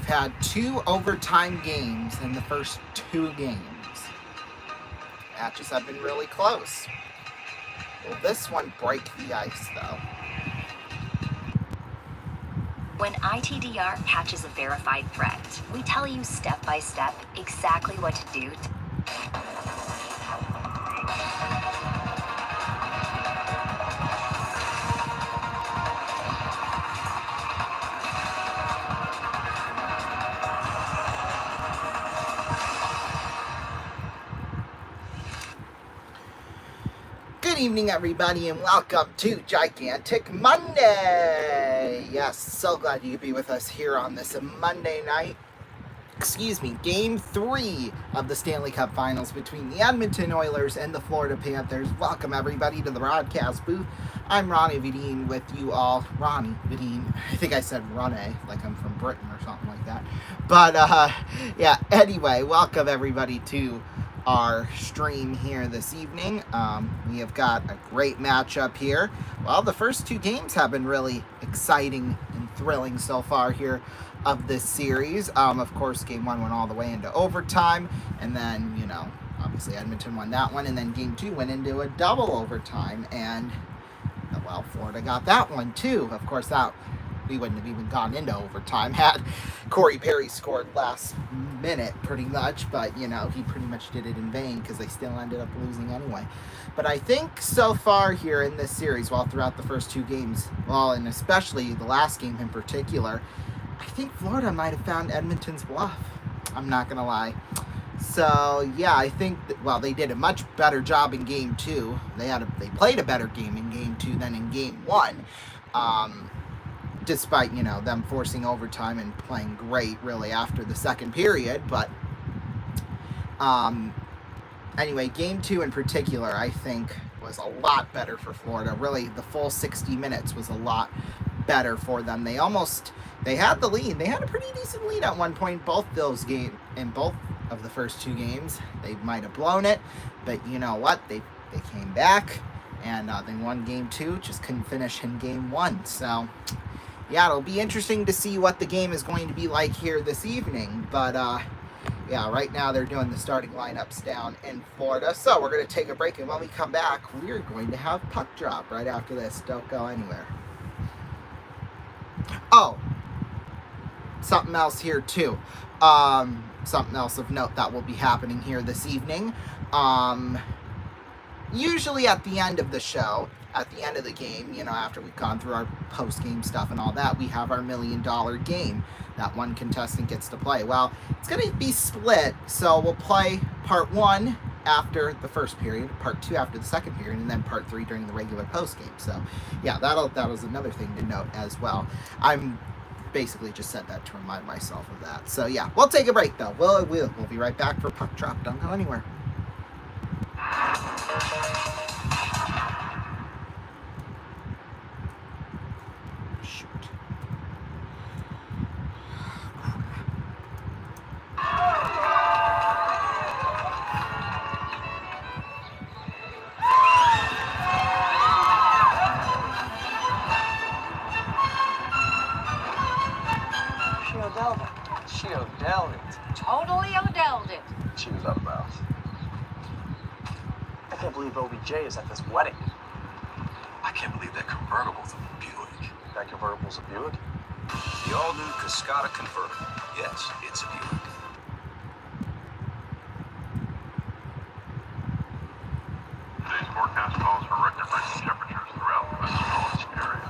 had 2 overtime games in the first 2 games. Matches have been really close. Will this one break the ice, though? When ITDR catches a verified threat, we tell you step by step exactly what to do. Good evening, everybody, and welcome to Gigantic Monday. Yes, so glad you could be with us here on this Monday night. Game 3 of the Stanley Cup Finals between the Edmonton Oilers and the Florida Panthers. Welcome, everybody, to the broadcast booth. I'm Ronnie Vidine with you all. Ronnie Vidine. I think I said Ronnie, like I'm from Britain or something like that. But, yeah, anyway, welcome, everybody, to our stream here this evening. We have got a great matchup here. Well, the first 2 games have been really exciting and thrilling so far here of this series. Of course, game 1 went all the way into overtime, and then, you know, obviously Edmonton won that one, and then game 2 went into a double overtime, and, well, Florida got that one too. Of course, that we wouldn't have even gone into overtime had Corey Perry scored last minute, pretty much, but, you know, he pretty much did it in vain because they still ended up losing anyway. But I think so far here in this series, well, throughout the first 2 games, well, and especially the last game in particular, I think Florida might have found Edmonton's bluff. I'm not going to lie. So, yeah, I think that, well, they did a much better job in game 2. They played a better game in game 2 than in game 1. Despite, you know, them forcing overtime and playing great, really, after the second period. But, anyway, game 2 in particular, I think, was a lot better for Florida. Really, the full 60 minutes was a lot better for them. They had the lead. They had a pretty decent lead at one point, both those games, in both of the first 2 games. They might have blown it, but you know what? They came back, and they won game 2, just couldn't finish in game 1. So, yeah, it'll be interesting to see what the game is going to be like here this evening. But, yeah, right now they're doing the starting lineups down in Florida. So we're going to take a break, and when we come back, we're going to have puck drop right after this. Don't go anywhere. Oh, something else here, too. Something else of note that will be happening here this evening. Usually at the end of the show, at the end of the game, you know, after we've gone through our post-game stuff and all that, we have our $1 million game that one contestant gets to play. Well, it's going to be split, so we'll play part 1 after the first period, part 2 after the second period, and then part 3 during the regular post-game. So, yeah, that was another thing to note as well. I'm basically just said that to remind myself of that. So, yeah, we'll take a break, though. We'll be right back for puck drop. Don't go anywhere. She Odelled it. Totally Odelled it. She was out of bounds. I can't believe OBJ is at this wedding. I can't believe that convertible's a Buick. That convertible's a Buick? The all-new Cascada convertible. Yes, it's a Buick. Today's forecast calls for record-breaking temperatures throughout the metropolitan area.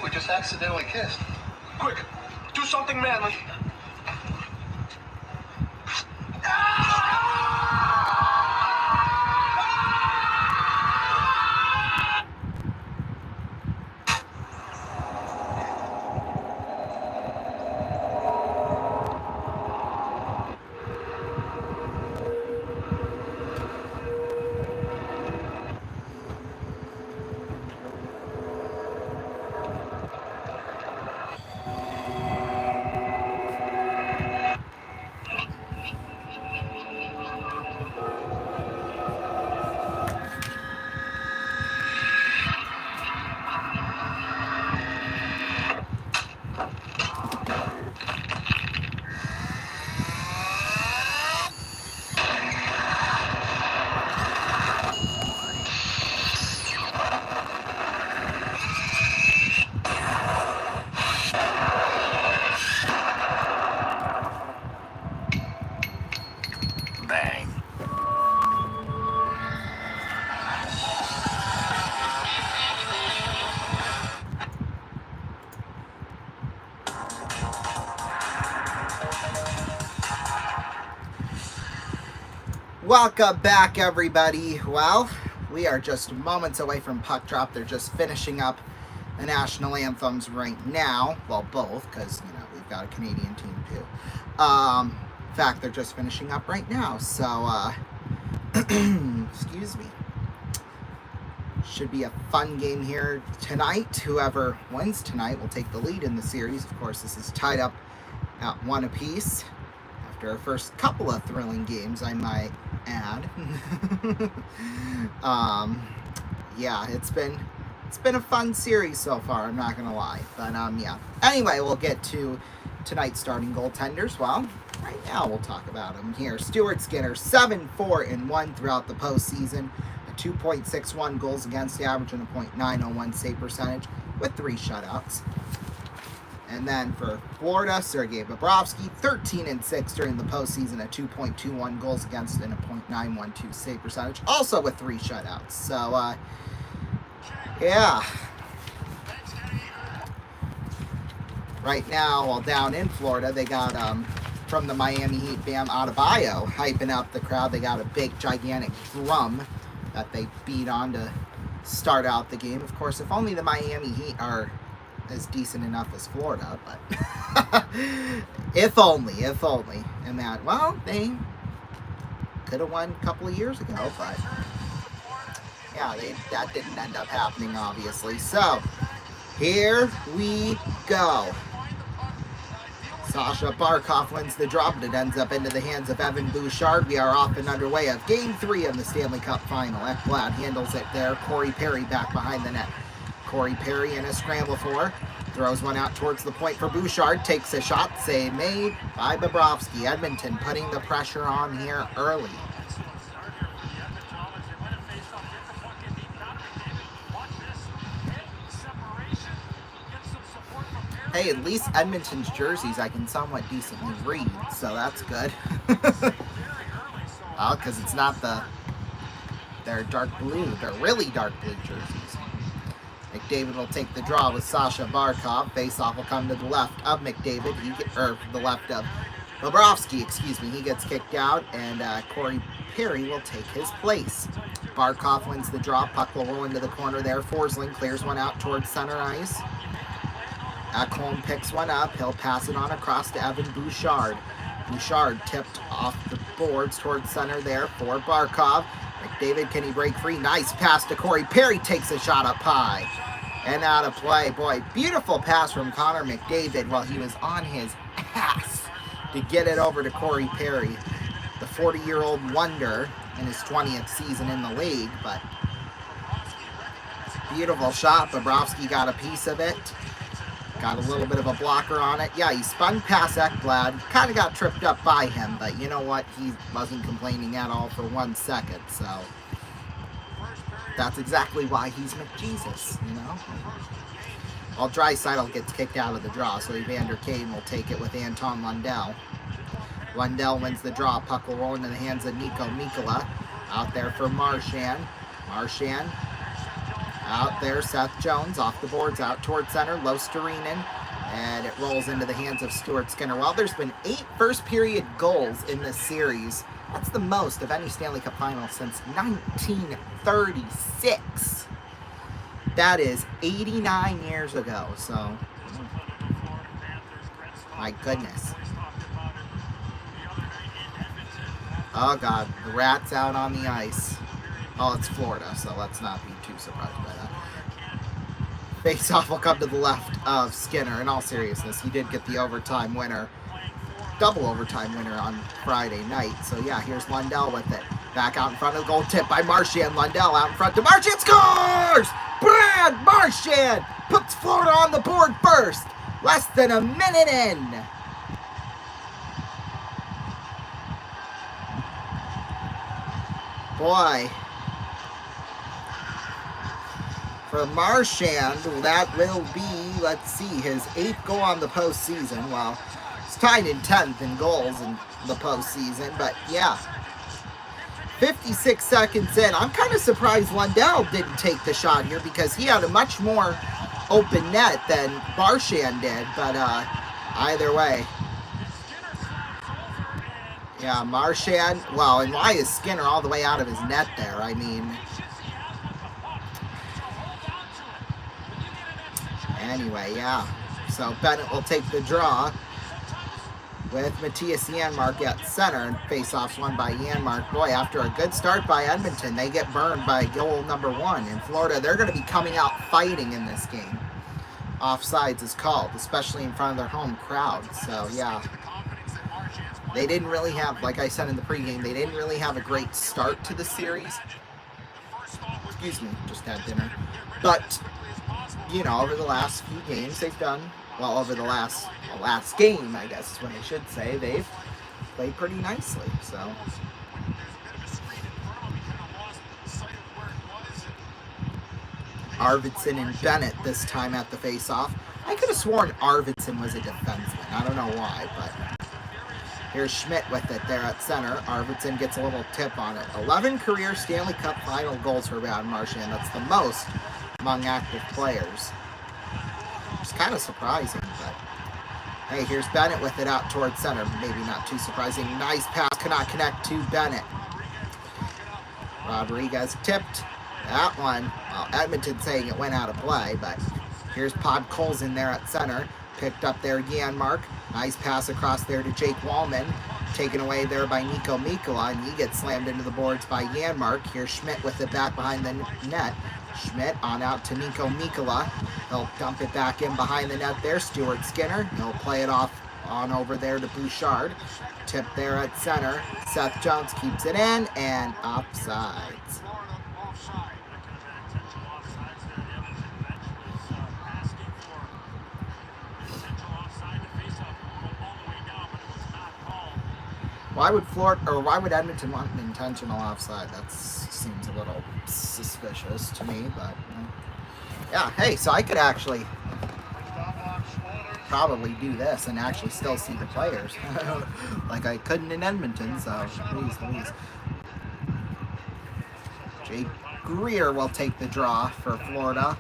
think we just accidentally kissed. Quick, do something manly. Bang. Welcome back, everybody. Well, we are just moments away from puck drop. They're just finishing up the national anthems right now. Well, both, because, you know, we've got a Canadian team, too. In fact, they're just finishing up right now. So, excuse me. Should be a fun game here tonight. Whoever wins tonight will take the lead in the series. Of course, this is tied up at 1 apiece. After our first couple of thrilling games, I might add. Yeah, it's been a fun series so far, I'm not gonna lie. But yeah. Anyway, we'll get to tonight's starting goaltenders. Well, right now we'll talk about them here. Stuart Skinner, 7-4-1 throughout the postseason, a 2.61 goals against average and a .901 save percentage with 3 shutouts. And then for Florida, Sergei Bobrovsky, 13-6 during the postseason, a 2.21 goals against and a .912 save percentage, also with 3 shutouts. So, yeah. Right now, while down in Florida, they got, from the Miami Heat, Bam Adebayo hyping up the crowd. They got a big, gigantic drum that they beat on to start out the game. Of course, if only the Miami Heat are as decent enough as Florida, but if only. And that, well, they could have won a couple of years ago, but yeah, that didn't end up happening, obviously. So, here we go. Sasha Barkov wins the draw, but it ends up into the hands of Evan Bouchard. We are off and underway of Game 3 of the Stanley Cup Final. Ekblad handles it there. Corey Perry back behind the net. Corey Perry in a scramble for, throws one out towards the point for Bouchard, takes a shot, save made by Bobrovsky. Edmonton putting the pressure on here early. Hey, at least Edmonton's jerseys I can somewhat decently read, so that's good. Well, because it's not they're dark blue, they're really dark blue jerseys. McDavid will take the draw with Sasha Barkov. Faceoff will come to the left of McDavid, the left of Bobrovsky, excuse me. He gets kicked out, and Corey Perry will take his place. Barkov wins the draw. Puck will roll into the corner there. Forsling clears one out towards center ice. Ekholm picks one up. He'll pass it on across to Evan Bouchard. Bouchard tipped off the boards towards center there for Barkov. McDavid, can he break free? Nice pass to Corey Perry. Takes a shot up high and out of play. Boy, beautiful pass from Connor McDavid while he was on his ass to get it over to Corey Perry, the 40-year-old wonder in his 20th season in the league. But beautiful shot. Bobrovsky got a piece of it. Got a little bit of a blocker on it. Yeah, he spun past Ekblad. Kind of got tripped up by him, but you know what? He wasn't complaining at all for 1 second, so that's exactly why he's McJesus, you know? Well, Draisaitl gets kicked out of the draw, so Evander Kane will take it with Anton Lundell. Lundell wins the draw. Puck will roll into the hands of Nico Mikkola. Out there for Marchand. Marchand Out there, Seth Jones off the boards, out towards center, Lostarinen, and it rolls into the hands of Stuart Skinner. Well, there's been 8 first-period goals in this series. That's the most of any Stanley Cup final since 1936. That is 89 years ago, so my goodness. Oh, God, the Rats out on the ice. Oh, it's Florida, so let's not be too surprised by that. Face-off will come to the left of Skinner. In all seriousness, he did get the overtime winner, double overtime winner on Friday night. So, yeah, here's Lundell with it. Back out in front of the goal, tip by Marchand. Lundell out in front to Marchand, scores! Brad Marchand puts Florida on the board first. Less than a minute in. Boy. For Marchand, that will be, let's see, his 8th goal on the postseason. Well, it's tied in 10th in goals in the postseason, but yeah. 56 seconds in. I'm kind of surprised Lundell didn't take the shot here because he had a much more open net than Marchand did, but either way. Yeah, Marchand, well, and why is Skinner all the way out of his net there? I mean, anyway, yeah. So Bennett will take the draw with Matthias Janmark at center, and face-offs won by Janmark. Boy, after a good start by Edmonton, they get burned by goal number 1. In Florida, they're going to be coming out fighting in this game. Offsides is called, especially in front of their home crowd. So, yeah. They didn't really have, like I said in the pregame, they didn't really have a great start to the series. Excuse me, just had dinner. But, you know, over the last few games they've done, well, over the last game, I guess is what I should say, they've played pretty nicely, so. Arvidsson and Bennett this time at the face-off. I could have sworn Arvidsson was a defenseman. I don't know why, but here's Schmidt with it there at center. Arvidsson gets a little tip on it. 11 career Stanley Cup final goals for Brad Marchand. That's the most among active players. It's kind of surprising, but hey, here's Bennett with it out towards center. Maybe not too surprising. Nice pass, cannot connect to Bennett. Rodriguez tipped that one. Well, Edmonton saying it went out of play, but here's Podkolzin in there at center. Picked up there Janmark. Nice pass across there to Jake Wallman. Taken away there by Nico Mikkola, and he gets slammed into the boards by Janmark. Here's Schmidt with it back behind the net. Schmidt on out to Nico Mikkola. He'll dump it back in behind the net there. Stuart Skinner. He'll play it off on over there to Bouchard. Tip there at center. Seth Jones keeps it in, and offsides. Why would Edmonton want an intentional offside? That seems a little suspicious to me, but yeah, hey, so I could actually probably do this and actually still see the players like I couldn't in Edmonton, so please. Jake Greer will take the draw for Florida.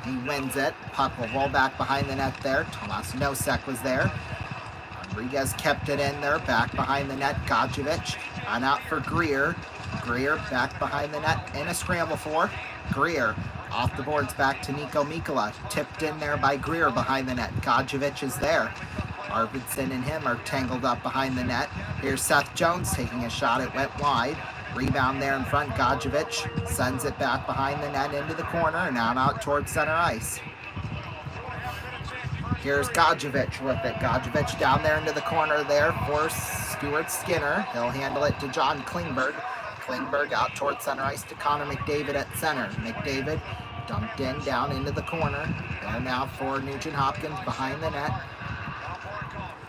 He wins it. Puck will roll back behind the net there. Tomas Nosek was there. Rodriguez kept it in there, back behind the net. Godjevich on out for Greer. Greer back behind the net in a scramble for Greer. Off the boards back to Nico Mikkola. Tipped in there by Greer behind the net. Godjevich is there. Arvidsson and him are tangled up behind the net. Here's Seth Jones taking a shot. It went wide. Rebound there in front. Godjevich sends it back behind the net into the corner and out towards center ice. Here's Godjevich with it. Godjevich down there into the corner there for Stuart Skinner. He'll handle it to John Klingberg. Klingberg out towards center ice to Connor McDavid at center. McDavid dumped in down into the corner. There now for Nugent Hopkins behind the net.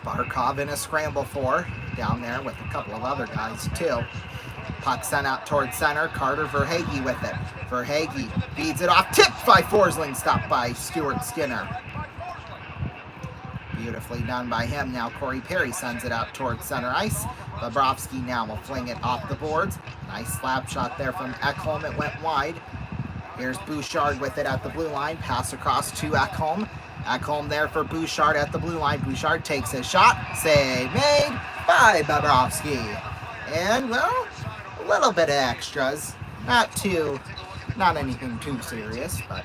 Barkov in a scramble for down there with a couple of other guys too. Puck sent out towards center. Carter Verhaeghe with it. Verhaeghe feeds it off. Tipped by Forsling. Stopped by Stuart Skinner. Beautifully done by him. Now Corey Perry sends it out towards center ice. Bobrovsky now will fling it off the boards. Nice slap shot there from Ekholm. It went wide. Here's Bouchard with it at the blue line. Pass across to Ekholm. Ekholm there for Bouchard at the blue line. Bouchard takes a shot. Save made by Bobrovsky. And, well, a little bit of extras. Not anything too serious, but...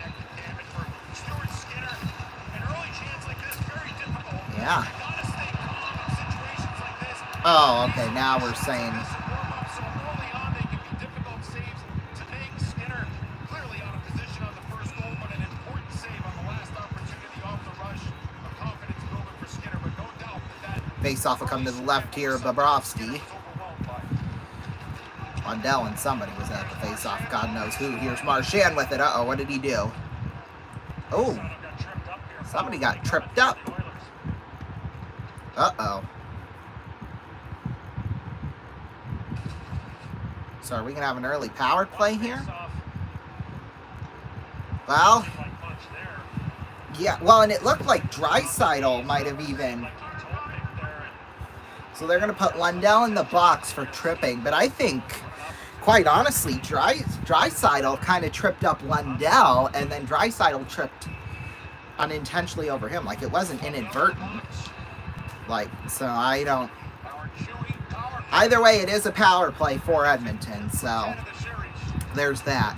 yeah. Oh, okay, now we're saying... Face-off will come to the left here, Bobrovsky. Lundell and somebody was at the face-off, God knows who. Here's Marchand with it. Uh-oh, what did he do? Oh, somebody got tripped up. Uh-oh. So are we going to have an early power play here? Well, yeah, well, and it looked like Draisaitl might have even... So they're going to put Lundell in the box for tripping, but I think, quite honestly, Draisaitl kind of tripped up Lundell, and then Draisaitl tripped unintentionally over him. Like, it wasn't inadvertent. Like, so I don't... Either way, it is a power play for Edmonton, so there's that.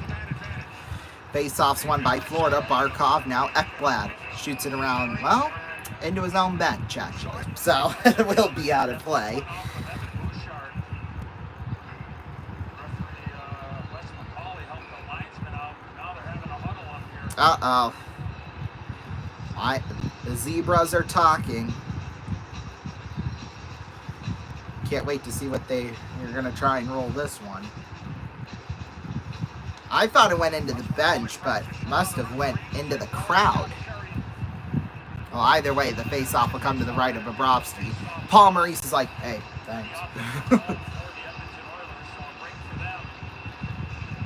Face-offs won by Florida. Barkov, now Ekblad shoots it around, well, into his own bench, actually. So, it will be out of play. Uh-oh. The Zebras are talking. Can't wait to see what you're going to try and roll this one. I thought it went into the bench, but must have went into the crowd. Well, either way, the face-off will come to the right of Bobrovsky. Paul Maurice is like, hey, thanks.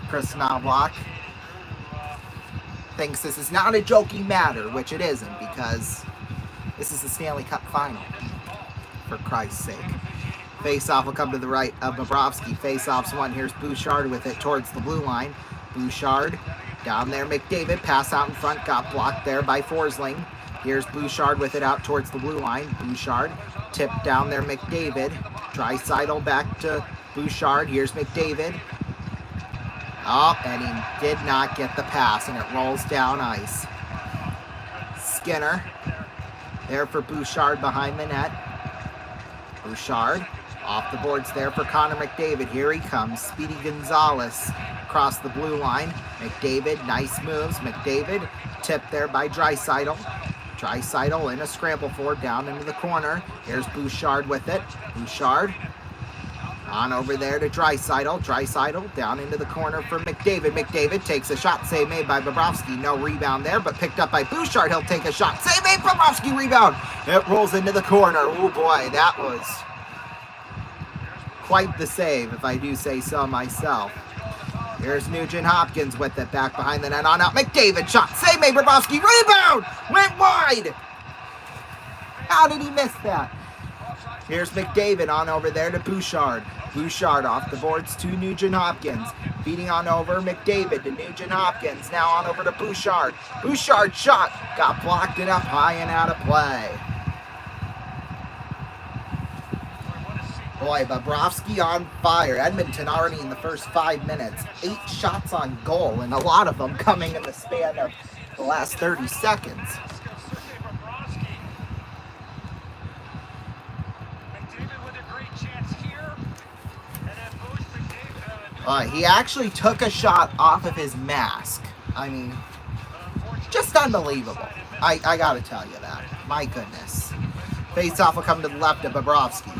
Chris Knobloch thinks this is not a joking matter, which it isn't, because this is the Stanley Cup final, for Christ's sake. Face-off will come to the right of Bobrovsky. Face-off's won. Here's Bouchard with it towards the blue line. Bouchard, down there, McDavid, pass out in front, got blocked there by Forsling. Here's Bouchard with it out towards the blue line. Bouchard, tipped down there, McDavid. Draisaitl back to Bouchard. Here's McDavid. Oh, and he did not get the pass, and it rolls down ice. Skinner, there for Bouchard behind the net. Bouchard, off the boards there for Connor McDavid. Here he comes. Speedy Gonzalez across the blue line. McDavid, nice moves. McDavid, tipped there by Draisaitl. Draisaitl in a scramble for down into the corner. Here's Bouchard with it. Bouchard on over there to Draisaitl. Draisaitl down into the corner for McDavid. McDavid takes a shot. Save made by Bobrovsky. No rebound there, but picked up by Bouchard. He'll take a shot. Save made. Bobrovsky rebound. It rolls into the corner. Oh boy, that was quite the save, if I do say so myself. Here's Nugent Hopkins with it, back behind the net, on out. McDavid shot, save made, Bobrovsky, rebound, went wide. How did he miss that? Here's McDavid on over there to Bouchard. Bouchard off the boards to Nugent Hopkins. Feeding on over McDavid to Nugent Hopkins. Now on over to Bouchard. Bouchard shot, got blocked it up high and out of play. Boy, Bobrovsky on fire. Edmonton already in the first 5 minutes. 8 shots on goal, and a lot of them coming in the span of the last 30 seconds. He actually took a shot off of his mask. I mean, just unbelievable. I gotta tell you that. My goodness. Face-off will come to the left of Bobrovsky.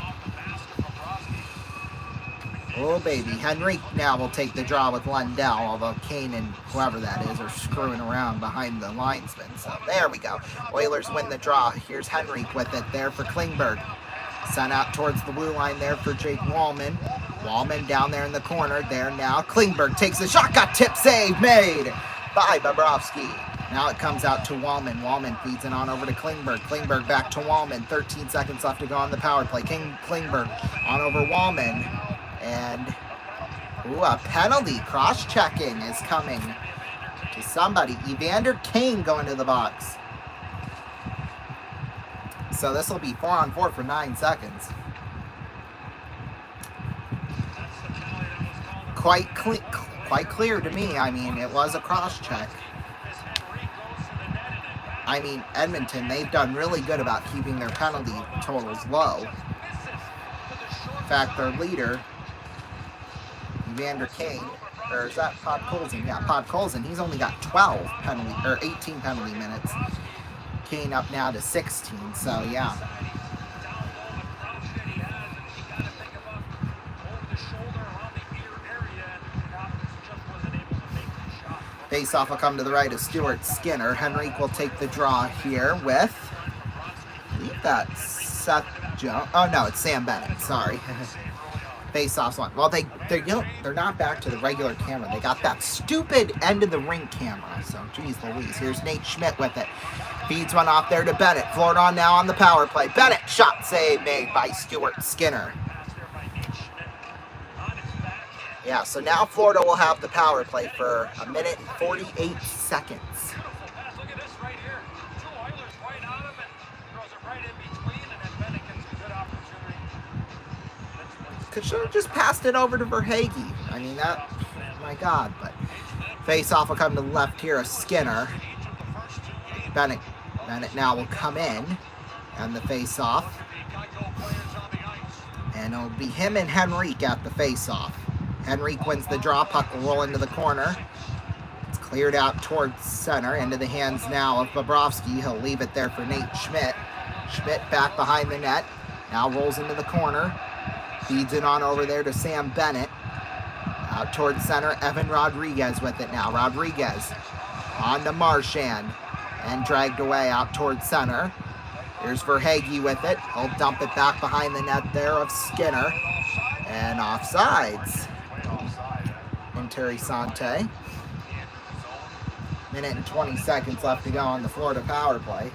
Oh, baby. Henrique now will take the draw with Lundell, although Kane and whoever that is are screwing around behind the linesman. So there we go. Oilers win the draw. Here's Henrique with it there for Klingberg. Sent out towards the blue line there for Jake Wallman. Wallman down there in the corner. There now. Klingberg takes a shot. Got tip save made by Bobrovsky. Now it comes out to Wallman. Wallman feeds it on over to Klingberg. Klingberg back to Wallman. 13 seconds left to go on the power play. Klingberg on over Wallman. And, ooh, a penalty. Cross-checking is coming to somebody. Evander Kane going to the box. So this will be 4-on-4 for 9 seconds. Quite clear to me. I mean, it was a cross-check. I mean, Edmonton, they've done really good about keeping their penalty totals low. In fact, their leader, Evander Kane, or is that Podkolzin? Yeah, Podkolzin, he's only got 18 penalty minutes. Kane up now to 16, so yeah. Face-off will come to the right of Stuart Skinner. Henrique will take the draw here with, I believe that's Seth Jones. Oh no, it's Sam Bennett. Sorry. Face-off's one. Well, they're not back to the regular camera. They got that stupid end of the ring camera. So, geez Louise. Here's Nate Schmidt with it. Feeds one off there to Bennett. Florida on now on the power play. Bennett, shot save made by Stuart Skinner. Yeah, so now Florida will have the power play for 1 minute and 48 seconds. Look at this right here. 2 Oilers right on him and throws it right in between, and then Bennett gets a good opportunity. Could should have just passed it over to Verhaeghe. I mean, that, my God. But face-off will come to the left here of Skinner. Bennett now will come in and the face-off. And it'll be him and Henrique at the face-off. Henrique wins the draw. Puck will roll into the corner. It's cleared out towards center. Into the hands now of Bobrovsky. He'll leave it there for Nate Schmidt. Schmidt back behind the net. Now rolls into the corner. Feeds it on over there to Sam Bennett. Out towards center. Evan Rodriguez with it now. Rodriguez on to Marchand. And dragged away out towards center. Here's Verhaeghe with it. He'll dump it back behind the net there of Skinner. And offsides. Interessante. Minute and 20 seconds left to go on the Florida power play.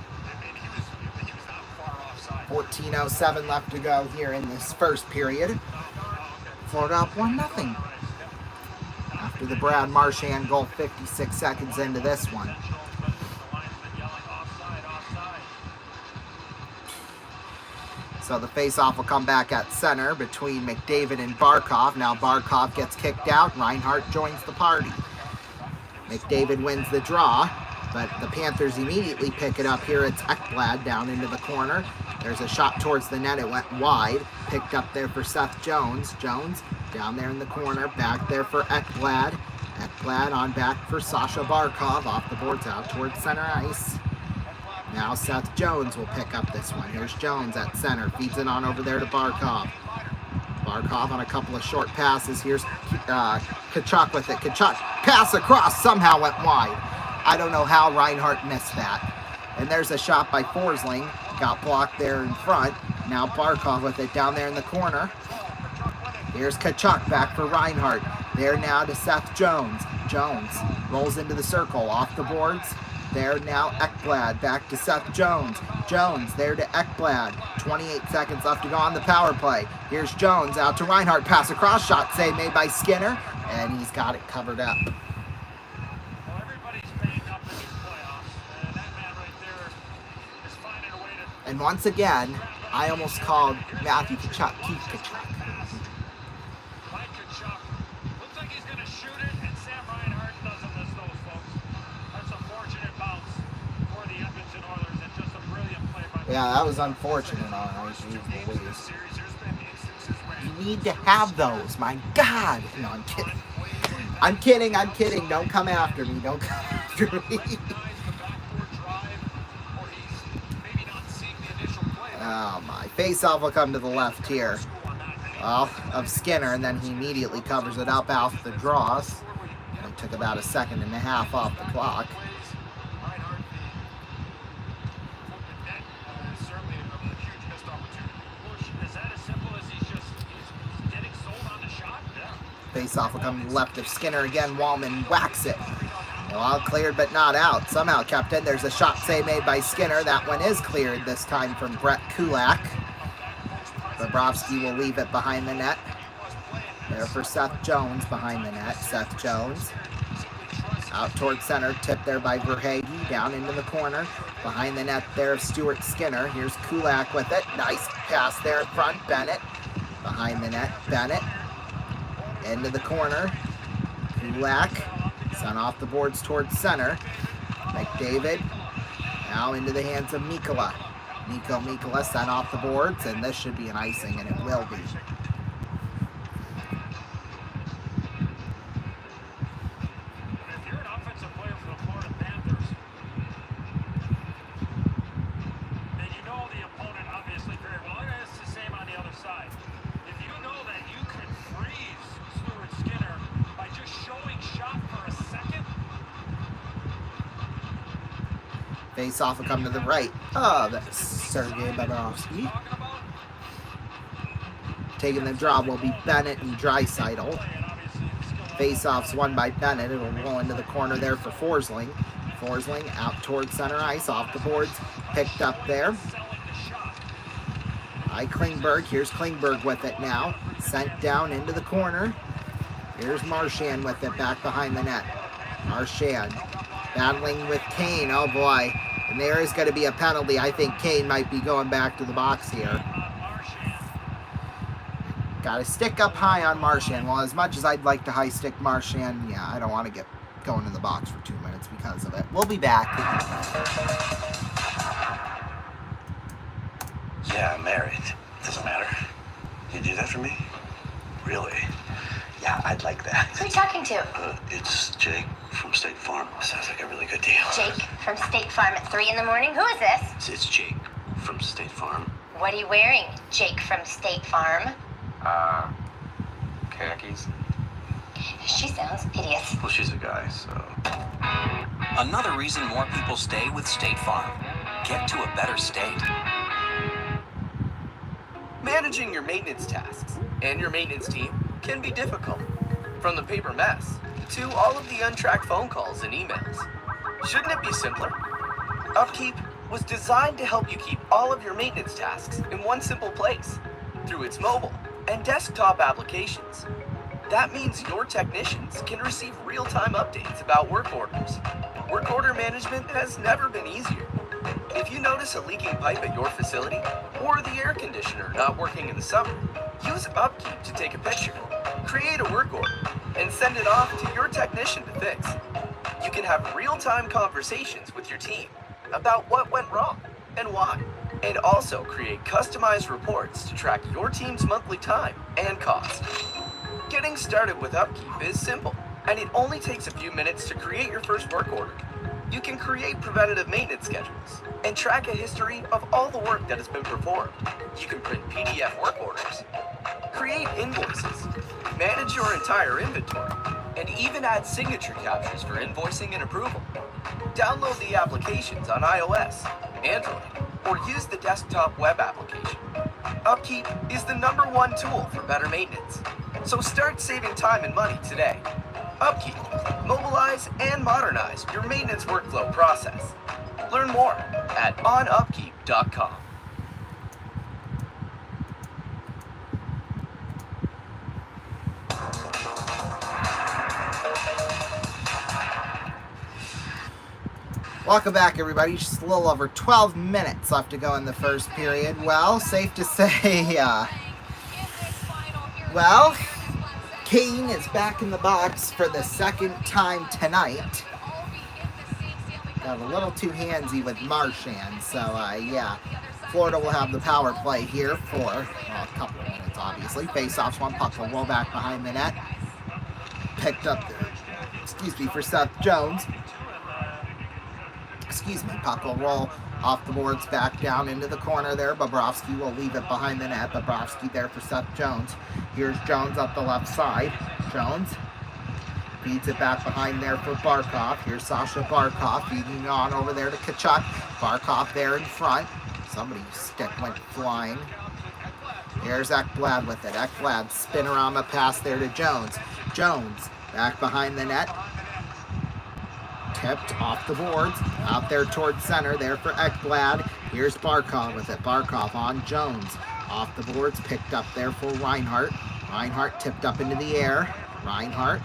14:07 left to go here in this first period. Florida up 1-0. After the Brad Marchand goal 56 seconds into this one. So the face-off will come back at center between McDavid and Barkov. Now Barkov gets kicked out. Reinhart joins the party. McDavid wins the draw, but the Panthers immediately pick it up here. It's Ekblad down into the corner. There's a shot towards the net. It went wide. Picked up there for Seth Jones. Jones down there in the corner. Back there for Ekblad. Ekblad on back for Sasha Barkov. Off the boards out towards center ice. Now Seth Jones will pick up this one. Here's Jones at center. Feeds it on over there to Barkov. Barkov on a couple of short passes. Here's Tkachuk with it. Tkachuk pass across. Somehow went wide. I don't know how Reinhart missed that. And there's a shot by Forsling. Got blocked there in front. Now Barkov with it down there in the corner. Here's Tkachuk back for Reinhart. There now to Seth Jones. Jones rolls into the circle. Off the boards. There now Ekblad back to Seth Jones. Jones there to Ekblad. 28 seconds left to go on the power play. Here's Jones out to Reinhart. Pass across. Shot save made by Skinner. And he's got it covered up. Well, everybody's banged up in these playoffs, and that man right there is finding a way to... And once again, I almost called Matthew Tkachuk Keith Tkachuk. Mike Tkachuk looks like he's going to shoot it, and Sam Reinhart doesn't miss those, folks. That's a fortunate bounce for the Edmonton Oilers, and just a brilliant play by... Yeah, that was unfortunate, all right. You need to have those, my God. No, I'm kidding. I'm kidding. Don't come after me. Don't come after me. Oh, my. Face-off will come to the left here. Well, of Skinner, and then he immediately covers it up off the draws. It took about a second and a half off the clock. Face-off will come to the left of Skinner again. Wallman whacks it. Well, cleared but not out. Somehow kept in. There's a shot save made by Skinner. That one is cleared this time from Brett Kulak. Bobrovsky will leave it behind the net. There for Seth Jones behind the net. Seth Jones Out towards center, tipped there by Verhage, down into the corner. Behind the net there, Stuart Skinner. Here's Kulak with it. Nice pass there in front, Bennett. Behind the net, Bennett. Into the corner. Kulak. Sent off the boards towards center. McDavid. Now into the hands of Mikkola. Mikkola sent off the boards, and this should be an icing, and it will be. If you're an offensive player for the Florida Panthers, then you know the opponent obviously very well. And it's the same on the other side. If you know that you can freeze Stuart Skinner by just showing shot for a second, Face off will come to the right. Oh, that's Sergei Bobrovsky. talking about Taking the draw will be Bennett and Draisaitl. and obviously the skill Face-off's won by Bennett. It'll roll into the corner there for Forsling. Forsling out towards center ice, off the boards. Picked up there selling the shot. by Klingberg. Here's Klingberg with it now. Sent down into the corner. Here's Marchand with it back behind the net. Marchand battling with Kane. Oh boy. And there is going to be a penalty. I think Kane might be going back to the box here. Got to stick up high on Marchand. Well, as much as I'd like to high stick Marchand, yeah, I don't want to get going in the box for 2 minutes because of it. We'll be back. Yeah, I'm married. Doesn't matter. You do that for me? Really? Yeah, I'd like that. Who are you talking to? It's Jake from State Farm. Sounds like a really good deal. Jake from State Farm at 3 in the morning? Who is this? It's Jake from State Farm. What are you wearing, Jake from State Farm? Khakis. She sounds hideous. Well, she's a guy, so... Another reason more people stay with State Farm. Get to a better state. Managing your maintenance tasks and your maintenance team can be difficult. From the paper mess to all of the untracked phone calls and emails. Shouldn't it be simpler? Upkeep was designed to help you keep all of your maintenance tasks in one simple place through its mobile and desktop applications. That means your technicians can receive real-time updates about work orders. Work order management has never been easier. If you notice a leaking pipe at your facility or the air conditioner not working in the summer, use Upkeep to take a picture, create a work order, and send it off to your technician to fix. You can have real-time conversations with your team about what went wrong and why, and also create customized reports to track your team's monthly time and cost. Getting started with Upkeep is simple, and it only takes a few minutes to create your first work order. You can create preventative maintenance schedules and track a history of all the work that has been performed. You can print PDF work orders, create invoices, manage your entire inventory, and even add signature captures for invoicing and approval. Download the applications on iOS, Android, or use the desktop web application. Upkeep is the #1 tool for better maintenance. So start saving time and money today. Upkeep, mobilize and modernize your maintenance workflow process. Learn more at onupkeep.com. Welcome back, everybody. Just a little over 12 minutes left to go in the first period. Well, safe to say, Kane is back in the box for the second time tonight. Got a little too handsy with Marchand, so yeah. Florida will have the power play here for a couple of minutes, obviously. Face-offs, one puck will roll back behind the net. Picked up there, for Seth Jones. Puck will roll off the boards back down into the corner there. Bobrovsky will leave it behind the net. Bobrovsky there for Seth Jones. Here's Jones up the left side. Jones feeds it back behind there for Barkov. Here's Sasha Barkov feeding on over there to Kachuk. Barkov there in front. Somebody's stick went flying. Here's Ekblad with it. Ekblad spinorama pass there to Jones. Jones back behind the net. Tipped off the boards, out there towards center, there for Ekblad. Here's Barkov with it. Barkov on Jones. Off the boards, picked up there for Reinhart. Reinhart tipped up into the air. Reinhart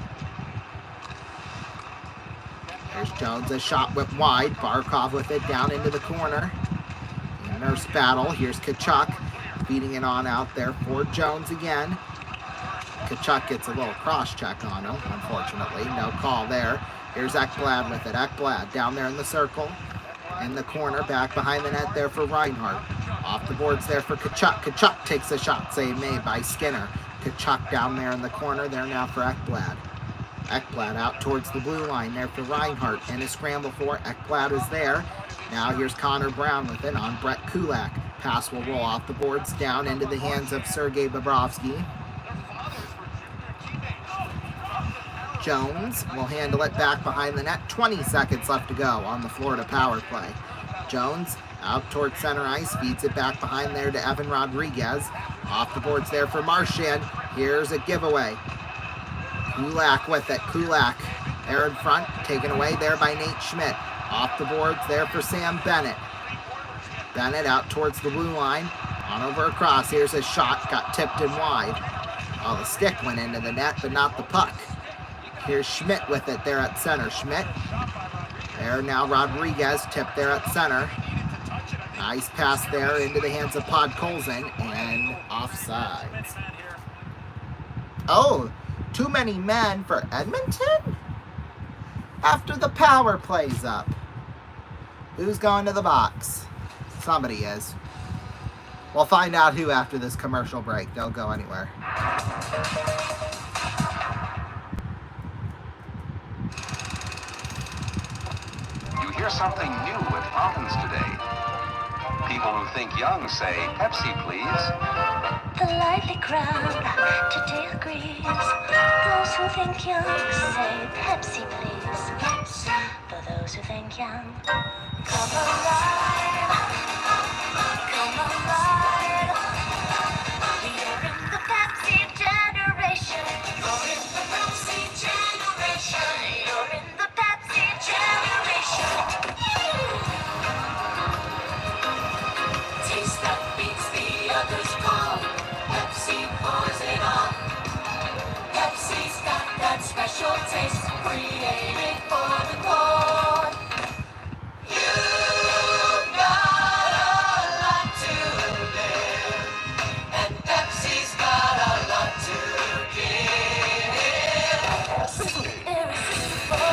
There's Jones, a shot whipped wide. Barkov with it down into the corner. Nurse battle. Here's Kachuk beating it on out there for Jones again. Kachuk gets a little cross check on him, unfortunately. No call there. Here's Ekblad with it. Ekblad down there in the circle. In the corner, back behind the net there for Reinhardt. Off the boards there for Kachuk. Kachuk takes a shot save made by Skinner. Kachuk down there in the corner there now for Ekblad. Ekblad out towards the blue line there for Reinhardt. In a scramble for Ekblad is there. Now here's Connor Brown with it on Brett Kulak. Pass will roll off the boards down into the hands of Sergei Bobrovsky. Jones will handle it back behind the net. 20 seconds left to go on the Florida power play. Jones out towards center ice, feeds it back behind there to Evan Rodriguez. Off the boards there for Marchand. Here's a giveaway. Kulak with it. Kulak there in front, taken away there by Nate Schmidt. Off the boards there for Sam Bennett. Bennett out towards the blue line. On over across. Here's a shot. Got tipped in wide. Oh, the stick went into the net, but not the puck. Here's Schmidt with it there at center. Schmidt. There now Rodriguez tipped there at center. Nice pass there into the hands of Podkolzin and offsides. Oh, too many men for Edmonton? After the power play's up. Who's going to the box? Somebody is. We'll find out who after this commercial break. Don't go anywhere. You hear something new at fountains today. People who think young say, Pepsi, please. The lively crowd today agrees. Those who think young say Pepsi, please. For those who think young, come alive. Come alive. You're in the Pepsi generation. You're in the Pepsi generation. You're in the Pepsi generation. Taste that beats the others call. Pepsi pours it on. Pepsi's got that special taste created for the cold. You've got a lot to live, and Pepsi's got a lot to give. Irresistible.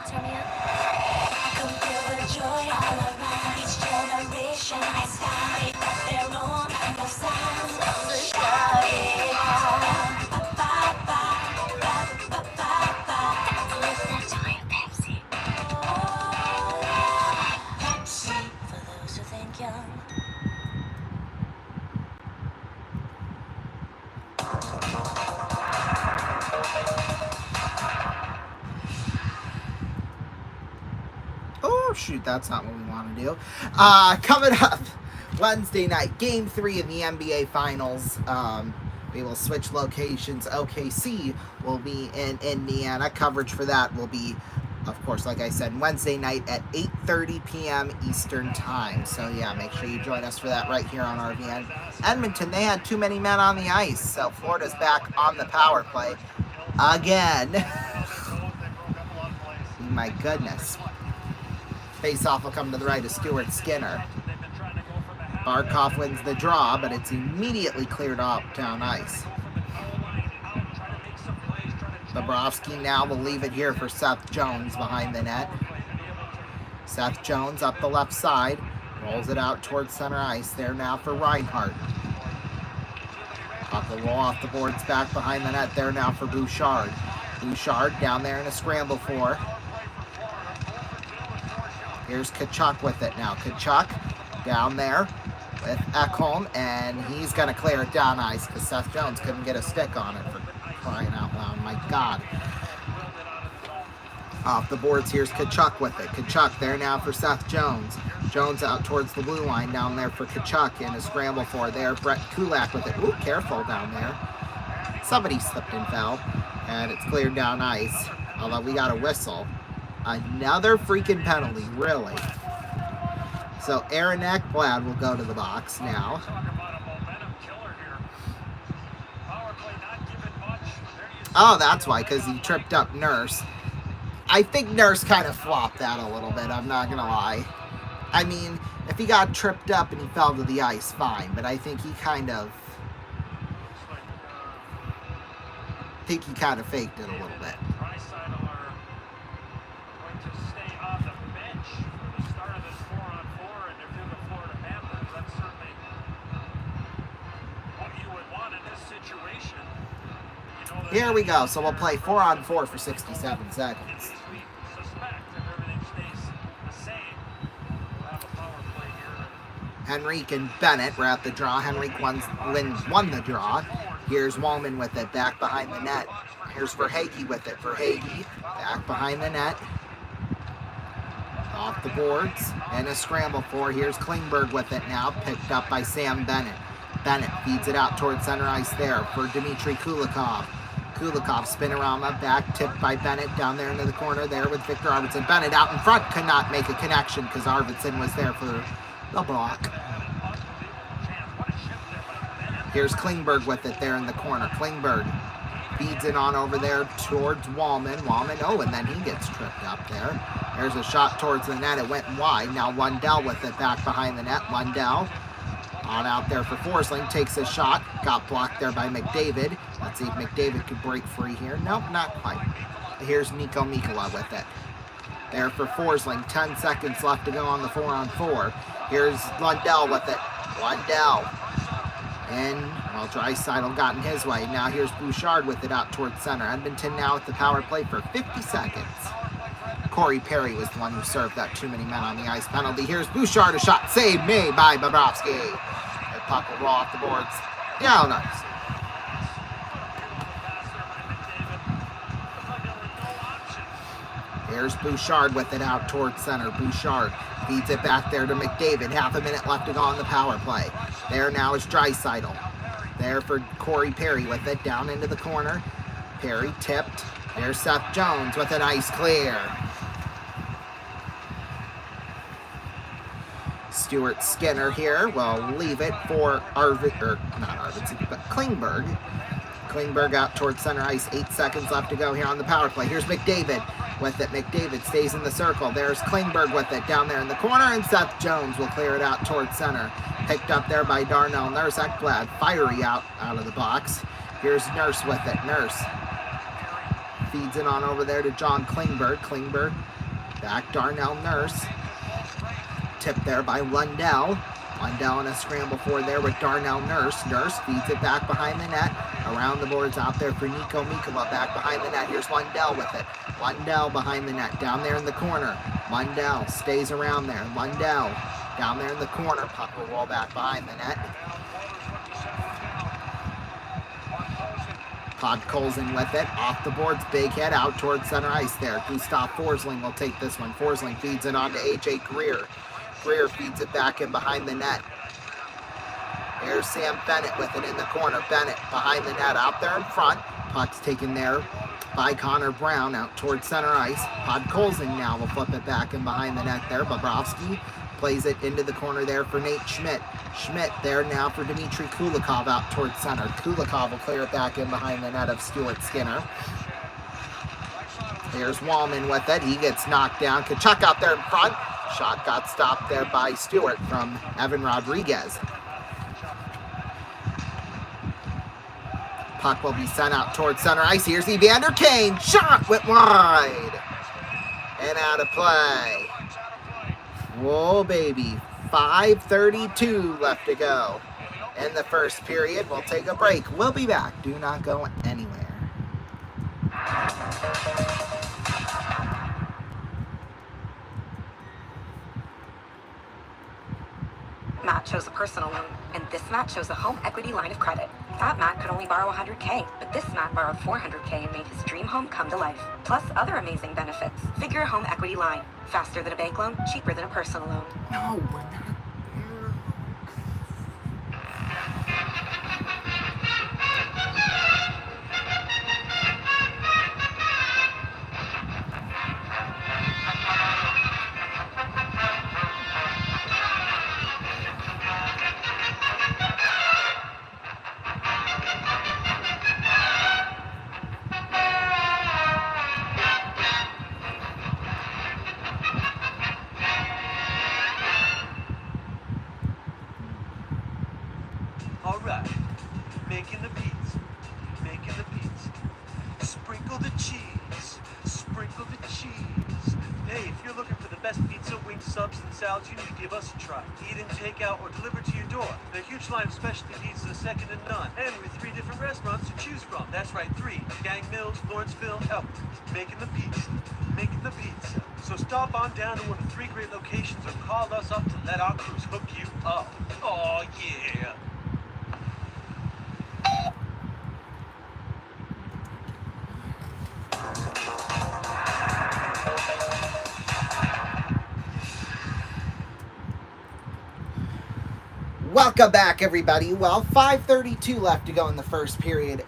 Turn me up. Come feel the joy all around. Each generation has got their own kind of sound. So shout it out. Live that joy of Pepsi. Pepsi for those who think young. Oh, shoot, that's not what we want to do. Coming up Wednesday night, Game 3 of the NBA Finals. We will switch locations. OKC will be in Indiana. Coverage for that will be, of course, like I said, Wednesday night at 8:30 p.m. Eastern Time. So, yeah, make sure you join us for that right here on RVN. Edmonton, they had too many men on the ice, so Florida's back on the power play again. My goodness. Face-off will come to the right of Stuart Skinner. Barkov wins the draw, but it's immediately cleared off down ice. Bobrovsky now will leave it here for Seth Jones behind the net. Seth Jones up the left side. Rolls it out towards center ice. There now for Reinhardt. Puck will roll off the boards back behind the net. There now for Bouchard. Bouchard down there in a scramble for. Here's Kachuk with it now. Kachuk down there with Ekholm, and he's going to clear it down ice because Seth Jones couldn't get a stick on it, for crying out loud. My God. Off the boards, here's Kachuk with it. Kachuk there now for Seth Jones. Jones out towards the blue line down there for Kachuk in a scramble for there. Brett Kulak with it. Ooh, careful down there. Somebody slipped and fell, and it's cleared down ice, although we got a whistle. Another freaking penalty, really. So Aaron Ekblad will go to the box now. Oh, that's why, because he tripped up Nurse. I think Nurse kind of flopped that a little bit, I'm not going to lie. I mean, if he got tripped up and he fell to the ice, fine. But I think he kind of faked it a little bit. Draisaitl are going to stay on the bench for the start of this 4-on-4, and if you're the Florida Panthers, that's certainly what you would want in this situation. You know, Here we go. So we'll play 4-on-4 for 67 seconds. we suspect if everything stays the same, we'll have a power play here. Henrique and Bennett were at the draw. Henrique won the draw. Here's Wallman with it, back behind the net. Here's Verhaeghe with it. Verhaeghe, back behind the net. Off the boards, and a scramble for. Here's Klingberg with it now, picked up by Sam Bennett. Bennett feeds it out towards center ice there for Dmitry Kulikov. Kulikov spin-a-rama, back tipped by Bennett down there into the corner there with Victor Arvidsson. Bennett out in front, could not make a connection because Arvidsson was there for the block. Here's Klingberg with it there in the corner. Klingberg feeds it on over there towards Wallman. Wallman, oh, and then he gets tripped up there. There's a shot towards the net. It went wide. Now Lundell with it back behind the net. Lundell on out there for Forsling. Takes a shot. Got blocked there by McDavid. Let's see if McDavid could break free here. Nope, not quite. Here's Nico Mikkola with it. There for Forsling. 10 seconds left to go on the 4-on-4. Here's Lundell with it. Lundell. And, well, Draisaitl got in his way. Now here's Bouchard with it out towards center. Edmonton now at the power play for 50 seconds. Corey Perry was the one who served that too many men on the ice penalty. Here's Bouchard, a shot saved made by Bobrovsky. The puck will roll off the boards. Yeah, nice. Here's Bouchard with it out towards center. Bouchard feeds it back there to McDavid. Half a minute left to go on the power play. There now is Draisaitl. There for Corey Perry with it down into the corner. Perry tipped. There's Seth Jones with an ice clear. Stuart Skinner here will leave it for Klingberg. Klingberg out towards center ice. 8 seconds left to go here on the power play. Here's McDavid with it. McDavid stays in the circle. There's Klingberg with it down there in the corner, and Seth Jones will clear it out towards center. Picked up there by Darnell Nurse. Ekblad fiery out of the box. Here's Nurse with it. Nurse feeds it on over there to John Klingberg. Klingberg back Darnell Nurse. Tipped there by Lundell. Lundell in a scramble for there with Darnell Nurse. Nurse feeds it back behind the net. Around the boards out there for Nico Mikkola back behind the net. Here's Lundell with it. Lundell behind the net, down there in the corner. Lundell stays around there. Lundell down there in the corner. Puck will roll back behind the net. Podkolzin with it. Off the boards, big head out towards center ice there. Gustav Forsling will take this one. Forsling feeds it on to A.J. Greer. Greer feeds it back in behind the net. There's Sam Bennett with it in the corner. Bennett behind the net out there in front. Puck's taken there by Connor Brown out towards center ice. Podkolzin now will flip it back in behind the net there. Bobrovsky plays it into the corner there for Nate Schmidt. Schmidt there now for Dmitry Kulikov out towards center. Kulikov will clear it back in behind the net of Stuart Skinner. Here's Wallman with it. He gets knocked down. Kachuk out there in front. Shot got stopped there by Stewart from Evan Rodriguez. Puck will be sent out towards center ice. Here's Evander Kane. Shot went wide. And out of play. Whoa, baby. 5:32 left to go in the first period. We'll take a break. We'll be back. Do not go anywhere. Matt chose a personal loan, and this Matt chose a home equity line of credit. That Matt could only borrow $100K, but this Matt borrowed $400K and made his dream home come to life. Plus other amazing benefits. Figure home equity line. Faster than a bank loan, cheaper than a personal loan. No, we're not. All right. Making the pizza. Making the pizza. Sprinkle the cheese. Sprinkle the cheese. Hey, if you're looking for the best pizza, wings, subs, and salads, you need to give us a try. Eat in, take out, or deliver to your door. The huge line of specialty pizzas is second to none. And with 3 different restaurants to choose from. That's right, 3. Gang Mills, Lawrenceville, Elkton. Making the pizza. Making the pizza. So stop on down to one of 3 great locations or call us up to let our crews hook you up. Oh, yeah. Welcome back, everybody. Well, 5:32 left to go in the first period.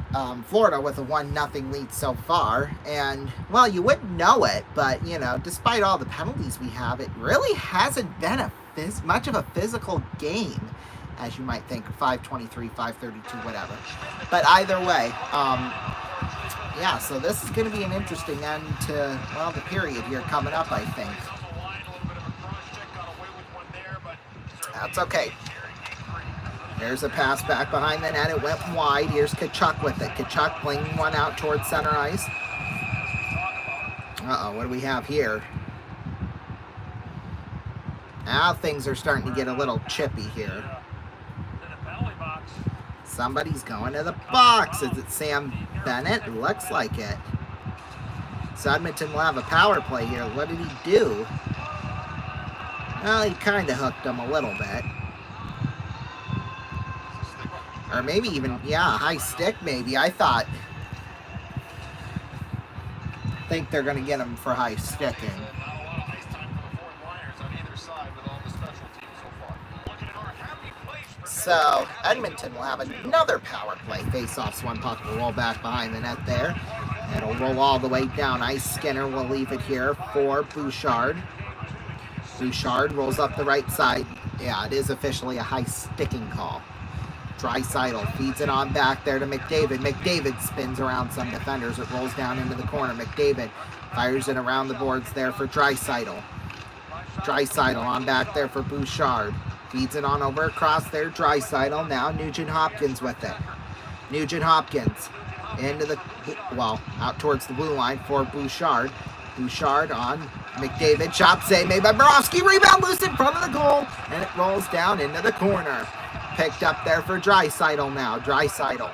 Florida with a 1-0 lead so far. And, well, you wouldn't know it, but, you know, despite all the penalties we have, it really hasn't been much of a physical game, as you might think. 5:23, 5:32, whatever. But either way, yeah, so this is going to be an interesting end to, well, the period here coming up, I think. That's okay. There's a pass back behind the net. It went wide. Here's Kachuk with it. Kachuk flinging one out towards center ice. Uh-oh, what do we have here? Now things are starting to get a little chippy here. Somebody's going to the box. Is it Sam Bennett? It looks like it. So Edmonton will have a power play here. What did he do? Well, he kind of hooked him a little bit. Or maybe even, yeah, high stick maybe. I think they're going to get him for high sticking. So Edmonton will have another power play. Face-offs, one puck will roll back behind the net there. It'll roll all the way down ice. Skinner will leave it here for Bouchard. Bouchard rolls up the right side. Yeah, it is officially a high sticking call. Draisaitl feeds it on back there to McDavid. McDavid spins around some defenders. It rolls down into the corner. McDavid fires it around the boards there for Draisaitl. Draisaitl on back there for Bouchard. Feeds it on over across there. Draisaitl. Now Nugent Hopkins with it. Nugent Hopkins into the, well, out towards the blue line for Bouchard. Bouchard on McDavid. Shot save made by Borowski. Rebound loose in front of the goal. And it rolls down into the corner. Picked up there for Draisaitl now. Draisaitl.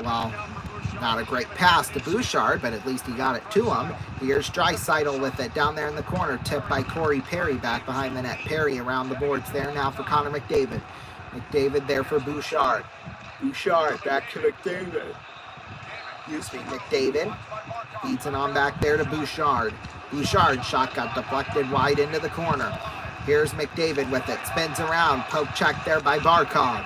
Well, not a great pass to Bouchard, but at least he got it to him. Here's Draisaitl with it down there in the corner. Tipped by Corey Perry back behind the net. Perry around the boards there now for Connor McDavid. McDavid there for Bouchard. Bouchard back to McDavid. Excuse me, McDavid. Feeds it on back there to Bouchard. Bouchard shot got deflected wide into the corner. Here's McDavid with it. Spins around. Poke check there by Barkov.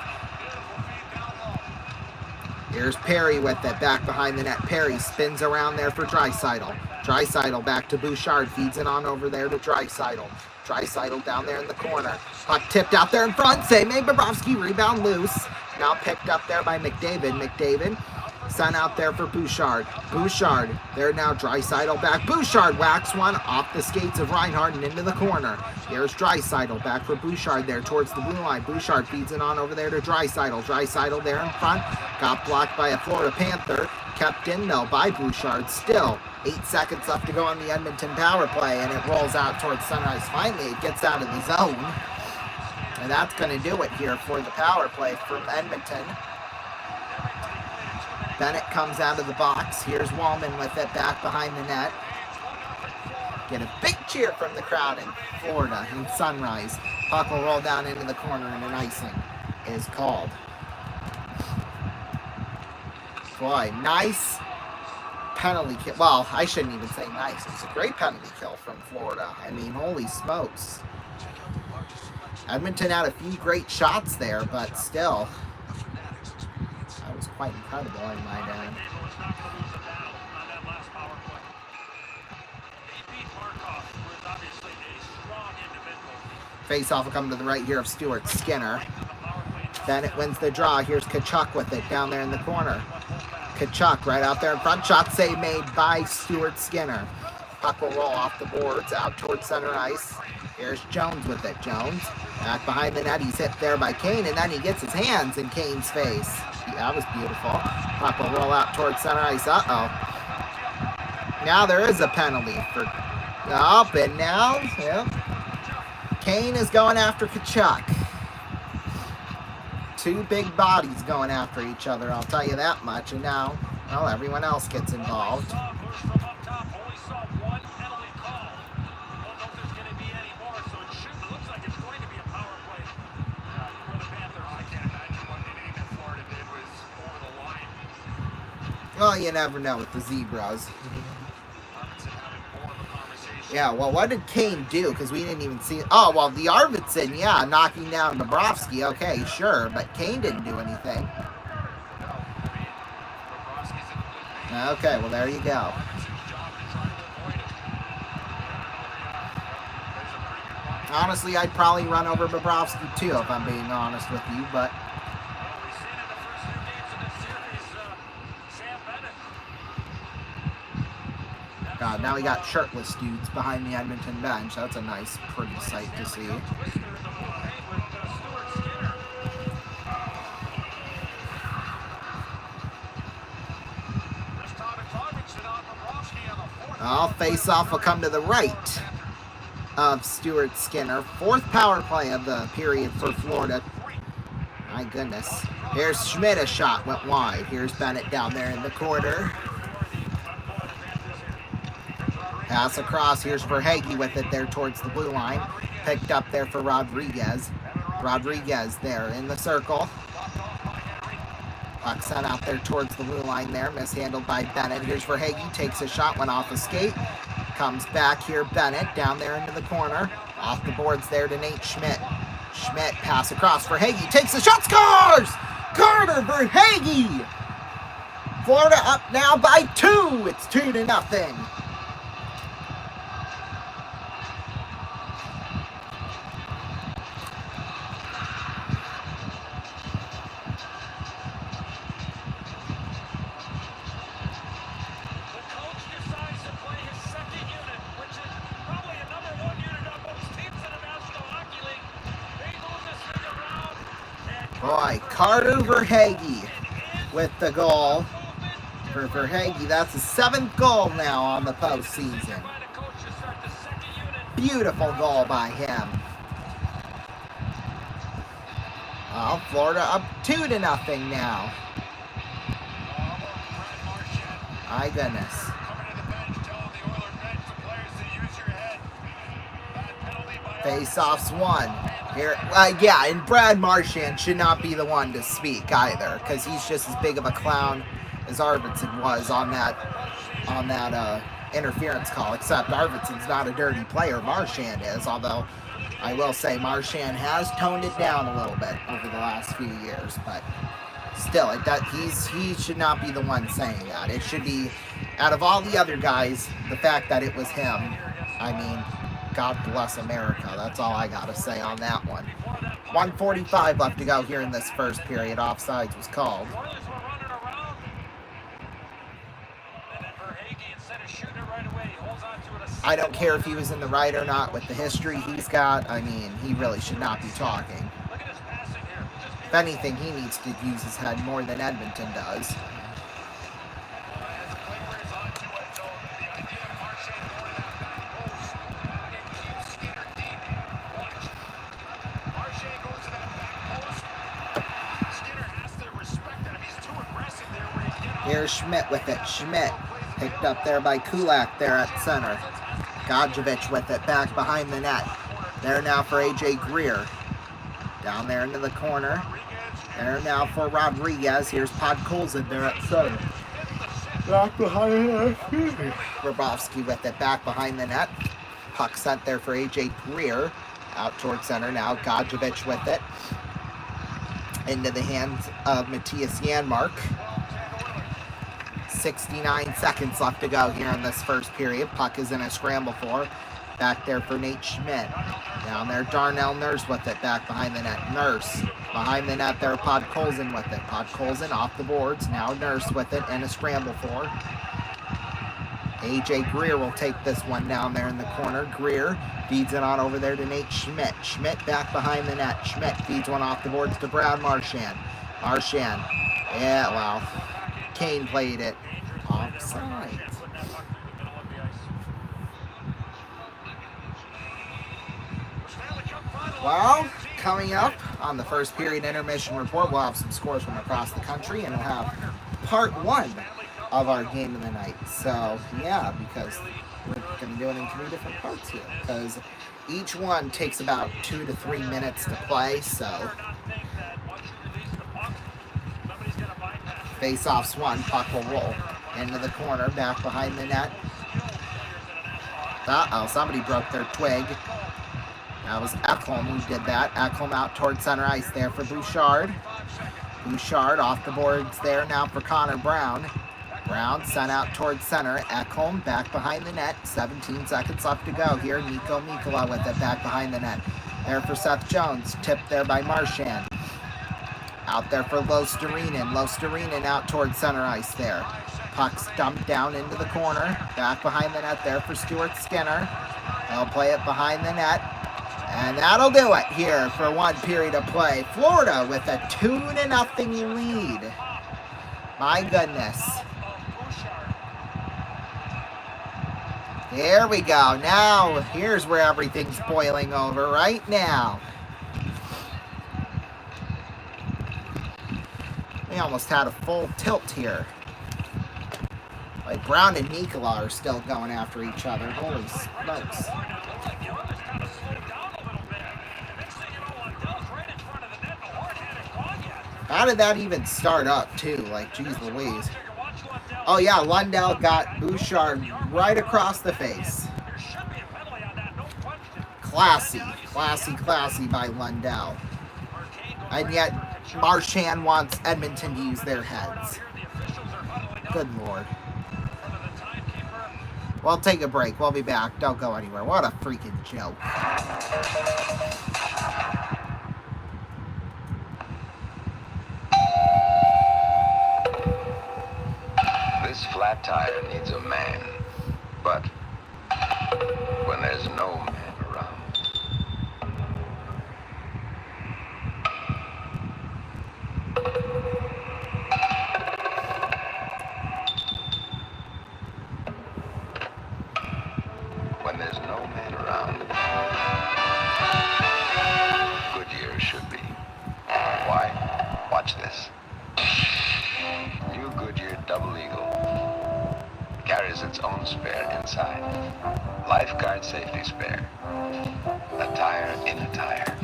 Here's Perry with it. Back behind the net. Perry spins around there for Draisaitl. Draisaitl back to Bouchard. Feeds it on over there to Draisaitl. Draisaitl down there in the corner. Puck tipped out there in front. Save made Bobrovsky. Rebound loose. Now picked up there by McDavid. McDavid sent out there for Bouchard. Bouchard. There now Draisaitl back. Bouchard whacks one off the skates of Reinhardt and into the corner. Here's Draisaitl back for Bouchard there towards the blue line. Bouchard feeds it on over there to Draisaitl. Draisaitl there in front. Got blocked by a Florida Panther. Kept in though by Bouchard. Still 8 seconds left to go on the Edmonton power play, and it rolls out towards center ice. Finally, it gets out of the zone. And that's going to do it here for the power play from Edmonton. Bennett comes out of the box. Here's Wallman with it back behind the net. Get a big cheer from the crowd in Florida in Sunrise. Puck will roll down into the corner and an icing is called. Boy, nice penalty kill. Well, I shouldn't even say nice. It's a great penalty kill from Florida. I mean, holy smokes. Edmonton had a few great shots there, but still. That was quite incredible, I might add. Face-off will come to the right here of Stuart Skinner. Bennett wins the draw. Here's Kachuk with it down there in the corner. Kachuk right out there in front. Shot save made by Stuart Skinner. Puck will roll off the boards out towards center ice. Here's Jones with it. Jones back behind the net. He's hit there by Kane, and then he gets his hands in Kane's face. That was beautiful. Puck will roll out towards center ice. Uh-oh. Now there is a penalty for up, and now, yep. Kane is going after Kachuk. Two big bodies going after each other, I'll tell you that much. And now, well, everyone else gets involved. Well, you never know with the Zebras. Yeah, well, what did Kane do? Because we didn't even see... Oh, well, the Arvidsson, yeah, knocking down Bobrovsky. Okay, sure, but Kane didn't do anything. Okay, well, there you go. Honestly, I'd probably run over Bobrovsky, too, if I'm being honest with you, but... God, now we got shirtless dudes behind the Edmonton bench. That's a nice, pretty sight to see. Oh, face-off will come to the right of Stuart Skinner. Fourth power play of the period for Florida. My goodness. Here's Schmidt, a shot went wide. Here's Bennett down there in the corner. Pass across. Here's Verhaeghe with it there towards the blue line. Picked up there for Rodriguez. Rodriguez there in the circle. Puck sent out there towards the blue line there. Mishandled by Bennett. Here's Verhaeghe. Takes a shot. Went off a skate. Comes back here. Bennett down there into the corner. Off the boards there to Nate Schmidt. Schmidt pass across. Verhaeghe takes a shot. Scores! Carter Verhaeghe! Florida up now by 2. It's 2-0. Boy, Carter Verhaeghe with the goal for Verhaeghe. That's his 7th goal now on the postseason. Beautiful goal by him. Well, Florida up 2-0 now. My goodness. Face-offs won. Here, yeah, and Brad Marchand should not be the one to speak either, because he's just as big of a clown as Arvidsson was on that interference call. Except Arvidsson's not a dirty player. Marchand is, although I will say Marchand has toned it down a little bit over the last few years, but still, he should not be the one saying that. It should be, out of all the other guys, the fact that it was him. I mean, God bless America. That's all I got to say on that one. 1:45 left to go here in this first period. Offsides was called. I don't care if he was in the right or not with the history he's got. I mean, he really should not be talking. If anything, he needs to use his head more than Edmonton does. Here's Schmidt with it. Schmidt picked up there by Kulak there at center. Godjevich with it back behind the net. There now for A.J. Greer. Down there into the corner. There now for Rodriguez. Here's Podkolzin there at center. Back behind the net. Bobrovsky with it back behind the net. Puck sent there for A.J. Greer. Out towards center now. Godjevich with it. Into the hands of Matthias Janmark. 69 seconds left to go here in this first period. Puck is in a scramble for. Back there for Nate Schmidt. Down there, Darnell Nurse with it. Back behind the net. Nurse. Behind the net there, Podkolzin with it. Podkolzin off the boards. Now Nurse with it in a scramble for. A.J. Greer will take this one down there in the corner. Greer feeds it on over there to Nate Schmidt. Schmidt back behind the net. Schmidt feeds one off the boards to Brad Marchand. Marchand. Yeah, well, Kane played it offside. Well, coming up on the first period intermission report, we'll have some scores from across the country, and we'll have part one of our game of the night. So, yeah, because we're going to do it in 3 different parts here, because each one takes about 2 to 3 minutes to play, so face-offs one, puck will roll into the corner, back behind the net. Uh-oh, somebody broke their twig. That was Ekholm who did that. Ekholm out towards center ice there for Bouchard. Bouchard off the boards there now for Connor Brown. Brown sent out towards center. Ekholm back behind the net. 17 seconds left to go here. Nico Mikkola with it back behind the net. There for Seth Jones. Tipped there by Marchand. Out there for Lostarinen. Lostarinen out towards center ice there. Puck's dumped down into the corner. Back behind the net there for Stuart Skinner. They'll play it behind the net. And that'll do it here for one period of play. Florida with a 2-0 lead. My goodness. Here we go. Now, here's where everything's boiling over right now. We almost had a full tilt here. Like Brown and Nikola are still going after each other. Holy smokes. How did that even start up, too? Like, geez Louise. Oh, yeah, Lundell got Bouchard right across the face. Classy. Classy by Lundell. And yet, Marchand wants Edmonton to use their heads. Good Lord. We'll take a break. We'll be back. Don't go anywhere. What a freaking joke. This flat tire needs a man, but when there's no man around. When there's no man around, Goodyear should be. Why? Watch this. New Goodyear Double Eagle carries its own spare inside. Lifeguard safety spare. A tire in a tire.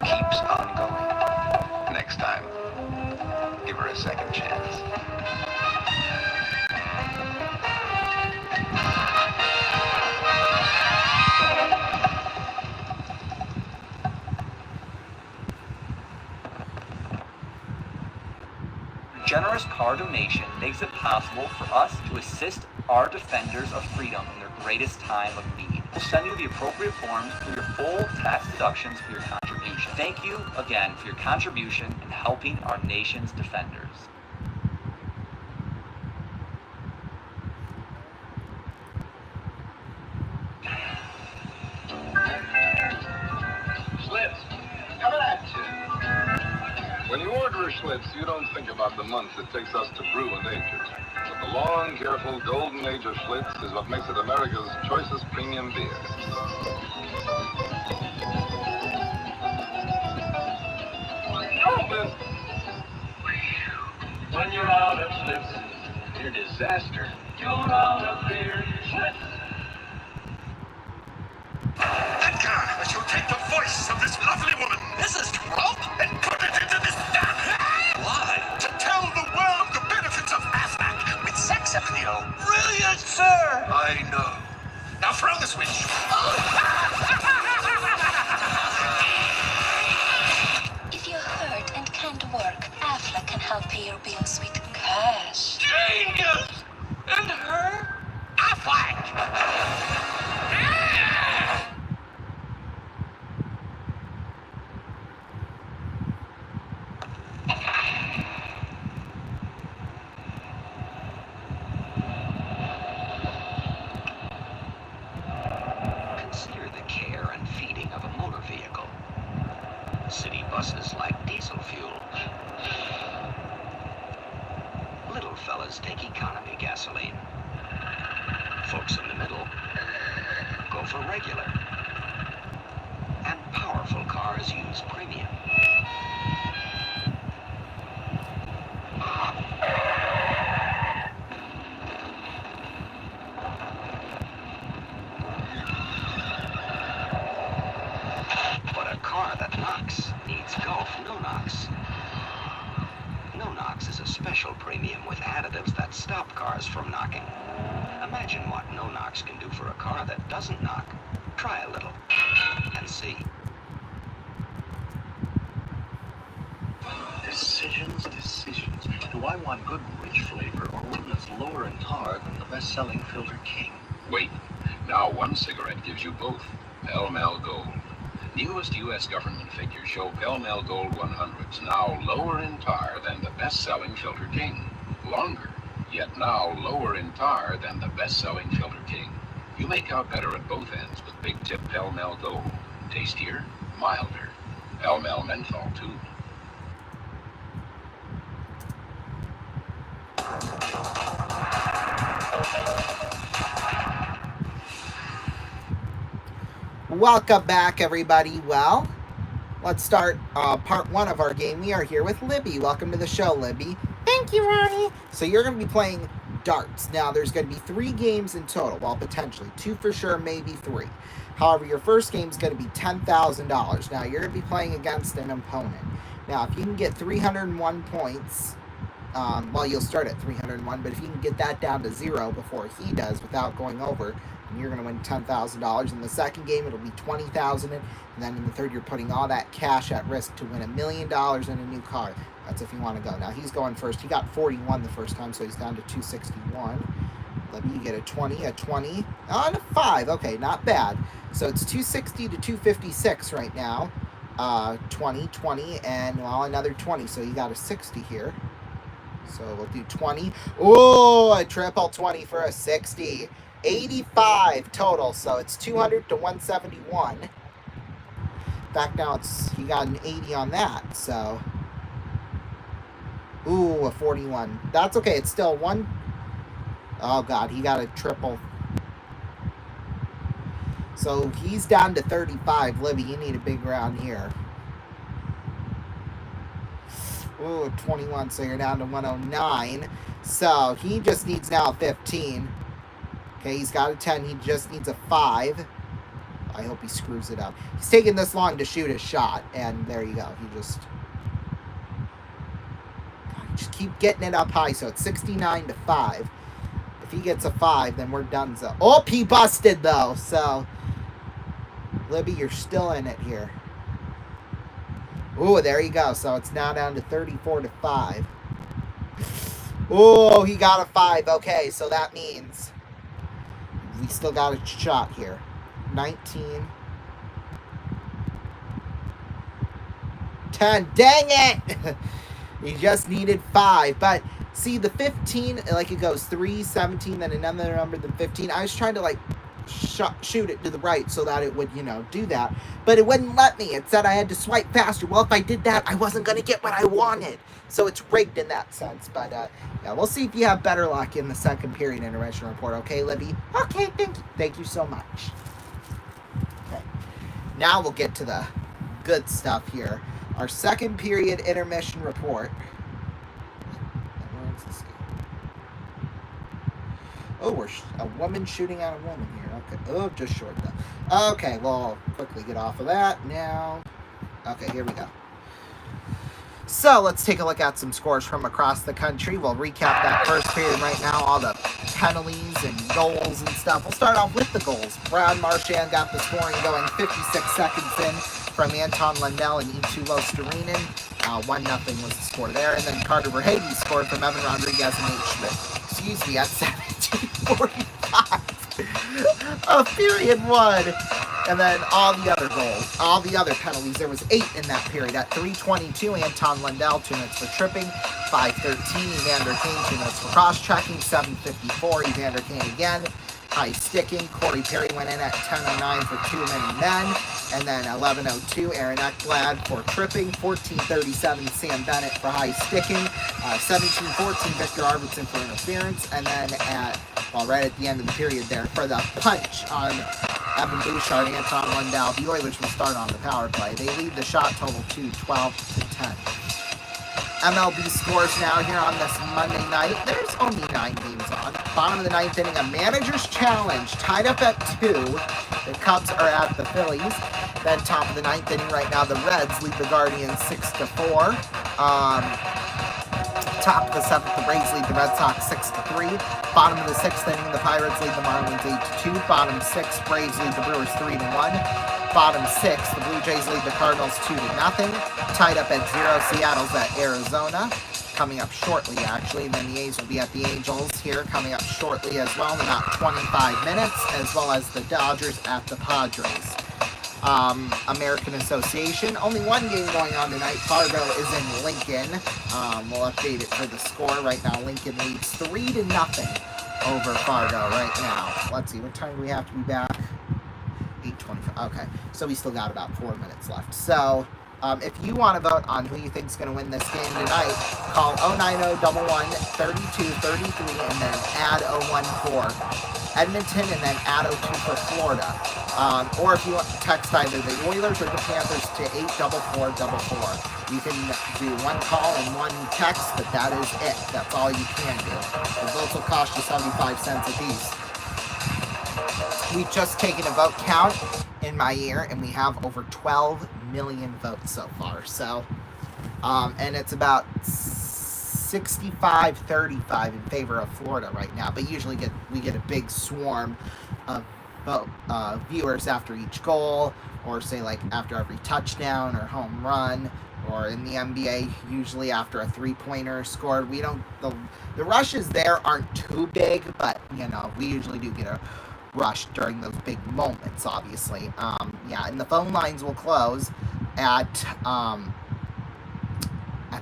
Keeps on going. Next time, give her a second chance. Generous car donation makes it possible for us to assist our defenders of freedom in their greatest time of need. We'll send you the appropriate forms for your full tax deductions for your contribution. Thank you again for your contribution in helping our nation's defenders. Schlitz, coming at you. When you order a Schlitz, you don't think about the months it takes us to brew and age it. But the long, careful, golden age of Schlitz is what makes it America's choicest premium beer. When you're out of Schlitz, you're a disaster. You're out of beer, Schlitz. Edgar, I shall take the voice of this lovely woman, Mrs. Trump, and put it into this damn hat. Why? To tell the world the benefits of Aflac with sex appeal. Brilliant, sir. I know. Now throw the switch. If you're hurt and can't work, Aflac can help pay your bills with cash. Genius! And her? Aflac! city buses like diesel fuel. Little fellas take economy gasoline. Folks in the middle go for regular. And powerful cars use premium. But a car that knocks needs Gulf No-Nox. No-Nox is a special premium with additives that stop cars from knocking. Imagine what No-Nox can do for a car that doesn't knock. Try a little and see. Decisions. Do I want good, rich flavor or one that's lower in tar than the best-selling Filter King? Wait. Now one cigarette gives you both. Pall Mall Gold. Newest U.S. government figures show Pall Mall Gold 100s now lower in tar than the best-selling Filter King. Longer, yet now lower in tar than the best-selling Filter King. You make out better at both ends with Big Tip Pall Mall Gold. Tastier, milder. Pall Mall Menthol, too. Welcome back, everybody. Well, let's start part one of our game. We are here with Libby. Welcome to the show, Libby. Thank you, Ronnie. So you're going to be playing darts. Now, there's going to be 3 games in total. Well, potentially 2 for sure, maybe 3. However, your first game is going to be $10,000. Now, you're going to be playing against an opponent. Now, if you can get 301 points, well, you'll start at 301, but if you can get that down to 0 before he does without going over, you're going to win $10,000. In the second game, it'll be $20,000, and then in the third, you're putting all that cash at risk to win $1 million in a new car. That's if you want to go. Now, he's going first. He got 41 the first time, so he's down to 261. Let me get a 20, and a 5. Okay, not bad. So it's 260 to 256 right now. 20, and, well, another 20, so you got a 60 here. So we'll do 20. Oh, a triple 20 for a 60. 85 total, so it's 200 to 171. In fact, now he got an 80 on that, so. Ooh, a 41. That's okay, it's still one. Oh, God, he got a triple. So he's down to 35. Libby, you need a big round here. Ooh, 21, so you're down to 109. So he just needs now 15. Okay, he's got a 10. He just needs a 5. I hope he screws it up. He's taking this long to shoot his shot, and there you go. He just keep getting it up high, so it's 69 to 5. If he gets a 5, then we're done. So, oh, he busted, though. So, Libby, you're still in it here. Ooh, there you go. So it's now down to 34 to 5. Oh, he got a 5. Okay, so that means we still got a shot here. 19. 10. Dang it! He just needed 5. But, see, the 15, like it goes 3, 17, then another number, then 15. I was trying to, like, shoot it to the right so that it would, do that. But it wouldn't let me. It said I had to swipe faster. Well, if I did that, I wasn't going to get what I wanted. So it's rigged in that sense. But, yeah, we'll see if you have better luck in the second period intermission report. Okay, Libby? Okay, thank you. Thank you so much. Okay. Now we'll get to the good stuff here. Our second period intermission report. Where's this game? Oh, we're a woman shooting at a woman here. Okay. Oh, just short though. Okay, well, I'll quickly get off of that now. Okay, here we go. So let's take a look at some scores from across the country. We'll recap that first period right now, all the penalties and goals and stuff. We'll start off with the goals. Brad Marchand got the scoring going 56 seconds in from Anton Lundell and Itulo Starinen. 1-0 was the score there. And then Carter Verhage scored from Evan Rodriguez and Nate Schmidt. Excuse me, at 17:45 of period 1. And then all the other goals, all the other penalties. There was 8 in that period. At 3:22, Anton Lundell, 2 minutes for tripping. 5:13, Evander Kane, 2 minutes for cross-checking. 7:54, Evander Kane again. High sticking. Corey Perry went in at 10:09 for 2 minute men. And then 11:02, Aaron Ekblad for tripping. 14:37, Sam Bennett for high sticking. 17:14, Victor Arvidsson for interference. And then right at the end of the period there, for the punch on Evan Bouchard, Anton Lundell, the Oilers will start on the power play. They lead the shot total to 12-10. MLB scores now here on this Monday night. There's only 9 games on. Bottom of the 9th inning, a manager's challenge, tied up at 2. The Cubs are at the Phillies. Then top of the 9th inning right now, the Reds lead the Guardians 6-4. Top of the 7th, the Braves lead the Red Sox 6-3. Bottom of the 6th inning, the Pirates lead the Marlins 8-2. Bottom 6, Braves lead the Brewers 3-1. Bottom 6, the Blue Jays lead the Cardinals 2-0. Tied up at 0, Seattle's at Arizona. Coming up shortly, actually. And then the A's will be at the Angels here, coming up shortly as well in about 25 minutes, as well as the Dodgers at the Padres. American Association. Only one game going on tonight. Fargo is in Lincoln. We'll update it for the score. Right now, Lincoln leads 3-0 over Fargo right now. Let's see, what time do we have to be back? 8:25. Okay, so we still got about 4 minutes left. So, if you want to vote on who you think is going to win this game tonight, call 09011-3233 and then add 014 Edmonton and then add 02 for Florida. Or if you want to text either the Oilers or the Panthers to 84444. You can do one call and one text, but that is it. That's all you can do. The votes will cost you 75 cents a piece. We've just taken a vote count in my ear, and we have over 12 million votes so far. So, and it's about 65-35 in favor of Florida right now. But usually we get a big swarm of viewers after each goal, or say like after every touchdown or home run, or in the NBA usually after a 3-pointer scored. We don't the rushes there aren't too big, but we usually do get a rush during those big moments, obviously. And the phone lines will close at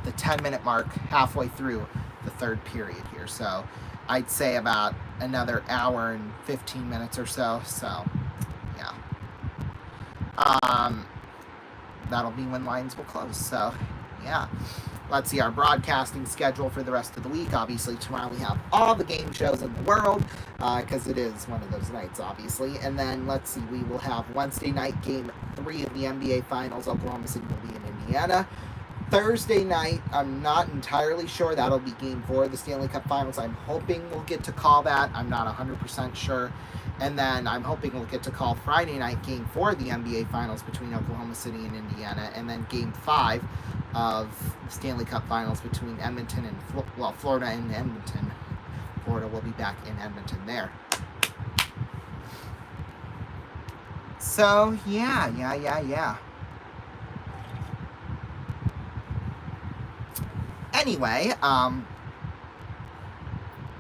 the 10-minute mark, halfway through the third period here. So I'd say about another hour and 15 minutes or so. So, yeah. That'll be when lines will close. So, yeah. Let's see our broadcasting schedule for the rest of the week. Obviously, tomorrow we have all the game shows in the world, because it is one of those nights, obviously. And then, let's see, we will have Wednesday night game 3 of the NBA Finals. Oklahoma City will be in Indiana. Thursday night, I'm not entirely sure. That'll be game 4 of the Stanley Cup Finals. I'm hoping we'll get to call that. I'm not 100% sure. And then I'm hoping we'll get to call Friday night game 4 of the NBA Finals between Oklahoma City and Indiana. And then game 5 of the Stanley Cup Finals between Edmonton and, Florida and Edmonton. Florida will be back in Edmonton there. So, yeah. Anyway,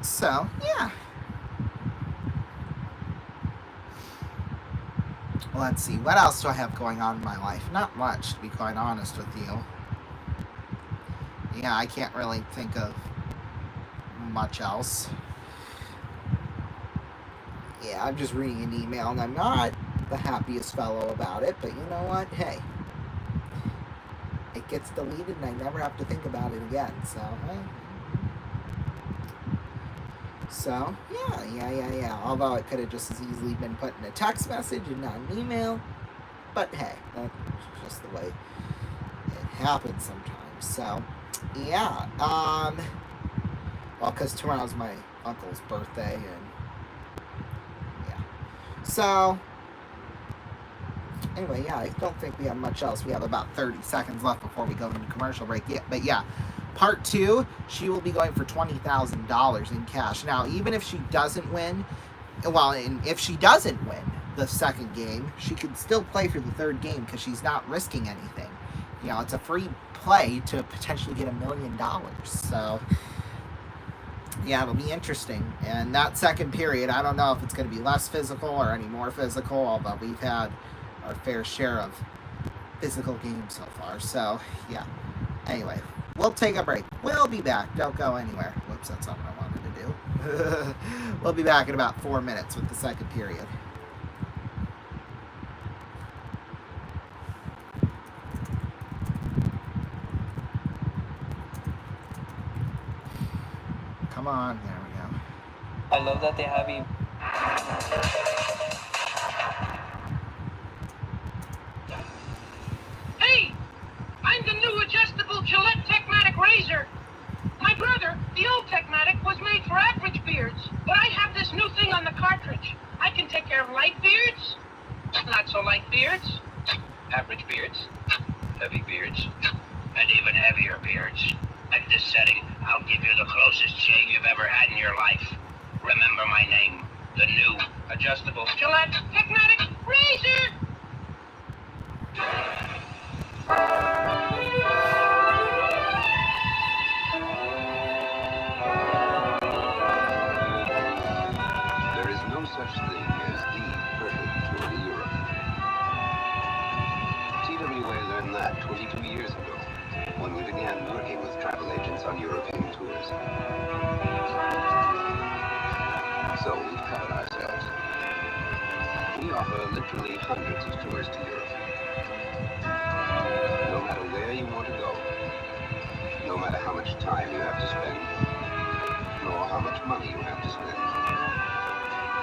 so, yeah. Let's see, what else do I have going on in my life? Not much, to be quite honest with you. Yeah, I can't really think of much else. Yeah, I'm just reading an email, and I'm not the happiest fellow about it, but you know what? Hey. It gets deleted, and I never have to think about it again, so, So, yeah. Although it could have just as easily been put in a text message and not an email. But hey, that's just the way it happens sometimes. So, yeah. Well, because tomorrow's my uncle's birthday, and yeah. So, anyway, yeah, I don't think we have much else. We have about 30 seconds left before we go into commercial break. Yeah, but yeah. Part 2, she will be going for $20,000 in cash. Now, even if she doesn't win, and if she doesn't win the second game, she could still play for the third game because she's not risking anything. It's a free play to potentially get $1 million. So, yeah, it'll be interesting. And that second period, I don't know if it's going to be less physical or any more physical, although we've had our fair share of physical games so far. So, yeah. Anyway. We'll take a break. We'll be back. Don't go anywhere. Whoops, that's not what I wanted to do. We'll be back in about 4 minutes with the second period. Come on. There we go. I love that they have you. Hey! I'm the new adjustable Gillette Techmatic razor. My brother, the old Techmatic, was made for average beards, but I have this new thing on the cartridge. I can take care of light beards, not so light beards, average beards, heavy beards, and even heavier beards. At this setting, I'll give you the closest shave you've ever had in your life. Remember my name, the new adjustable Gillette Techmatic razor. There is no such thing as the perfect tour to Europe. TWA learned that 22 years ago, when we began working with travel agents on European tours. So we've covered ourselves. We offer literally hundreds of tours to Europe. No matter where you want to go, no matter how much time you have to spend, nor how much money you have to spend.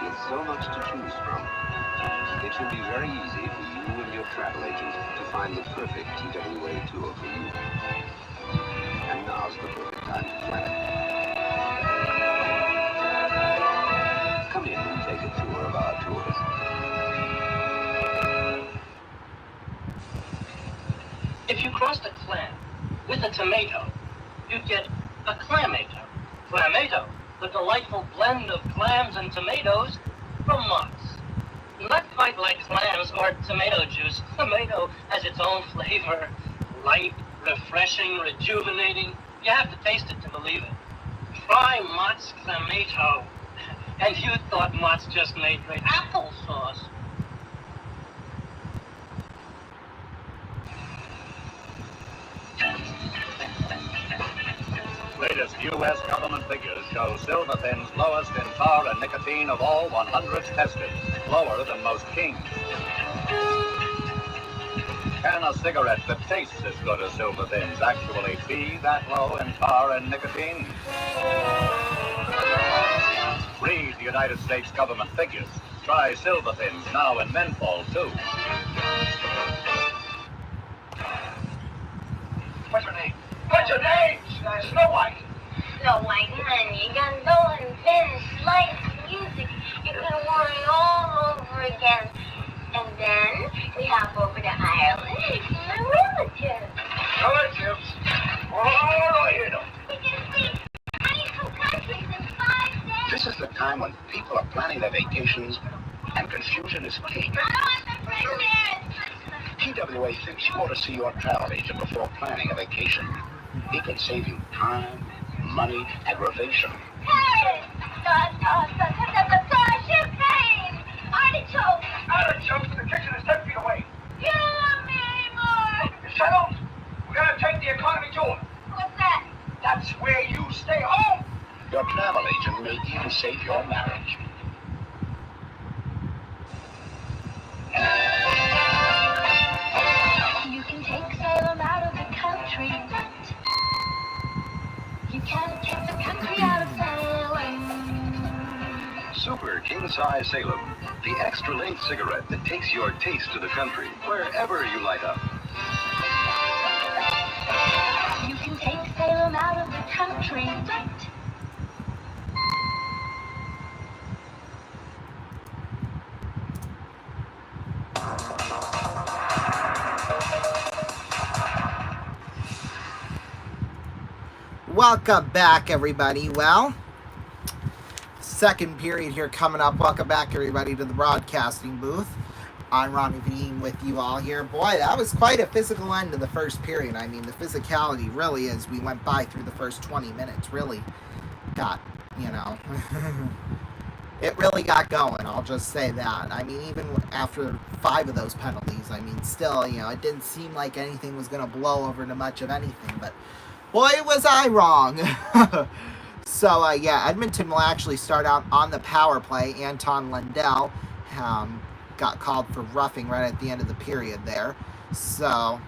With so much to choose from, it should be very easy for you and your travel agent to find the perfect TWA tour for you. And now's the perfect time to plan it. Come in and take a tour of our tours. If you crossed a clam with a tomato, you'd get a clamato. Clamato, the delightful blend of clams and tomatoes from Mott's. Not quite like clams or tomato juice. Tomato has its own flavor. Light, refreshing, rejuvenating. You have to taste it to believe it. Try Mott's Clamato. And you thought Mott's just made great applesauce. Latest U.S. government figures show Silver Thin's lowest in tar and nicotine of all 100 tested, lower than most Kings. Can a cigarette that tastes as good as Silver Thin's actually be that low in tar and nicotine? Read the United States government figures. Try Silver Thins now in menthol, too. What's her name? What's your name? Snow White. Snow White, honey, you gotta go and finish light music. You're gonna want it all over again. And then we hop over to Ireland and see my relatives. Relatives? Oh, you know. We can see 22 countries in 5 days. This is the time when people are planning their vacations and confusion is key. TWA thinks you ought to see your travel agent before planning a vacation. He can save you time, money, aggravation. Hey! Champagne! Artichoke! Artichokes, the kitchen is 10 feet away. You love me anymore! You settled? We're gonna take the economy tour. What's that? That's where you stay home. Your travel agent may even save your marriage. You can take Salem out of the country, but you can't take the country out of Salem. Super King Size Salem, the extra length cigarette that takes your taste to the country, wherever you light up. You can take Salem out of the country, but Welcome back, everybody. Well, second period here coming up. Welcome back, everybody, to the broadcasting booth. I'm Ronnie Vadim with you all here. Boy, that was quite a physical end to the first period. I mean, the physicality really, as we went by through the first 20 minutes, really got, it really got going. I'll just say that. I mean, even after 5 of those penalties, I mean, still, it didn't seem like anything was going to blow over to much of anything, but boy, was I wrong. So, Edmonton will actually start out on the power play. Anton Lundell got called for roughing right at the end of the period there. So,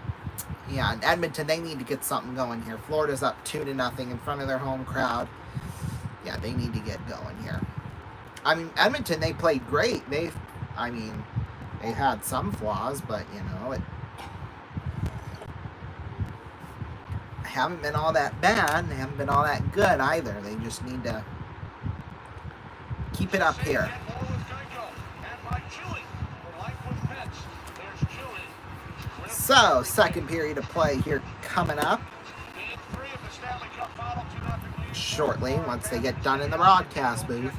in Edmonton, they need to get something going here. Florida's up 2-0 in front of their home crowd. Yeah, they need to get going here. I mean, Edmonton, they played great. They had some flaws, but, you know, it haven't been all that bad. They haven't been all that good either. They just need to keep it up here. So, second period of play here coming up shortly once they get done in the broadcast booth.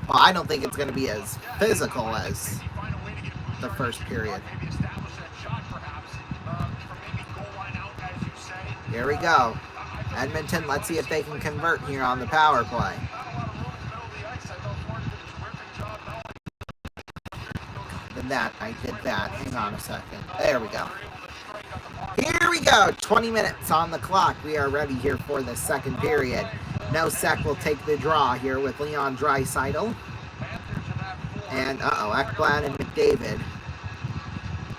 Well, I don't think it's going to be as physical as the first period. Here we go. Edmonton, let's see if they can convert here on the power play. I did that. Hang on a second. There we go. Here we go. 20 minutes on the clock. We are ready here for the second period. Nosek will take the draw here with Leon Draisaitl. And, Ekblad and McDavid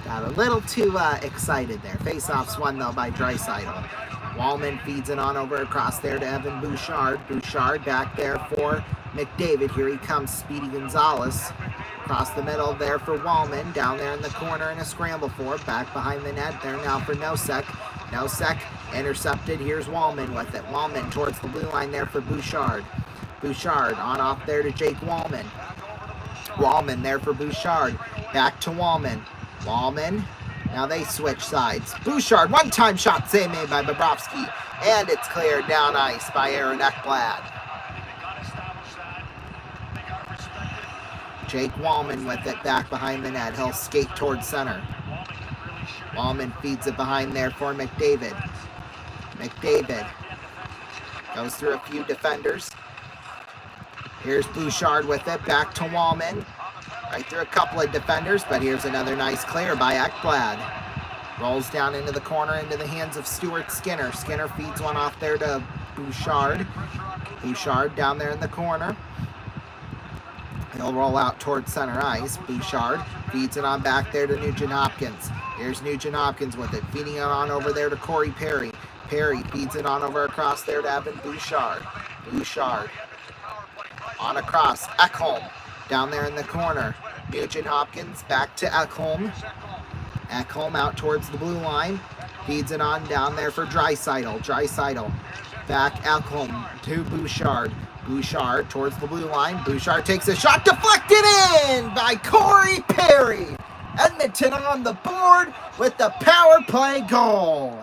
got a little too excited there. Face-offs won, though, by Draisaitl. Wallman feeds it on over across there to Evan Bouchard. Bouchard back there for McDavid. Here he comes, Speedy Gonzalez. Across the middle there for Wallman. Down there in the corner in a scramble for. Back behind the net there now for Nosek. Nosek intercepted. Here's Wallman with it. Wallman towards the blue line there for Bouchard. Bouchard on off there to Jake Wallman. Wallman there for Bouchard. Back to Wallman. Wallman. Now they switch sides. Bouchard, one-time shot save made by Bobrovsky. And it's cleared down ice by Aaron Ekblad. Jake Wallman with it back behind the net. He'll skate towards center. Wallman feeds it behind there for McDavid. McDavid goes through a few defenders. Here's Bouchard with it. Back to Wallman. Right through a couple of defenders, but here's another nice clear by Ekblad. Rolls down into the corner into the hands of Stuart Skinner. Skinner feeds one off there to Bouchard. Bouchard down there in the corner. He'll roll out towards center ice. Bouchard feeds it on back there to Nugent Hopkins. Here's Nugent Hopkins with it, feeding it on over there to Corey Perry. Perry feeds it on over across there to Evan Bouchard. Bouchard on across. Ekholm down there in the corner. Nugent Hopkins back to Ekholm. Ekholm out towards the blue line. Feeds it on down there for Draisaitl. Draisaitl back Ekholm to Bouchard. Bouchard towards the blue line. Bouchard takes a shot, deflected in by Corey Perry. Edmonton on the board with the power play goal.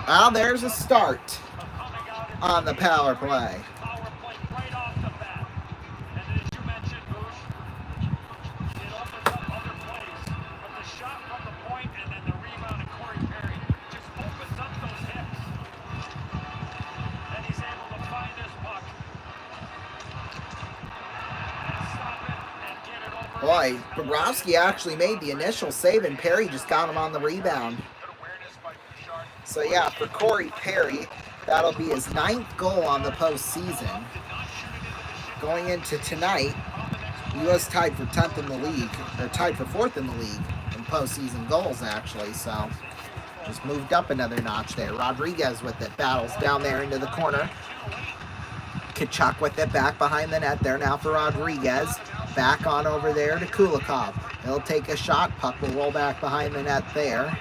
Well, there's a start on the power play. Boy, Bobrovsky actually made the initial save, and Perry just got him on the rebound. So yeah, for Corey Perry, that'll be his 9th goal on the postseason. Going into tonight, he was tied for 10th in the league, or tied for 4th in the league in postseason goals, actually. So just moved up another notch there. Rodriguez with it, battles down there into the corner. Kachuk with it, back behind the net there now for Rodriguez. Back on over there to Kulikov. He'll take a shot. Puck will roll back behind the net there.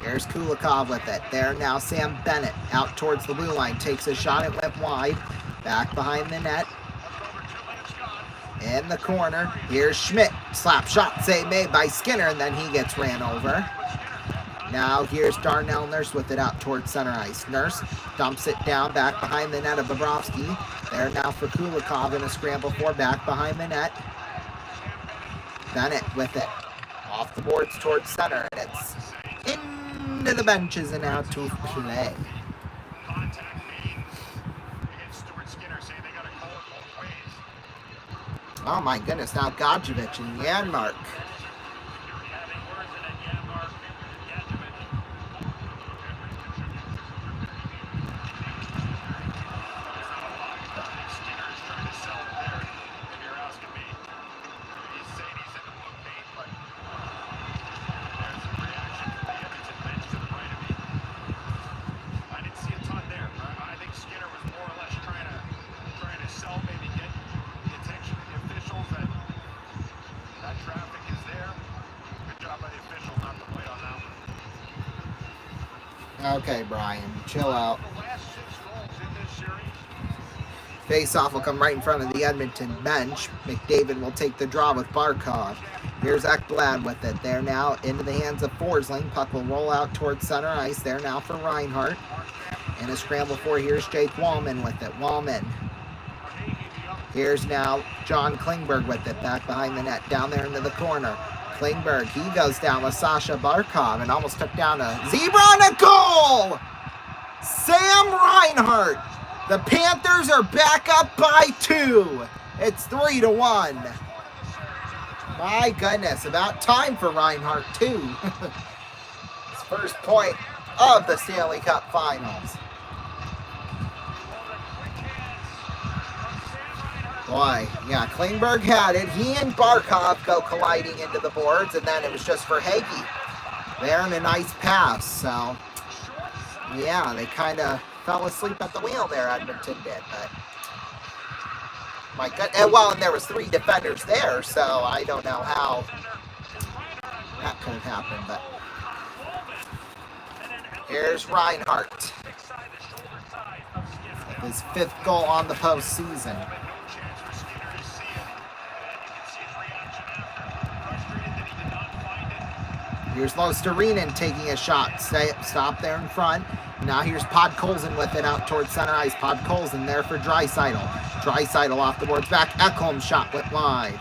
Here's Kulikov with it. There now Sam Bennett out towards the blue line. Takes a shot. It went wide. Back behind the net. In the corner. Here's Schmidt. Slap shot save made by Skinner, and then he gets ran over. Now here's Darnell Nurse with it out towards center ice. Nurse dumps it down back behind the net of Bobrovsky. There now for Kulikov in a scramble for back behind the net. Bennett with it. Off the boards towards center. And it's into the benches and out to play. Oh my goodness, now Godjevic and Janmark. Okay, Brian, chill out. Face-off will come right in front of the Edmonton bench. McDavid will take the draw with Barkov. Here's Ekblad with it. There now into the hands of Forsling. Puck will roll out towards center ice. There now for Reinhart. And a scramble for, here's Jake Wallman with it. Wallman. Here's now John Klingberg with it. Back behind the net. Down there into the corner. Klingberg, he goes down with Sasha Barkov and almost took down a zebra and a goal! Sam Reinhart. The Panthers are back up by 2. It's 3-1. My goodness, about time for Reinhart too. His first point of the Stanley Cup Finals. Boy, yeah, Klingberg had it. He and Barkov go colliding into the boards, and then it was just for Hagee. There and a nice pass. So, yeah, they kind of fell asleep at the wheel there, Edmonton did. But, my God, and there was 3 defenders there, so I don't know how that could have happened. But here's Reinhart. His 5th goal on the postseason. Here's Lostarinen taking a shot. Stop there in front. Now here's Podkolzin with it out towards center ice. Podkolzin there for Draisaitl. Draisaitl off the boards back. Ekholm shot went wide.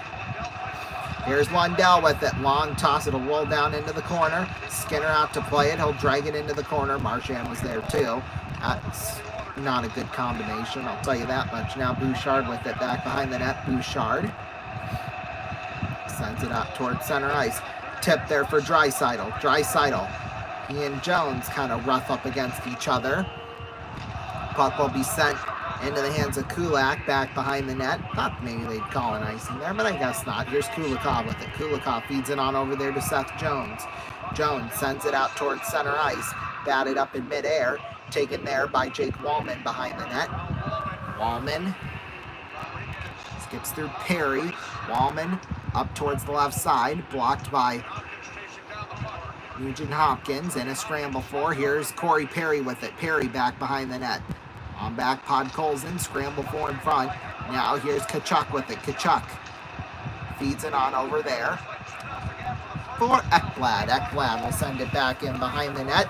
Here's Lundell with it. Long toss. It'll roll down into the corner. Skinner out to play it. He'll drag it into the corner. Marchand was there too. That's not a good combination, I'll tell you that much. Now Bouchard with it back behind the net. Bouchard sends it out towards center ice. Tip there for Draisaitl. Draisaitl. He and Jones kind of rough up against each other. Puck will be sent into the hands of Kulak back behind the net. Thought maybe they'd call an icing there, but I guess not. Here's Kulikov with it. Kulikov feeds it on over there to Seth Jones. Jones sends it out towards center ice. Batted up in midair. Taken there by Jake Wallman behind the net. Wallman skips through Perry. Wallman up towards the left side, blocked by Nugent Hopkins, and a scramble for. Here's Corey Perry with it. Perry back behind the net. On back, Podkolzin, scramble for in front. Now here's Tkachuk with it. Tkachuk feeds it on over there for Ekblad. Ekblad will send it back in behind the net.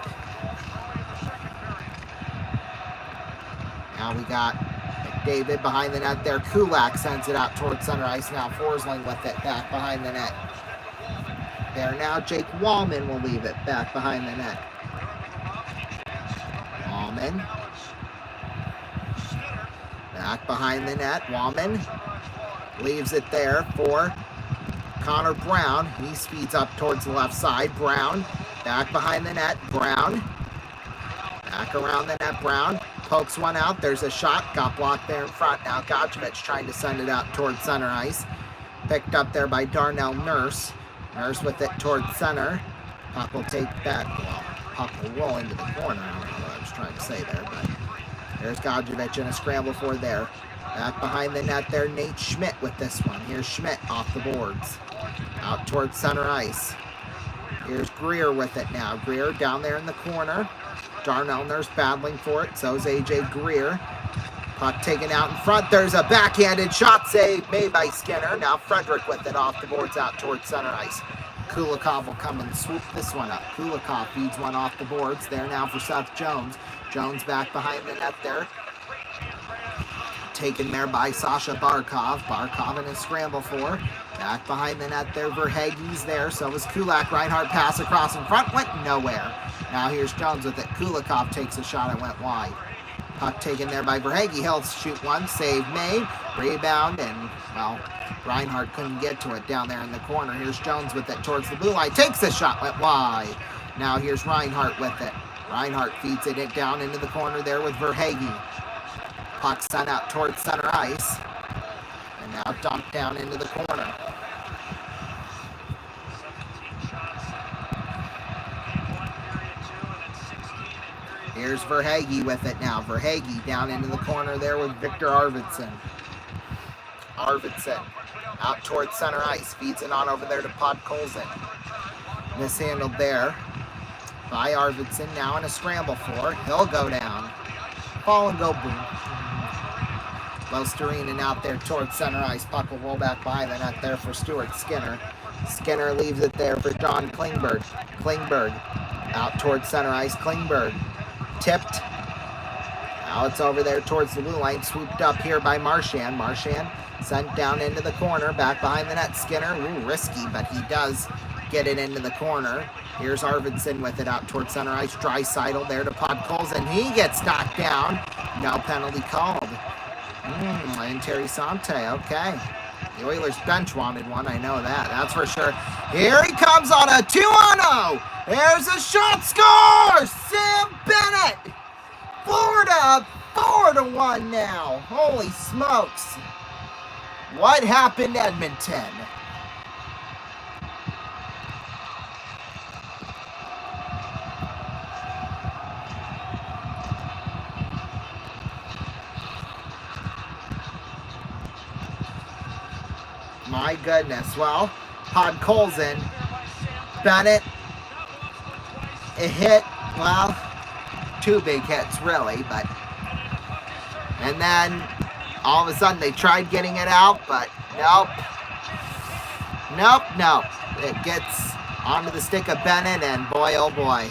Now we got McDavid behind the net there. Kulak sends it out towards center ice. Now Forsling with it back behind the net. There now Jake Wallman will leave it back behind the net. Wallman. Back behind the net. Wallman leaves it there for Connor Brown. He speeds up towards the left side. Brown back behind the net. Brown back around the net. Brown pokes one out. There's a shot. Got blocked there in front. Now Godjevic trying to send it out towards center ice. Picked up there by Darnell Nurse. Nurse with it towards center. Puck will take that. Well, puck will roll into the corner. I don't know what I was trying to say there, but there's Godjevic in a scramble for there. Back behind the net there, Nate Schmidt with this one. Here's Schmidt off the boards. Out towards center ice. Here's Greer with it now. Greer down there in the corner. Darnell Nurse battling for it. So is AJ Greer. Puck taken out in front. There's a backhanded shot save made by Skinner. Now Frederick with it off the boards out towards center ice. Kulikov will come and swoop this one up. Kulikov feeds one off the boards. There now for Seth Jones. Jones back behind the net there. Taken there by Sasha Barkov. Barkov in a scramble for. Back behind the net there. Verhaeghe's there. So is Kulak. Reinhart pass across in front. Went nowhere. Now here's Jones with it. Kulikov takes a shot and went wide. Puck taken there by Verhage. He'll shoot one. Save made. Rebound, and, well, Reinhardt couldn't get to it down there in the corner. Here's Jones with it towards the blue line. Takes the shot. Went wide. Now here's Reinhardt with it. Reinhardt feeds it down into the corner there with Verhage. Puck sent out towards center ice. And now dumped down into the corner. Here's Verhage with it now. Verhage down into the corner there with Victor Arvidsson. Arvidsson out towards center ice. Feeds it on over there to Podkolzin. Mishandled there by Arvidsson. Now in a scramble for. He'll go down. Fall and go boom. Losterinen out there towards center ice. Puck will roll back by the net there for Stuart Skinner. Skinner leaves it there for John Klingberg. Klingberg out towards center ice. Klingberg tipped. Now it's over there towards the blue line. Swooped up here by Marchand. Marchand sent down into the corner. Back behind the net. Skinner. Ooh, risky, but he does get it into the corner. Here's Arvidsson with it out towards center ice. Draisaitl there to Podkolzin. He gets knocked down. No penalty called. And Terry Sante, okay. The Oilers bench wanted one, I know that. That's for sure. Here he comes on a 2-on-0. There's a shot, score! Sam Bennett! 4-1 now. Holy smokes. What happened, Edmonton? My goodness. Well, Podkolzin, Bennett, a hit. Well, two big hits, really, but. And then all of a sudden they tried getting it out, but nope. Nope. It gets onto the stick of Bennett, and boy, oh boy.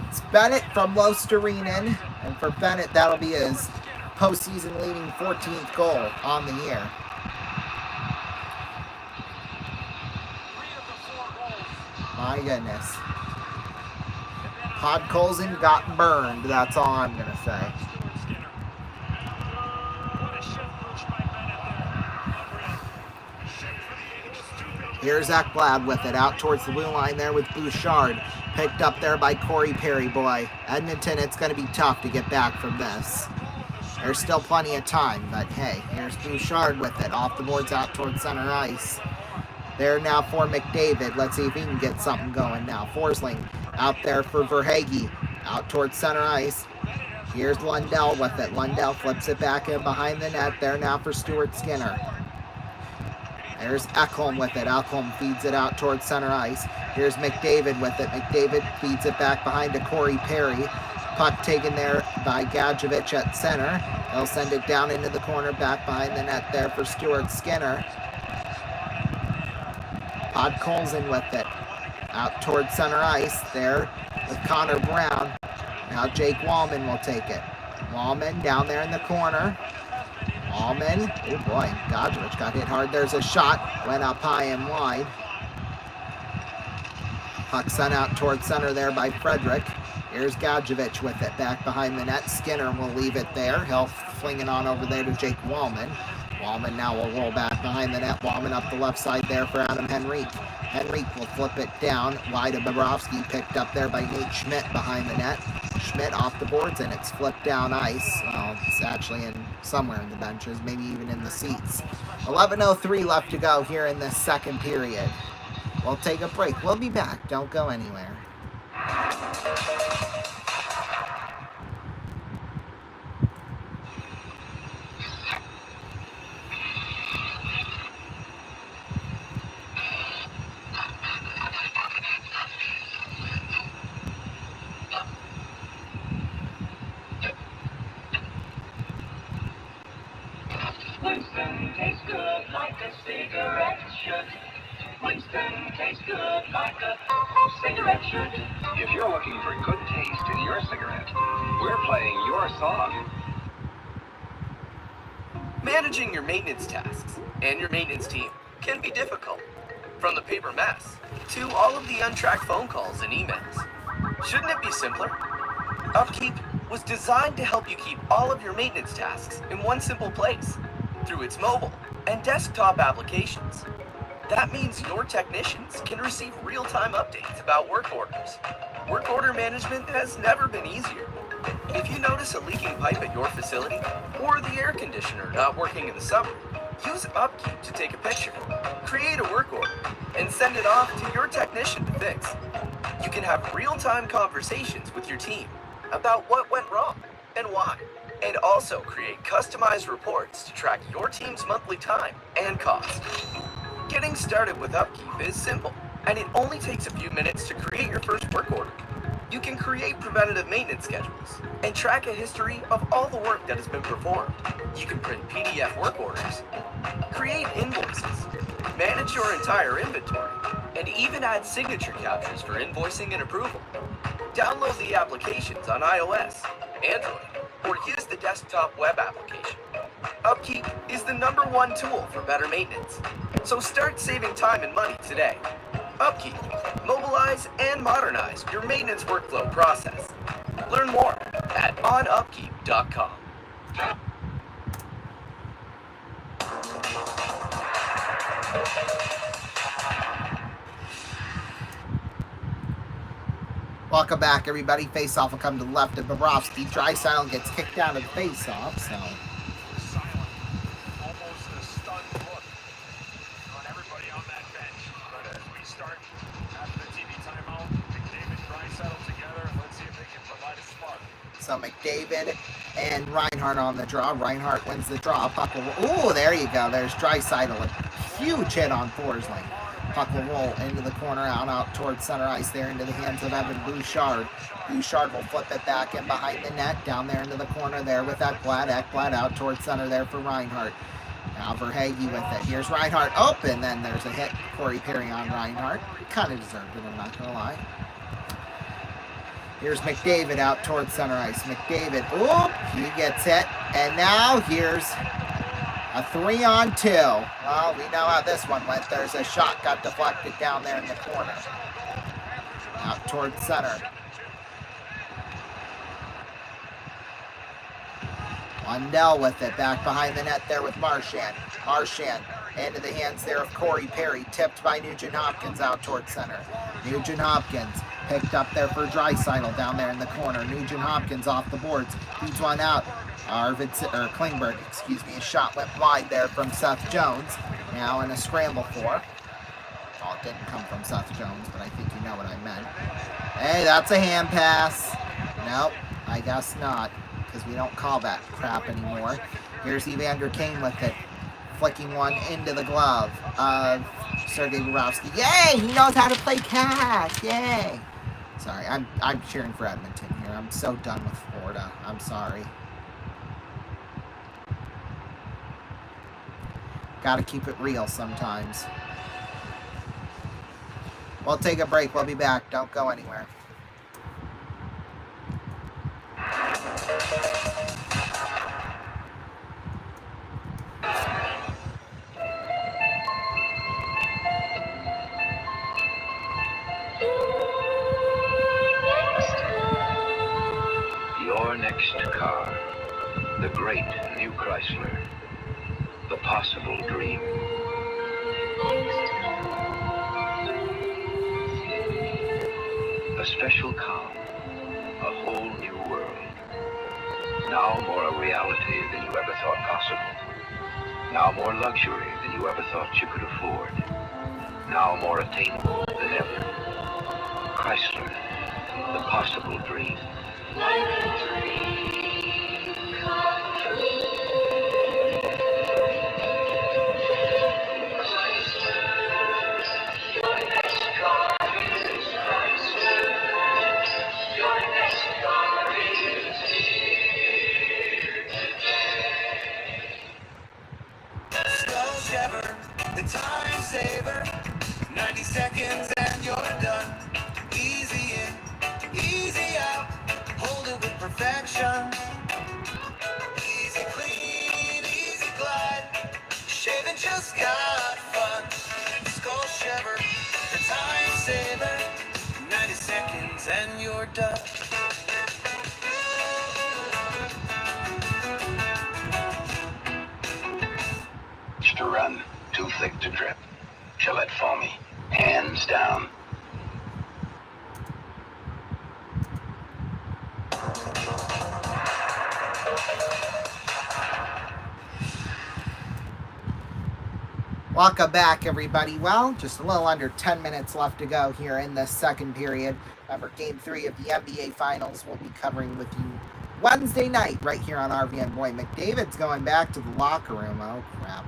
It's Bennett from Losterinen, and for Bennett, that'll be his postseason leading 14th goal on the year. My goodness. Podkolzin got burned, that's all I'm going to say. Here's Ekblad with it out towards the blue line there with Bouchard. Picked up there by Corey Perry, boy. Edmonton, it's going to be tough to get back from this. There's still plenty of time, but hey, here's Bouchard with it. Off the boards out towards center ice. There now for McDavid. Let's see if he can get something going now. Forsling out there for Verhage. Out towards center ice. Here's Lundell with it. Lundell flips it back in behind the net. There now for Stuart Skinner. There's Ekholm with it. Ekholm feeds it out towards center ice. Here's McDavid with it. McDavid feeds it back behind to Corey Perry. Puck taken there by Gadjevich at center. They'll send it down into the corner back behind the net there for Stuart Skinner. Podkolzin with it. Out towards center ice there with Connor Brown. Now Jake Wallman will take it. Wallman down there in the corner. Wallman. Oh boy, Gadjevich got hit hard. There's a shot. Went up high and wide. Puck sent out towards center there by Frederick. Here's Gadjevich with it. Back behind the net. Skinner will leave it there. He'll fling it on over there to Jake Wallman. Wallman now will roll back behind the net. Wallman up the left side there for Adam Henrique. Henrique will flip it down. Wide of Bobrovsky, picked up there by Nate Schmidt behind the net. Schmidt off the boards, and it's flipped down ice. Well, it's actually in somewhere in the benches, maybe even in the seats. 11:03 left to go here in this second period. We'll take a break. We'll be back. Don't go anywhere. Winston tastes good like a cigarette should. Winston tastes good like a cigarette should. If you're looking for good taste in your cigarette, we're playing your song. Managing your maintenance tasks and your maintenance team can be difficult. From the paper mess to all of the untracked phone calls and emails. Shouldn't it be simpler? Upkeep was designed to help you keep all of your maintenance tasks in one simple place through its mobile and desktop applications. That means your technicians can receive real-time updates about work orders. Work order management has never been easier. If you notice a leaking pipe at your facility or the air conditioner not working in the summer, use Upkeep to take a picture, create a work order, and send it off to your technician to fix. You can have real-time conversations with your team about what went wrong and why, and also create customized reports to track your team's monthly time and cost. Getting started with Upkeep is simple, and it only takes a few minutes to create your first work order. You can create preventative maintenance schedules and track a history of all the work that has been performed. You can print PDF work orders, create invoices, manage your entire inventory, and even add signature captures for invoicing and approval. Download the applications on iOS, Android, or use the desktop web application. Upkeep is the #1 tool for better maintenance. So start saving time and money today. Upkeep. Mobilize and modernize your maintenance workflow process. Learn more at onupkeep.com. Welcome back, everybody. Face-off will come to the left of Bobrovsky. Draisaitl gets kicked out of the face-off, so... Almost a stunned look on everybody on that bench. But as we start after the TV timeout, McDavid, Draisaitl together, and let's see if they can provide a spark. So McDavid and Reinhart on the draw. Reinhart wins the draw. Puck will... Ooh, there you go. There's Draisaitl. A huge hit on Forsling. Puck will roll into the corner, out towards center ice there into the hands of Evan Bouchard. Bouchard will flip it back in behind the net, down there into the corner there with Ekblad. Ekblad out towards center there for Reinhart. Now Verhaeghe with it. Here's Reinhart. Oh, and then there's a hit. Corey Perry on Reinhart. Kind of deserved it, I'm not going to lie. Here's McDavid out towards center ice. McDavid, oop, he gets hit. And now here's a 3-on-2. Well, we know how this one went. There's a shot got deflected down there in the corner. Out towards center. Lundell with it. Back behind the net there with Marchand. Marchand into the hands there of Corey Perry. Tipped by Nugent Hopkins out towards center. Nugent Hopkins picked up there for Draisaitl down there in the corner. Nugent Hopkins off the boards. Beats one out. Klingberg, his shot went wide there from Seth Jones. Now in a scramble for. Well, it didn't come from Seth Jones, but I think you know what I meant. Hey, that's a hand pass. Nope, I guess not, because we don't call that crap anymore. Here's Evander Kane with it, flicking one into the glove of Sergei Bobrovsky. Yay, he knows how to play catch. Yay. Sorry, I'm cheering for Edmonton here. I'm so done with Florida. I'm sorry. Gotta keep it real sometimes. We'll take a break. We'll be back. Don't go anywhere. Your next car. The great new Chrysler. The possible dream. A special calm. A whole new world. Now more a reality than you ever thought possible. Now more luxury than you ever thought you could afford. Now more attainable than ever. Chrysler. The possible dream. Like a dream come true. The time saver, 90 seconds and you're done. Easy in, easy out, hold it with perfection. Easy clean, easy glide, shaving just got fun. Skull Shaver, the time saver, 90 seconds and you're done. Welcome back, everybody. Well, just a little under 10 minutes left to go here in this second period. Remember, Game 3 of the NBA Finals we'll be covering with you Wednesday night right here on RVN. Boy, McDavid's going back to the locker room. Oh, crap.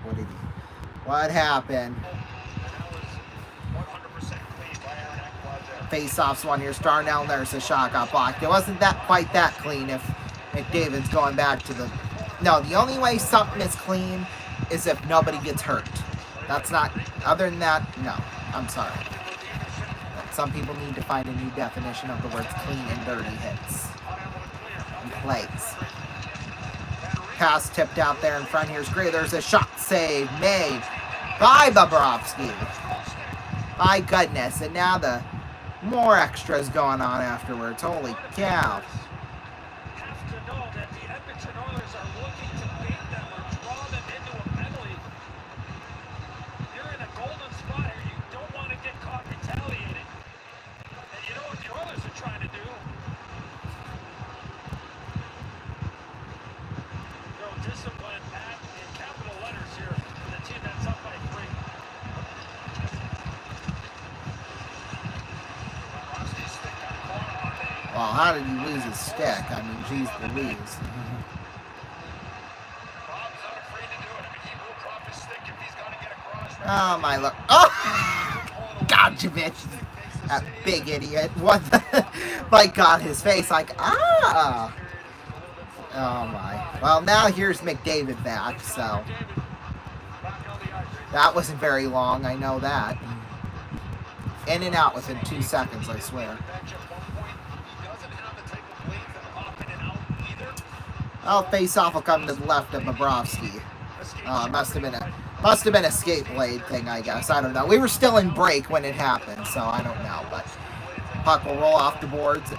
What happened? Face-offs one here. Starnell, there's a shot, got blocked. It wasn't quite that clean if McDavid's going back to the... No, the only way something is clean is if nobody gets hurt. That's not... Other than that, no. I'm sorry. But some people need to find a new definition of the words clean and dirty hits. And plays. Pass tipped out there in front. Here's Gray. There's a shot save made by Bobrovsky. My goodness. And now the more extras going on afterwards. Holy cow. Well, how did he lose his stick? I mean, geez Louise. Oh, my look. Oh! Godjevich. That big idiot. What the? Like, got his face like, ah! Oh, my. Well, now here's McDavid back, so. That wasn't very long, I know that. In and out within 2 seconds, I swear. Oh, face-off will come to the left of Bobrovsky. Must have been a skate blade thing, I guess. I don't know. We were still in break when it happened, so I don't know. But puck will roll off the boards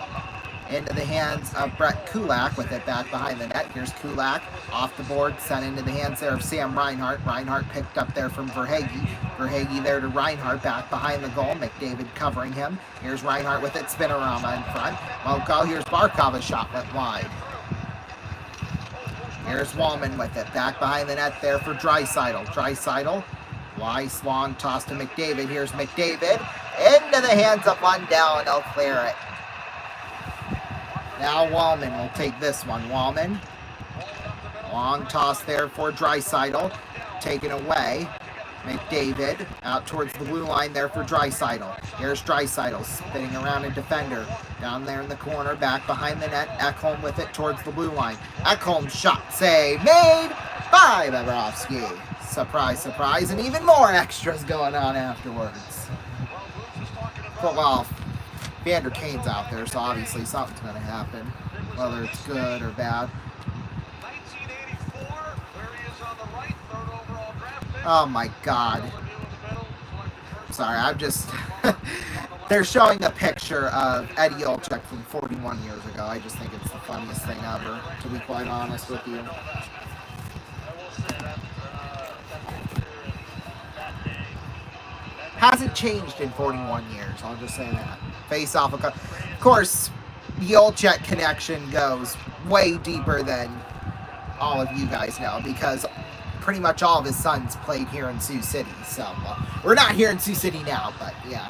into the hands of Brett Kulak with it back behind the net. Here's Kulak off the board, sent into the hands there of Sam Reinhart. Reinhart picked up there from Verhaeghe. Verhaeghe there to Reinhart back behind the goal. McDavid covering him. Here's Reinhart with it. Spinorama in front. Well, go. Here's Barkov. A shot went wide. Here's Wallman with it. Back behind the net there for Draisaitl. Draisaitl. Weiss, long toss to McDavid. Here's McDavid. Into the hands of Lundell, and they'll clear it. Now Wallman will take this one. Wallman. Long toss there for Draisaitl. Taken away. McDavid out towards the blue line there for Draisaitl. Here's Draisaitl spinning around a defender. Down there in the corner, back behind the net. Ekholm with it towards the blue line. Ekholm shot save made by Bobrovsky. Surprise, surprise, and even more extras going on afterwards. Well, Vander Kane's out there, so obviously something's going to happen, whether it's good or bad. Oh my God. Sorry, I'm just... They're showing a picture of Eddie Olczyk from 41 years ago. I just think it's the funniest thing ever, to be quite honest with you. Hasn't changed in 41 years, I'll just say that. Face off. Of course, the Olczyk connection goes way deeper than all of you guys know, because pretty much all of his sons played here in Sioux City. So, we're not here in Sioux City now, but yeah.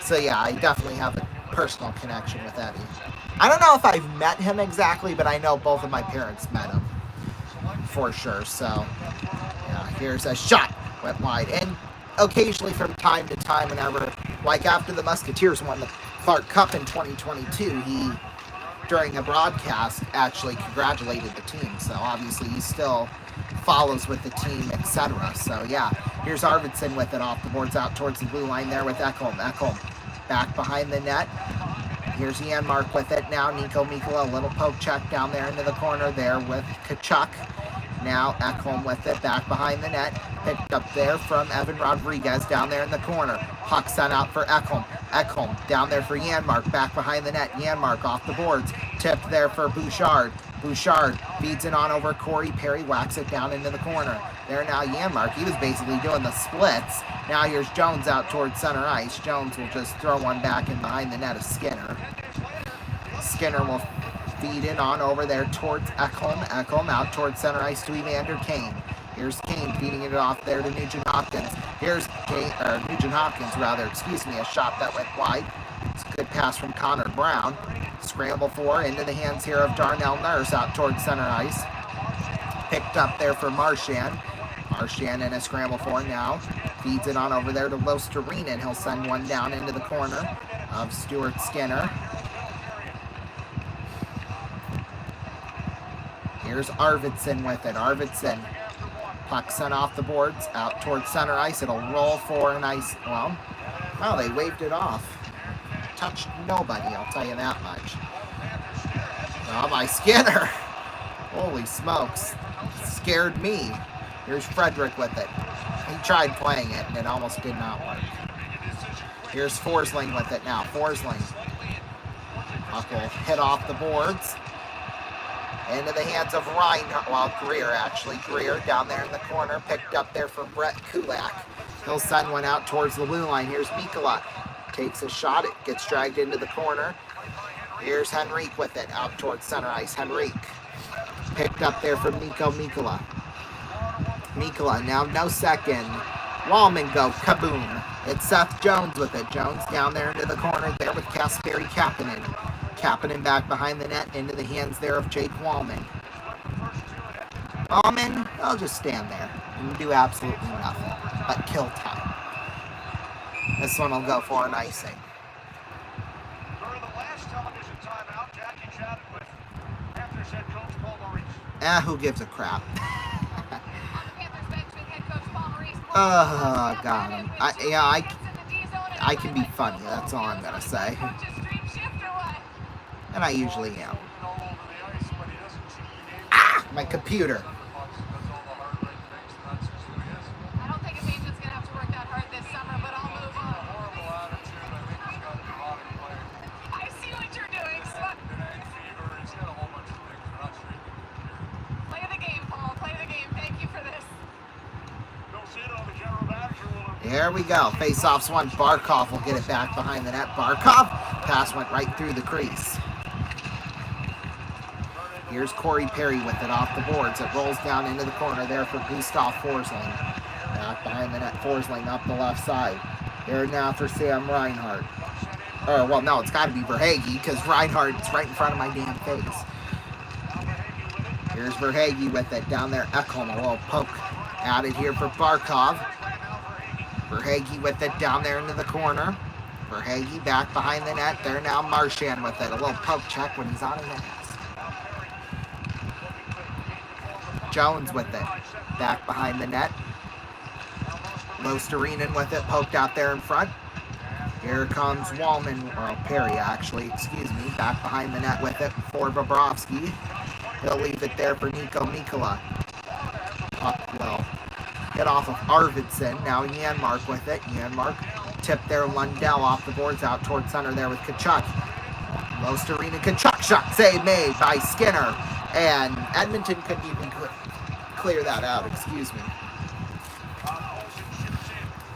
So yeah, I definitely have a personal connection with Eddie. I don't know if I've met him exactly, but I know both of my parents met him. For sure, so. Yeah, here's a shot. Went wide. And occasionally from time to time, whenever, like after the Musketeers won the Clark Cup in 2022, he, during a broadcast, actually congratulated the team. So obviously he still follows with the team, etc. So yeah, here's Arvidsson with it off the boards out towards the blue line there with Ekholm. Ekholm back behind the net. Here's Janmark with it now. Nico Mikkola, a little poke check down there into the corner there with Tkachuk. Now Ekholm with it back behind the net. Picked up there from Evan Rodriguez down there in the corner. Puck sent out for Ekholm. Ekholm down there for Janmark back behind the net. Janmark off the boards. Tipped there for Bouchard. Bouchard feeds it on over Corey Perry, whacks it down into the corner. There now Janmark, he was basically doing the splits. Now here's Jones out towards center ice. Jones will just throw one back in behind the net of Skinner. Skinner will feed it on over there towards Ekholm. Ekholm out towards center ice to Evander Kane. Here's Kane feeding it off there to Nugent Hopkins. Here's Nugent Hopkins, rather, excuse me, a shot that went wide. It's a good pass from Connor Brown. Scramble for into the hands here of Darnell Nurse out towards center ice. Picked up there for Marchand. Marchand in a scramble for now. Feeds it on over there to Losterine, and he'll send one down into the corner of Stuart Skinner. Here's Arvidsson with it. Arvidsson. Puck sent off the boards out towards center ice. It'll roll for an ice. Well, they waved it off. Touched nobody, I'll tell you that much. Oh, my Skinner. Holy smokes. Scared me. Here's Frederick with it. He tried playing it, and it almost did not work. Here's Forsling with it now. Forsling. Puck will hit off the boards. Into the hands of Reinhardt. Well, Greer, actually. Greer down there in the corner. Picked up there for Brett Kulak. He'll send one out towards the blue line. Here's Mikula. Takes a shot. It gets dragged into the corner. Here's Henrique with it. Out towards center ice. Henrique. Picked up there from Nico Mikula. Mikula now no second. Wallman go. Kaboom. It's Seth Jones with it. Jones down there into the corner there with Kasperi Kapanen. Kapanen back behind the net into the hands there of Jake Wallman. Wallman, I'll just stand there and do absolutely nothing but kill time. This one will go for an icing. During the last television timeout, Jackie chatted with Panthers head coach Paul Maurice. Who gives a crap? Oh, got him. I can be funny. That's all I'm gonna say. And I usually am. My computer. I don't think Ephesians gonna have to work that hard this summer, but I'll move on. I see what you're doing, son. Play the game, Paul. Play the game. Thank you for this. There we go. Face-offs one. Barkov will get it back behind the net. Barkov. Pass went right through the crease. Here's Corey Perry with it off the boards. It rolls down into the corner there for Gustav Forsling. Back behind the net. Forsling up the left side. There now for Sam Reinhardt. Well, no, it's got to be Verhaeghe because Reinhardt's right in front of my damn face. Here's Verhaeghe with it down there. Ekholm, a little poke added here for Barkov. Verhaeghe with it down there into the corner. Verhaeghe back behind the net. There now Marchand with it. A little poke check when he's on his ass. Jones with it. Back behind the net. Losterinen with it. Poked out there in front. Here comes Wallman, or Perry actually, excuse me. Back behind the net with it for Bobrovsky. He'll leave it there for Nico Mikula. Up well. Hit off of Arvidsson. Now Janmark with it. Janmark tipped there. Lundell off the boards out towards center there with Kachuk. Losterinen, Kachuk shot save made by Skinner. And Edmonton couldn't even clear that out, excuse me.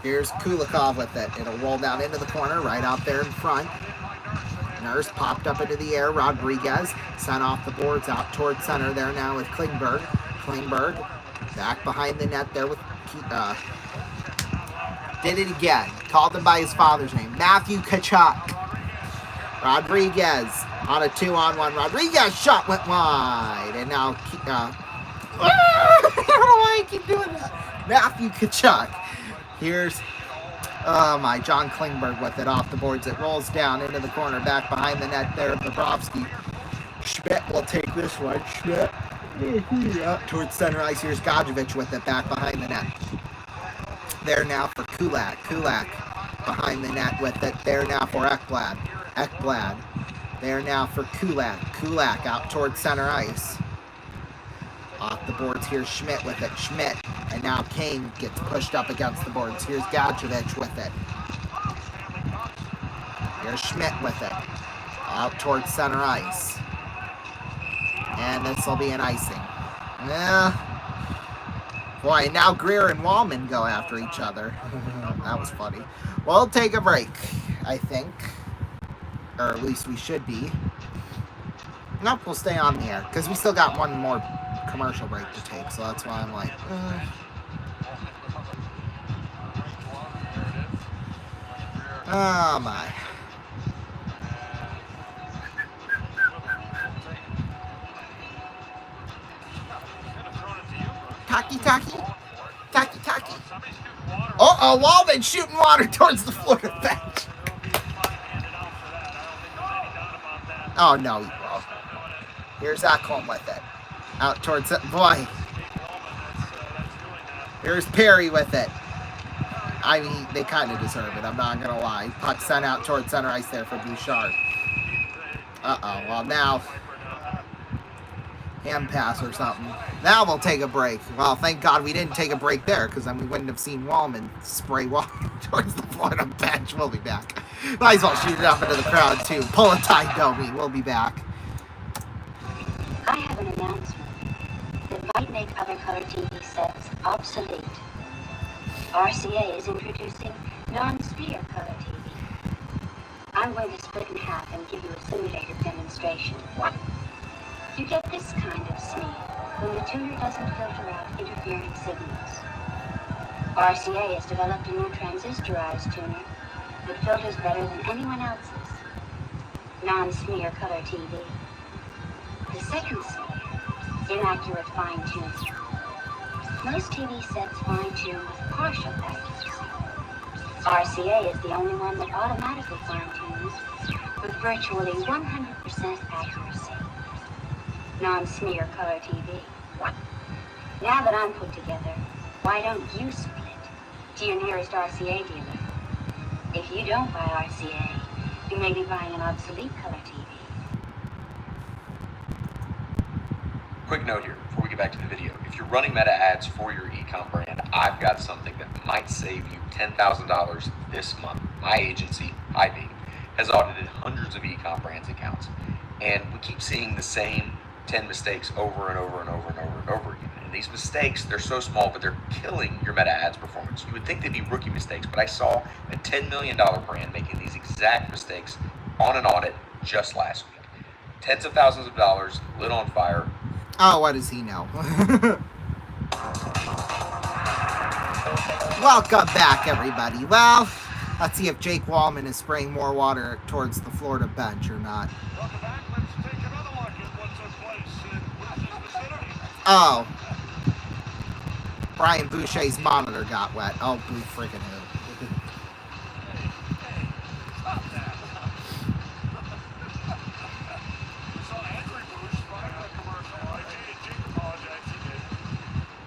Here's Kulikov with it. It'll roll down into the corner, right out there in front. Nurse popped up into the air. Rodriguez sent off the boards out towards center there now with Klingberg. Klingberg back behind the net there with did it again. Called him by his father's name. Matthew Tkachuk. Rodriguez on a 2-on-1. Rodriguez shot went wide. And now I don't know why I keep doing that. Matthew Tkachuk. Here's John Klingberg with it off the boards. It rolls down into the corner, back behind the net there. Bobrovsky. Schmidt will take this one. Schmidt out towards center ice. Here's Godjevich with it, back behind the net. There now for Kulak. Kulak behind the net with it. There now for Ekblad. Ekblad. There now for Kulak. Kulak out towards center ice. Off the boards, here's Schmidt with it. Schmidt. And now Kane gets pushed up against the boards. Here's Gadjevich with it. Here's Schmidt with it. Out towards center ice. And this will be an icing. Boy, now Greer and Wallman go after each other. That was funny. We'll take a break, I think. Or at least we should be. Nope, we'll stay on the air. Because we still got one more commercial break to take, so that's why I'm like, oh my. Taki. Uh-oh, Wallman shooting water towards the Florida bench. Oh, no, he won't. Here's Ekholm with it. Out towards it. Boy. Here's Perry with it. I mean, they kind of deserve it. I'm not going to lie. Puck sent out towards center ice there for Bouchard. Uh-oh. Well, now, hand pass or something. Now we'll take a break. Well, thank God we didn't take a break there, because then we wouldn't have seen Wallman spray water towards the Florida bench. We'll be back. Might as well shoot it up into the crowd, too. Pull a tie, Domi. We'll be back. I have an announcement that might make other color TV sets obsolete. RCA is introducing non-sphere color TV. I'm going to split in half and give you a simulated demonstration. You get this kind of smear when the tuner doesn't filter out interfering signals. RCA has developed a new transistorized tuner that filters better than anyone else's. Non-smear color TV. The second smear, inaccurate fine-tuning. Most TV sets fine-tune with partial accuracy. RCA is the only one that automatically fine-tunes with virtually 100% accuracy. Non-smear color TV. Now that I'm put together, why don't you split to your nearest RCA dealer? If you don't buy RCA, you may be buying an obsolete color TV. Quick note here before we get back to the video. If you're running meta ads for your e-com brand, I've got something that might save you $10,000 this month. My agency, Highbeam, has audited hundreds of e-com brands accounts, and we keep seeing the same 10 mistakes over and over and over and over and over again. And these mistakes, they're so small, but they're killing your meta ads performance. You would think they'd be rookie mistakes, but I saw a $10 million brand making these exact mistakes on an audit just last week. Tens of thousands of dollars lit on fire. Oh, what does he know? Welcome back, everybody. Well, let's see if Jake Wallman is spraying more water towards the Florida bench or not. Oh. Brian Boucher's monitor got wet. Oh, boo freaking who.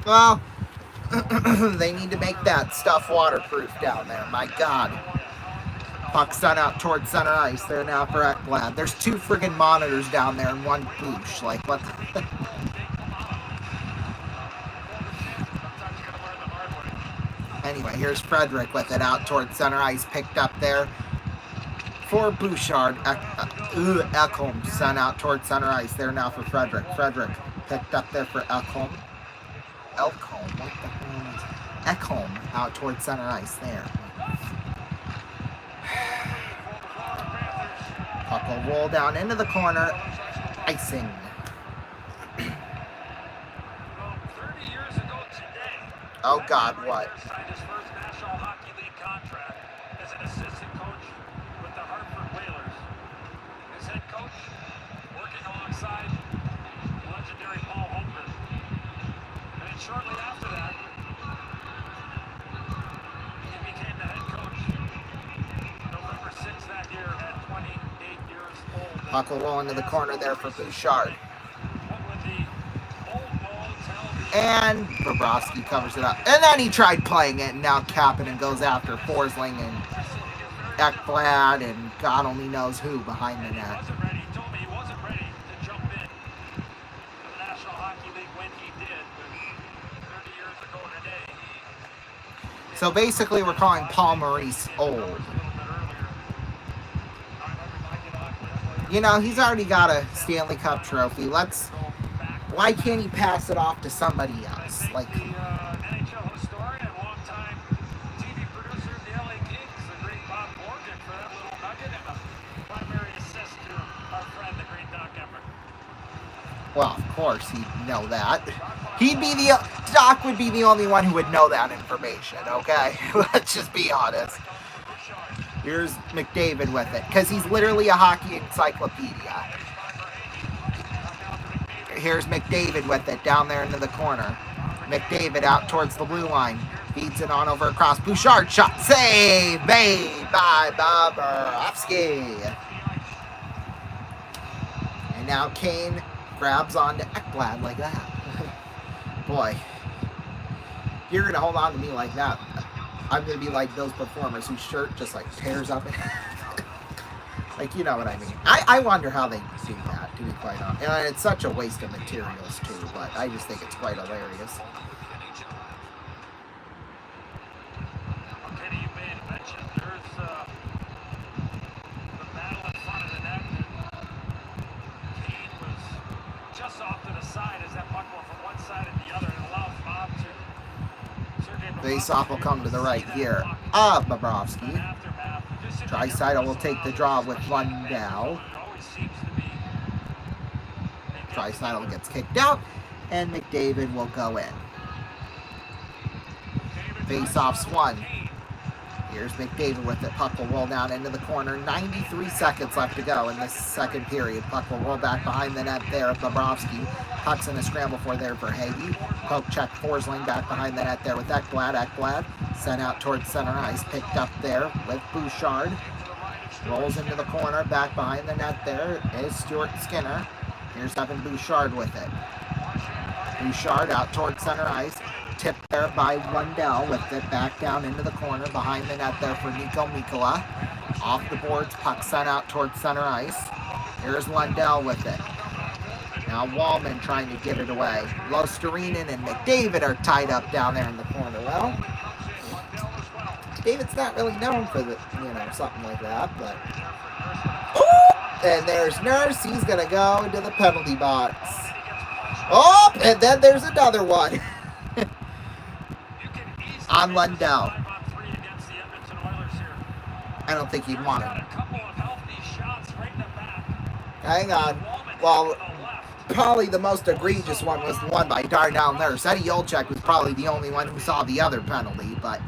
Well, they need to make that stuff waterproof down there. My God. Puck sent out towards center ice there now for Ekblad. There's two friggin' monitors down there and one Bouch. Like, what the... Anyway, here's Frederick with it out towards center ice. Picked up there for Bouchard. Ekholm sent out towards center ice there now for Frederick. Frederick picked up there for Ekholm. Ekholm, what the hell is Ekholm out towards center ice there. Puck will roll down into the corner. Icing. 30 years ago today, Oh God, what? signed his first National Hockey League contract as an assistant coach with the Hartford Whalers. His head coach working alongside legendary Paul Holmgren. And then shortly after that, he became the head coach. November 6th that year at 28 years old. Puck will roll into the corner there for Bouchard. And Bobrovsky covers it up. And then he tried playing it, and now Kapanen goes after Forsling and Ekblad and God only knows who behind the net. He told me he wasn't ready to jump in to the National Hockey League when he did. But 30 years ago today, So basically we're calling Paul Maurice old. You know, he's already got a Stanley Cup trophy. Why can't he pass it off to somebody else? Like, NHL historian, longtime TV producer of the LA Kings, the great Bob Morgan, for that little nugget and a primary assist to our friend, the great Doc Emmer. Well, of course he'd know that. Doc would be the only one who would know that information, okay? Let's just be honest. Here's McDavid with it, because he's literally a hockey encyclopedia. Here's McDavid with it, down there into the corner. McDavid out towards the blue line. Feeds it on over across. Bouchard shot. Save made by Bobrovsky. And now Kane grabs onto Ekblad like that. Boy, you're going to hold on to me like that. I'm going to be like those performers whose shirt just like tears up. Like, you know what I mean. I wonder how they do that, to be quite honest. And it's such a waste of materials, too, but I just think it's quite hilarious. Kenny, you made a mention. There's the battle in front of the net. Kane was just off to the side as that puck went from one side to the other and allows Bob to... Face-off will come to the right here. Bobrovsky. Draisaitl will take the draw with Lundell. Draisaitl gets kicked out, and McDavid will go in. Face-off's won. Here's McDavid with it. Puck will roll down into the corner. 93 seconds left to go in this second period. Puck will roll back behind the net there of Bobrovsky. Puck's in a scramble for there for Hagee. Poke check Forsling back behind the net there with Ekblad. Ekblad sent out towards center ice. Picked up there with Bouchard. Rolls into the corner. Back behind the net there is Stuart Skinner. Here's Evan Bouchard with it. Bouchard out towards center ice. Tipped there by Lundell with it back down into the corner behind the net there for Nico Mikkola. Off the boards, puck sent out towards center ice. Here's Lundell with it. Now Wallman trying to get it away. Losterinen and McDavid are tied up down there in the corner. Well, David's not really known for the, something like that, but... And there's Nurse. He's going to go into the penalty box. Oh, and then there's another one. On Lundell. I don't think he'd want it. Hang on. Well, probably the most egregious one was the one by Darnell Nurse. Eddie Olczyk was probably the only one who saw the other penalty, but...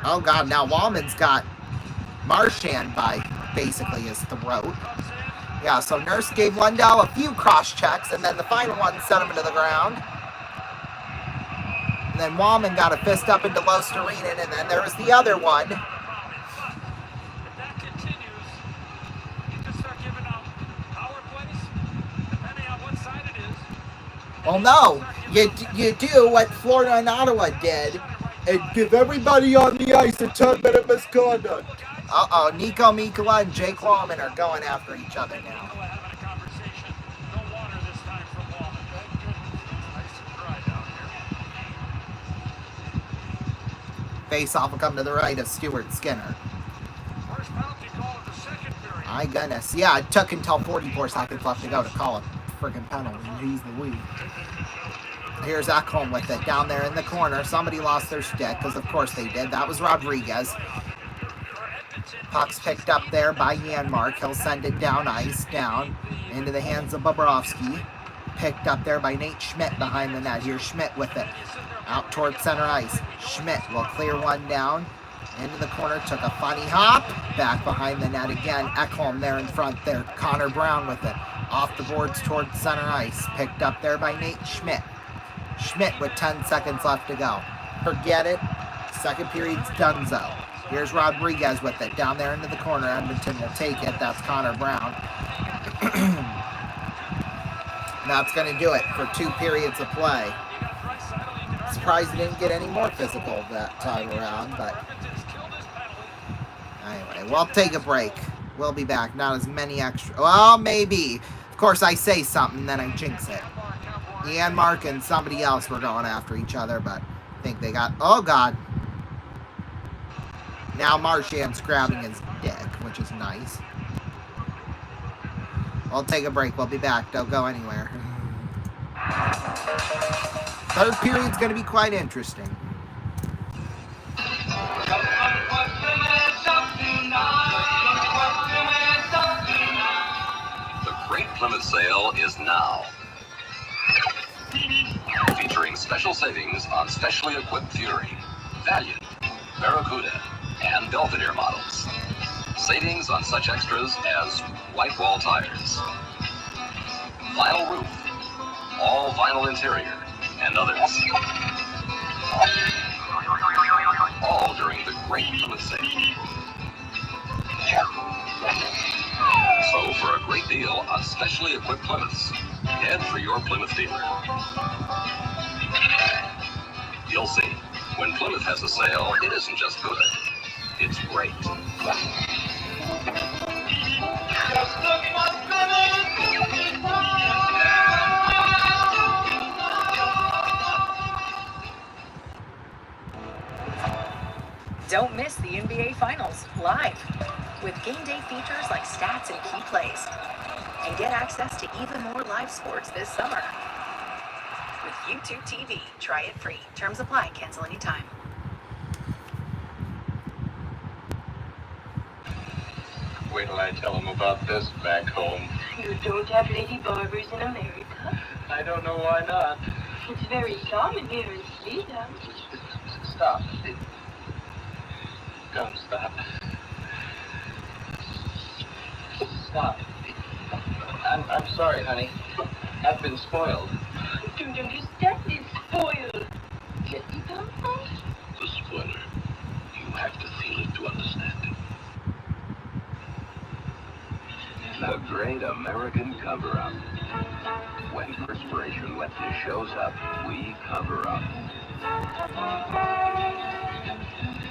Oh, God, now Wallman's got Marchand by basically his throat. Yeah, so Nurse gave Lundell a few cross checks, and then the final one sent him to the ground. And then Wallman got a fist up into Losterinen, and then there was the other one. Well, no, you do what Florida and Ottawa did, and give everybody on the ice a 10-minute misconduct. Uh-oh, Nico Mikkola and Jake Wallman are going after each other now. Face-off will come to the right of Stuart Skinner. My goodness. Yeah, it took until 44 seconds left to go to call a friggin' penalty. Jeez Louise. Here's Ekholm with it down there in the corner. Somebody lost their stick, because of course they did. That was Rodriguez. Puck's picked up there by Janmark. He'll send it down ice, down into the hands of Bobrovsky. Picked up there by Nate Schmidt behind the net. Here's Schmidt with it. Out towards center ice. Schmidt will clear one down. Into the corner. Took a funny hop. Back behind the net again. Ekholm there in front there. Connor Brown with it. Off the boards towards center ice. Picked up there by Nate Schmidt. Schmidt with 10 seconds left to go. Forget it. Second period's donezo. Here's Rodriguez with it. Down there into the corner. Edmonton will take it. That's Connor Brown. That's going to do it for 2 periods of play. Surprised he didn't get any more physical that time around, but anyway, we'll take a break. We'll be back. Not as many extra... Well, maybe. Of course, I say something, then I jinx it. Janmark and somebody else were going after each other, but I think they got... Oh, God. Now Marchand's grabbing his dick, which is nice. We'll take a break. We'll be back. Don't go anywhere. Third period's going to be quite interesting. Clearance sale is now. Featuring special savings on specially equipped Fury, Valiant, Barracuda, and Belvedere models. Savings on such extras as white wall tires, vinyl roof, all vinyl interior, and others. All during the great Plymouth sale. So for a great deal on specially equipped Plymouths, head for your Plymouth dealer. You'll see, when Plymouth has a sale, it isn't just good, it's great. Don't miss the NBA Finals live with game day features like stats and key plays. And get access to even more live sports this summer. With YouTube TV, try it free. Terms apply, cancel anytime. Wait till I tell them about this back home. You don't have lady barbers in America? I don't know why not. It's very common here in Sweden. Stop. Don't stop. Stop. I'm sorry, honey. I've been spoiled. I don't understand this spoiled. The spoiler. You have to feel it to understand it. The Great American Cover-Up. When perspiration wetness shows up, we cover up.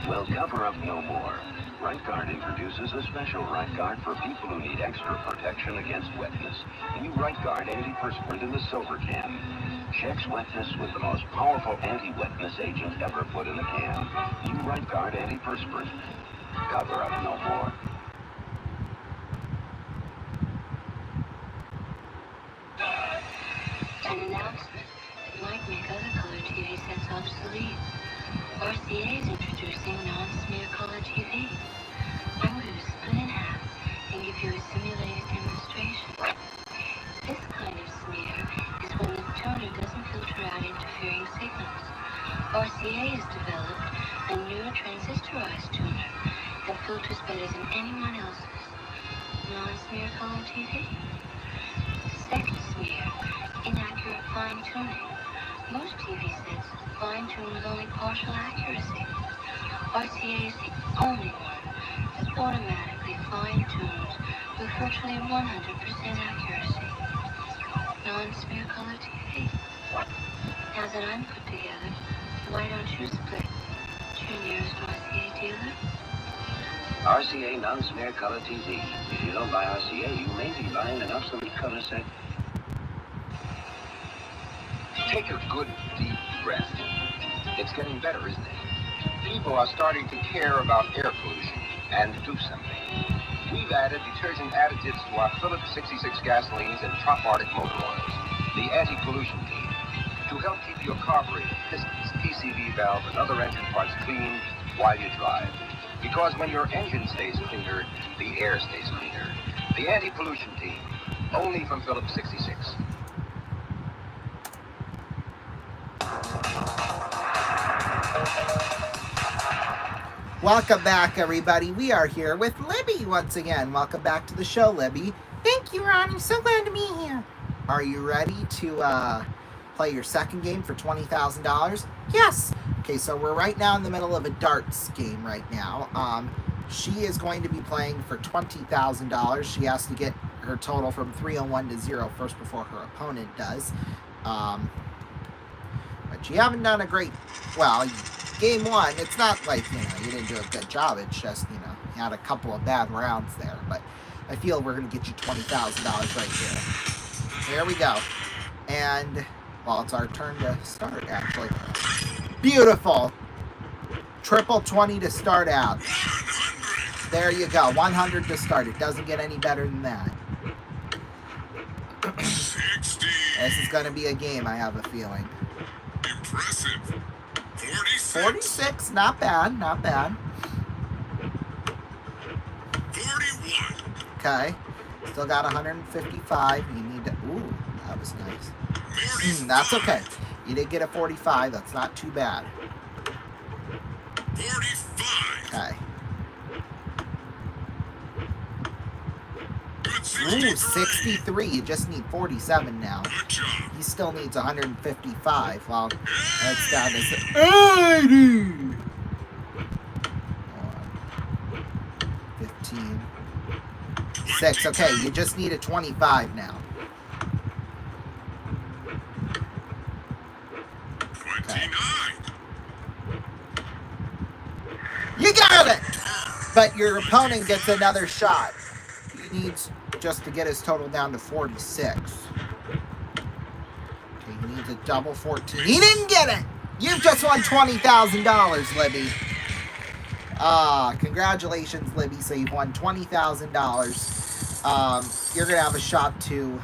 Well, cover up no more. Right Guard introduces a special Right Guard for people who need extra protection against wetness. New Right Guard antiperspirant in the silver can. Checks wetness with the most powerful anti-wetness agent ever put in a can. New Right Guard antiperspirant. Cover up no more. An announcement that might make other color TV sets obsolete. RCA is introducing non-smear color TV. I'm going to split in half and give you a simulated demonstration. This kind of smear is when the toner doesn't filter out interfering signals. RCA has developed a new transistorized tuner that filters better than anyone else's. Non-smear color TV. Second smear, inaccurate fine-tuning. Most TV sets fine-tune with only partial accuracy. RCA is the only one that automatically fine-tunes with virtually 100% accuracy. Non-smear color TV. Now that I'm put together, why don't you split to your nearest RCA dealer? RCA non-smear color TV. If you don't buy RCA, you may be buying an obsolete color set. Take a good, deep breath. It's getting better, isn't it? People are starting to care about air pollution and do something. We've added detergent additives to our Phillips 66 gasolines and Trop Arctic motor oils, the anti-pollution team, to help keep your carburetor, pistons, PCV valve, and other engine parts clean while you drive. Because when your engine stays cleaner, the air stays cleaner. The anti-pollution team, only from Phillips 66. Welcome back, everybody. We are here with Libby once again. Welcome back to the show, Libby. Thank you, Ron. I'm so glad to be here. Are you ready to play your second game for $20,000? Yes. Okay, so we're right now in the middle of a darts game right now. She is going to be playing for $20,000. She has to get her total from 301 to 0 first before her opponent does. But you haven't done a great... Well, game one, it's not like, you didn't do a good job. It's just, you had a couple of bad rounds there. But I feel we're going to get you $20,000 right here. Here we go. And, well, it's our turn to start, actually. Beautiful. Triple 20 to start out. There you go. 100 to start. It doesn't get any better than that. 60. This is going to be a game, I have a feeling. Impressive. 46. 46, not bad, not bad. 41. Okay. Still got 155. You need to... Ooh, that was nice. That's okay. You did get a 45. That's not too bad. 45. Okay. Ooh, 63. You just need 47 now. He still needs 155. Well, that's down to 80. 15. 6. Okay, you just need a 25 now. Okay. You got it! But your opponent gets another shot. He needs just to get his total down to 46. Okay, he needs a double 14. He didn't get it! You've just won $20,000, Libby. Congratulations, Libby. So you've won $20,000. You're going to have a shot to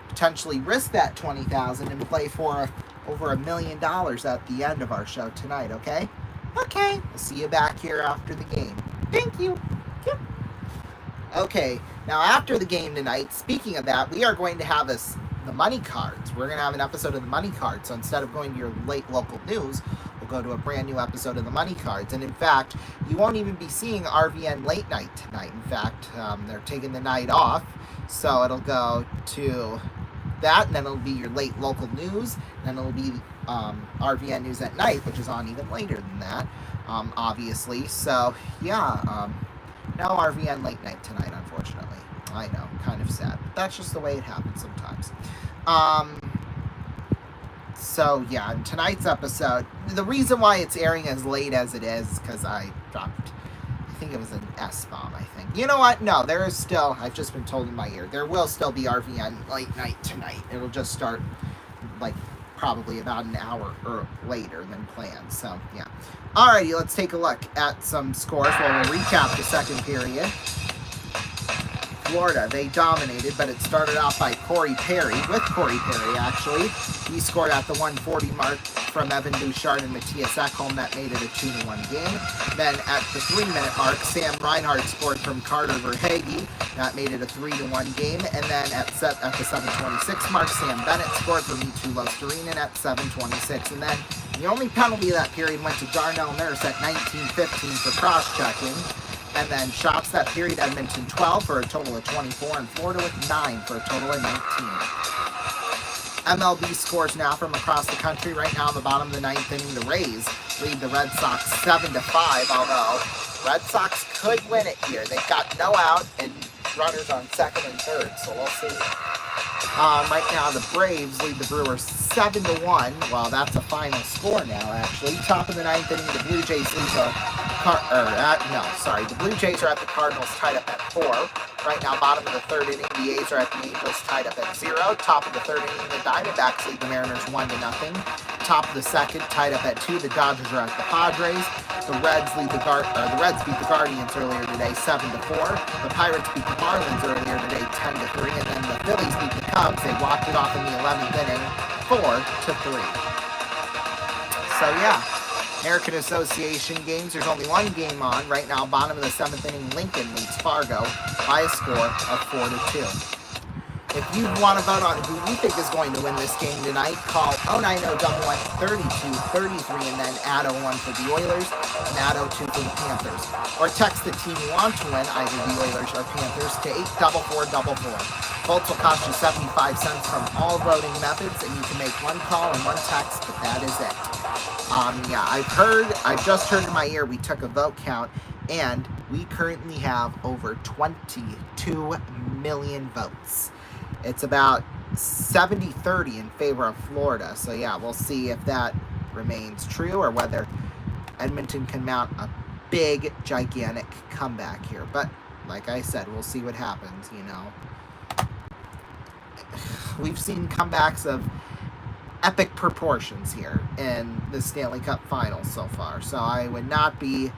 potentially risk that $20,000 and play for over $1 million at the end of our show tonight, okay? Okay. We'll see you back here after the game. Thank you. Yep. Okay. Now, after the game tonight, speaking of that, we are going to have the money cards. We're going to have an episode of the money cards. So instead of going to your late local news, we'll go to a brand new episode of the money cards. And in fact, you won't even be seeing RVN late night tonight. In fact, they're taking the night off. So it'll go to that, and then it'll be your late local news, and then it'll be RVN News at Night, which is on even later than that, obviously. So, yeah, no RVN late night tonight, unfortunately. I know, kind of sad. But that's just the way it happens sometimes. So, yeah, in tonight's episode, the reason why it's airing as late as it is because I dropped, I think it was an S-bomb, I think. You know what? No, there is still, I've just been told in my ear, there will still be RVN late night tonight. It'll just start, like, probably about an hour or later than planned. So, yeah. Alrighty, let's take a look at some scores. Well, we'll recap the second period. Florida, they dominated, but it started off by Corey Perry, with Corey Perry, actually. He scored at the 140 mark from Evan Bouchard and Matthias Ekholm. That made it a 2-1 game. Then at the 3-minute mark, Sam Reinhart scored from Carter Verhage. That made it a 3-1 game. And then at the 7:26 mark, Sam Bennett scored for Mitu Losterinen at 7:26. And then the only penalty of that period went to Darnell Nurse at 19:15 for cross-checking. And then shots that period, Edmonton 12 for a total of 24, and Florida with 9 for a total of 19. MLB scores now from across the country. Right now in the bottom of the 9th inning, the Rays lead the Red Sox 7-5, although Red Sox could win it here. They've got no out and runners on second and third, so we'll see. Right now, the Braves lead the Brewers 7-1. Well, that's a final score now, actually. Top of the 9th inning, the Blue Jays lead the the Blue Jays are at the Cardinals tied up at 4. Right now, bottom of the 3rd inning, the A's are at the Angels tied up at 0. Top of the 3rd inning, the Diamondbacks lead the Mariners 1-0. Top of the 2nd, tied up at 2. The Dodgers are at the Padres. The Reds beat the Guardians earlier today 7-4. The Pirates beat the Marlins earlier today 10-3. And then the Phillies beat the Cubs. They walked it off in the 11th inning 4-3. So yeah. American Association games, there's only one game on. Right now, bottom of the 7th inning, Lincoln leads Fargo by a score of 4-2. If you want to vote on who you think is going to win this game tonight, call 090-11-32-33 and then add 01 for the Oilers and add 02 for the Panthers. Or text the team you want to win, either the Oilers or Panthers, to 84444. Votes will cost you 75 cents from all voting methods, and you can make one call and one text, but that is it. Yeah, I've just heard in my ear we took a vote count, and we currently have over 22 million votes. It's about 70-30 in favor of Florida. So yeah, we'll see if that remains true or whether Edmonton can mount a big, gigantic comeback here. But like I said, we'll see what happens, you know. We've seen comebacks of epic proportions here in the Stanley Cup Finals so far. So I would not be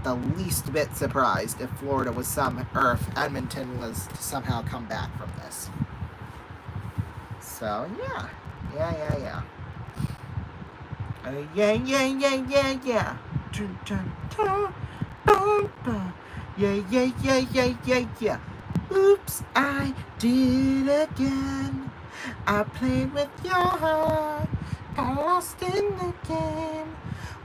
the least bit surprised if Florida was or if Edmonton was to somehow come back from this. So yeah. Yeah. Yeah. Oops, I did it again. I played with your heart, got lost in the game.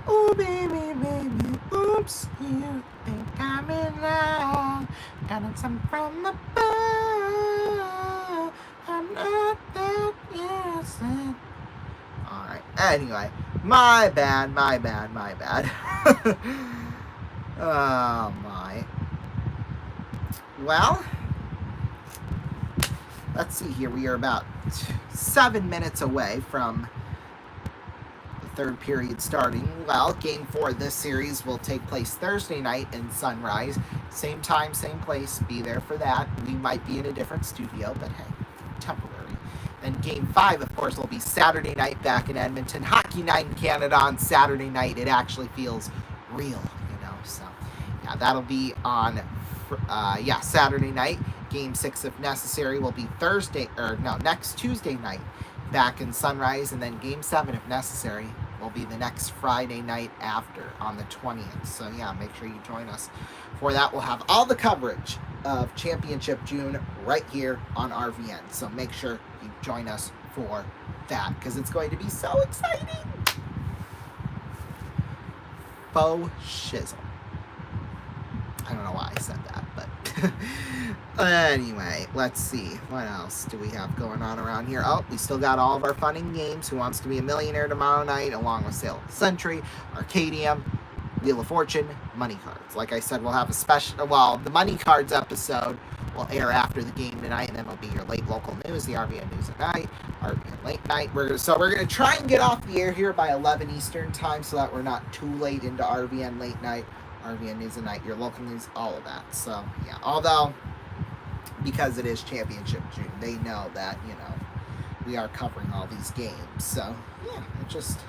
Oh baby, baby, oops, you think I'm in love. Got it some from above. I'm not that innocent. Alright, anyway, my bad. Oh my. Well, let's see here. We are about 7 minutes away from the third period starting. Well, game 4 of this series will take place Thursday night in Sunrise. Same time, same place. Be there for that. We might be in a different studio, but hey, temporary. Then game 5, of course, will be Saturday night back in Edmonton. Hockey night in Canada on Saturday night. It actually feels real, so yeah, that'll be on Saturday night. Game 6, if necessary, will be next Tuesday night back in Sunrise, and then Game 7, if necessary, will be the next Friday night after on the 20th. So yeah, make sure you join us for that. We'll have all the coverage of Championship June right here on RVN. So make sure you join us for that, because it's going to be so exciting. Faux shizzle. I don't know why I said that, but anyway, let's see. What else do we have going on around here? Oh, we still got all of our fun and games. Who Wants to Be a Millionaire tomorrow night, along with Sail of the Century, Arcadium, Wheel of Fortune, Money Cards. Like I said, we'll have a special, the Money Cards episode will air after the game tonight, and then it'll be your late local news, the RVN News at Night, RVN Late Night. We're going to try and get off the air here by 11 Eastern time so that we're not too late into RVN Late Night. RVN News at Night, your local news, all of that. So, yeah, although, because it is Championship June, they know that, we are covering all these games. So, yeah, just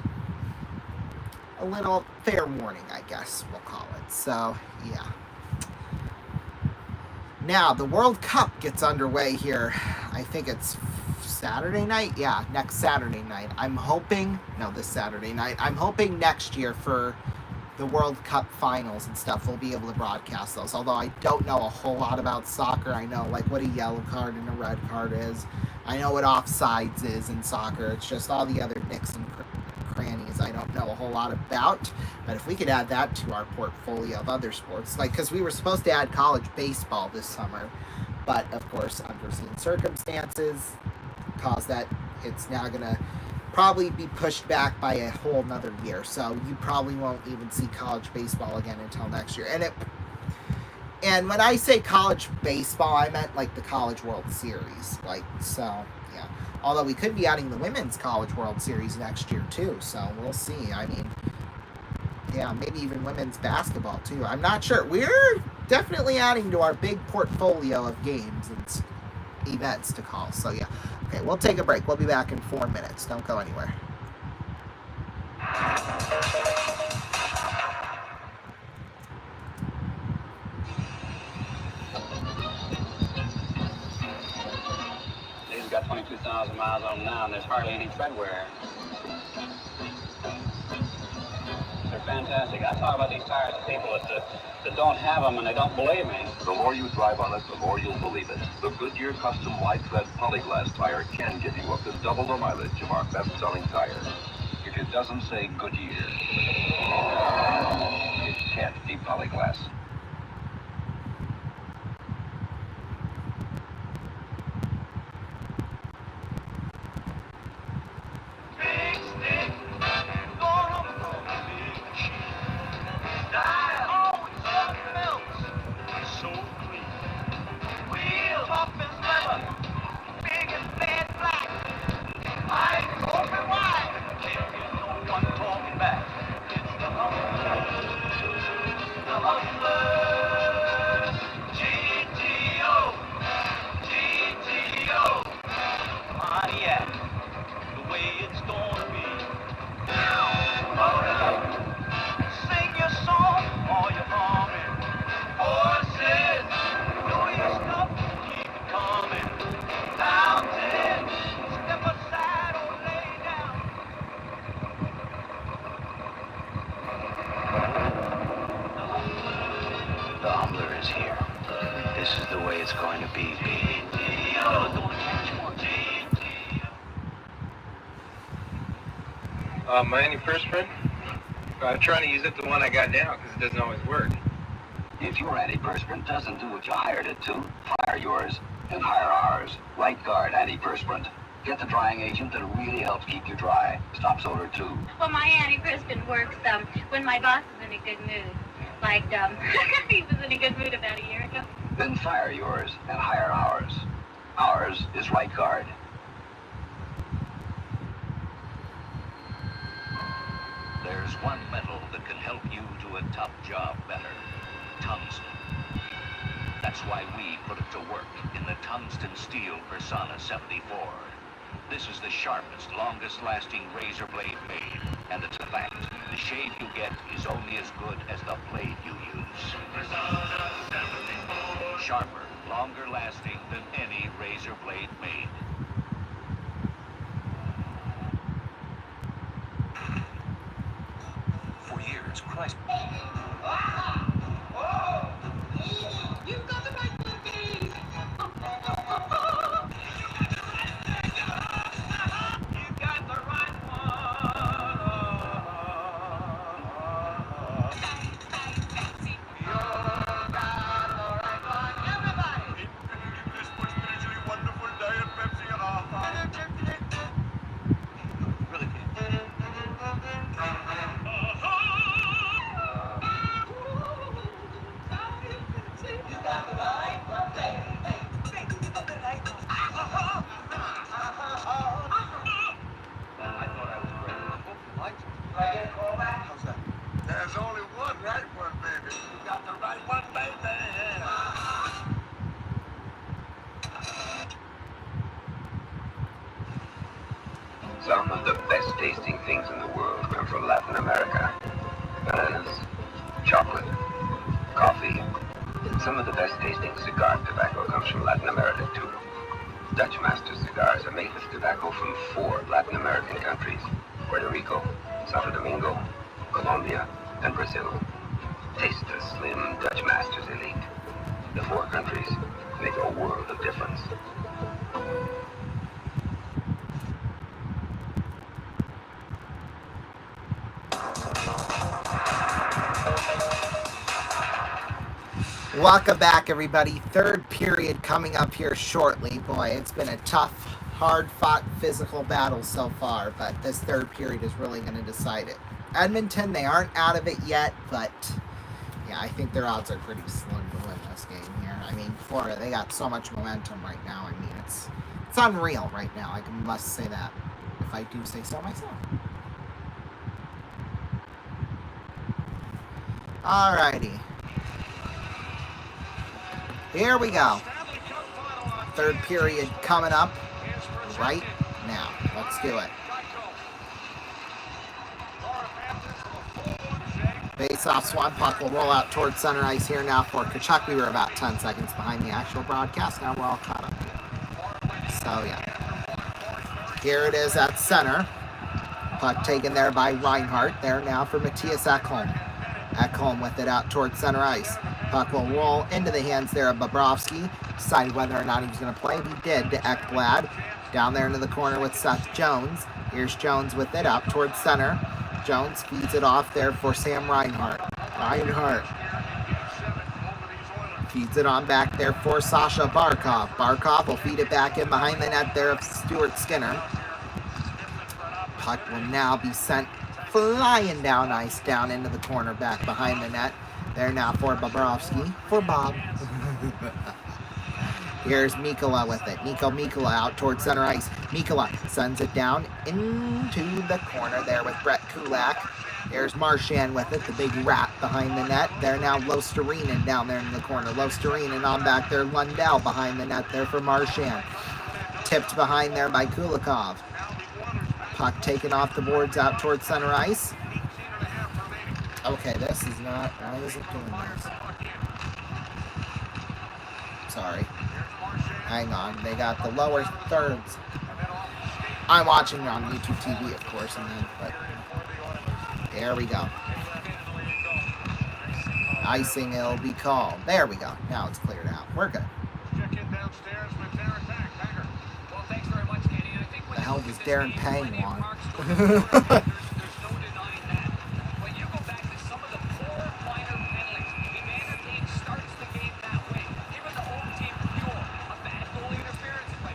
a little fair warning, I guess we'll call it. So, yeah. Now, the World Cup gets underway here. I think it's Saturday night? Yeah, next Saturday night. This Saturday night. I'm hoping next year for the World Cup finals and stuff, we'll be able to broadcast those. Although I don't know a whole lot about soccer. I know what a yellow card and a red card is. I know what offsides is in soccer. It's just all the other nicks and crannies I don't know a whole lot about. But if we could add that to our portfolio of other sports, because we were supposed to add college baseball this summer, but of course, unforeseen circumstances caused that it's now going to probably be pushed back by a whole nother year, so you probably won't even see college baseball again until next year. And when I say college baseball, I meant the College World Series, so yeah. Although we could be adding the Women's College World Series next year too, so we'll see. I mean, yeah, maybe even women's basketball too. I'm not sure. We're definitely adding to our big portfolio of games and events to call. So yeah. Okay, we'll take a break. We'll be back in 4 minutes. Don't go anywhere. These got 22,000 miles on them now, and there's hardly any tread wear. They're fantastic. I talk about these tires to people that don't have them and they don't believe me. The more you drive on it, the more you'll believe it. The Goodyear Custom Light Tread Polyglass tire can give you up to double the mileage of our best-selling tire. If it doesn't say Goodyear, it can't be Polyglass. This is the way it's going to be, baby. My antiperspirant? I'm trying to use it the one I got now because it doesn't always work. If your antiperspirant doesn't do what you hired it to, fire yours and hire ours. Right Guard antiperspirant. Get the drying agent that really helps keep you dry. Stops odor too. Well, my antiperspirant works when my boss is in a good mood. Like, he was in a good mood about a year ago. Then fire yours and hire ours. Ours is Right Guard. There's one metal that can help you do a tough job better. Tungsten. That's why we put it to work in the tungsten steel Persona 74. This is the sharpest, longest-lasting razor blade made. And it's a fact. The shave you get is only as good as the blade you use. Sharper, longer-lasting than any razor blade made. For years, Christ... You've got the right one, baby. You got the right There's only one right one, baby. You got the right one, baby. Some of the best tasting things in the world come from Latin America. Bananas, chocolate, coffee. Some of the best tasting cigar tobacco comes from Latin America too. Dutch Master cigars are made with tobacco from 4 Latin American countries: Puerto Rico, Santo Domingo, Colombia, and Brazil. Taste the slim Dutch Masters Elite. The 4 countries make a world of difference. Welcome back, everybody. Third period coming up here shortly. Boy, it's been a tough, hard-fought physical battle so far, but this third period is really going to decide it. Edmonton, they aren't out of it yet, but yeah, I think their odds are pretty slim to win this game here. I mean, Florida, they got so much momentum right now. I mean, it's unreal right now. I must say that, if I do say so myself. Alrighty. Here we go. Third period coming up right now. Let's do it. Face-off Swan puck will roll out towards center ice here now for Tkachuk. We were about 10 seconds behind the actual broadcast. Now we're all caught up here. So, yeah. Here it is at center. Puck taken there by Reinhardt. There now for Matthias Ekholm. Ekholm with it out towards center ice. Puck will roll into the hands there of Bobrovsky. Decided whether or not he was going to play. He did to Ekblad. Down there into the corner with Seth Jones. Here's Jones with it out towards center. Jones feeds it off there for Sam Reinhart. Reinhart feeds it on back there for Sasha Barkov. Barkov will feed it back in behind the net there of Stuart Skinner. Puck will now be sent flying down ice, down into the corner, back behind the net. There now for Bobrovsky, for Bob. Here's Mikkola with it. Mikkola out towards center ice. Mikkola sends it down into the corner there with Brett Kulak. There's Marchand with it, the big rat behind the net. There now Lostarinen down there in the corner. Lostarinen on back there. Lundell behind the net there for Marchand. Tipped behind there by Kulikov. Puck taken off the boards out towards center ice. Okay, this is not... Why is it doing this? Sorry. Hang on. They got the lower thirds. I'm watching on YouTube TV, of course, and then, but... There we go. Icing, it'll be called. There we go. Now it's cleared out. We're good. Check in downstairs with Darren Panger. Well, thanks very much, Kenny. I think The hell does Darren Pang want? there's no denying that. When you go back to some of the poor minor penalties, Evander Kane starts the game that way. Giving the home team fuel. A bad goalie interference, but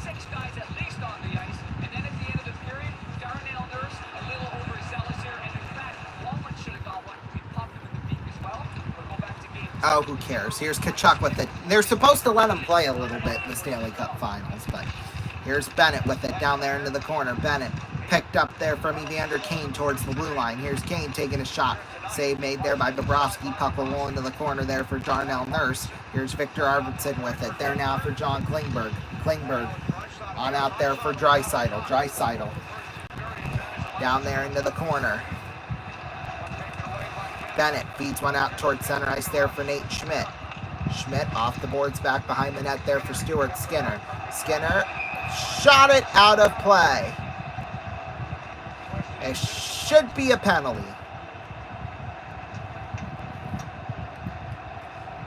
6 guys at least on the ice. And then at the end of the period, Darnell Nurse a little overzealous here. And in fact, Wallen should have got one. We popped him in the beak as well. We'll go back to game. Oh, who cares? Here's Tkachuk with it. They're supposed to let him play a little bit in the Stanley Cup Finals, but here's Bennett with it down there into the corner. Bennett picked up there from Evander Kane towards the blue line. Here's Kane taking a shot. Save made there by Bobrovsky. Puck will roll into the corner there for Darnell Nurse. Here's Victor Arvidsson with it. There now for John Klingberg. Klingberg on out there for Draisaitl. Draisaitl down there into the corner. Bennett feeds one out towards center ice there for Nate Schmidt. Schmidt off the boards back behind the net there for Stuart Skinner. Skinner shot it out of play. It should be a penalty.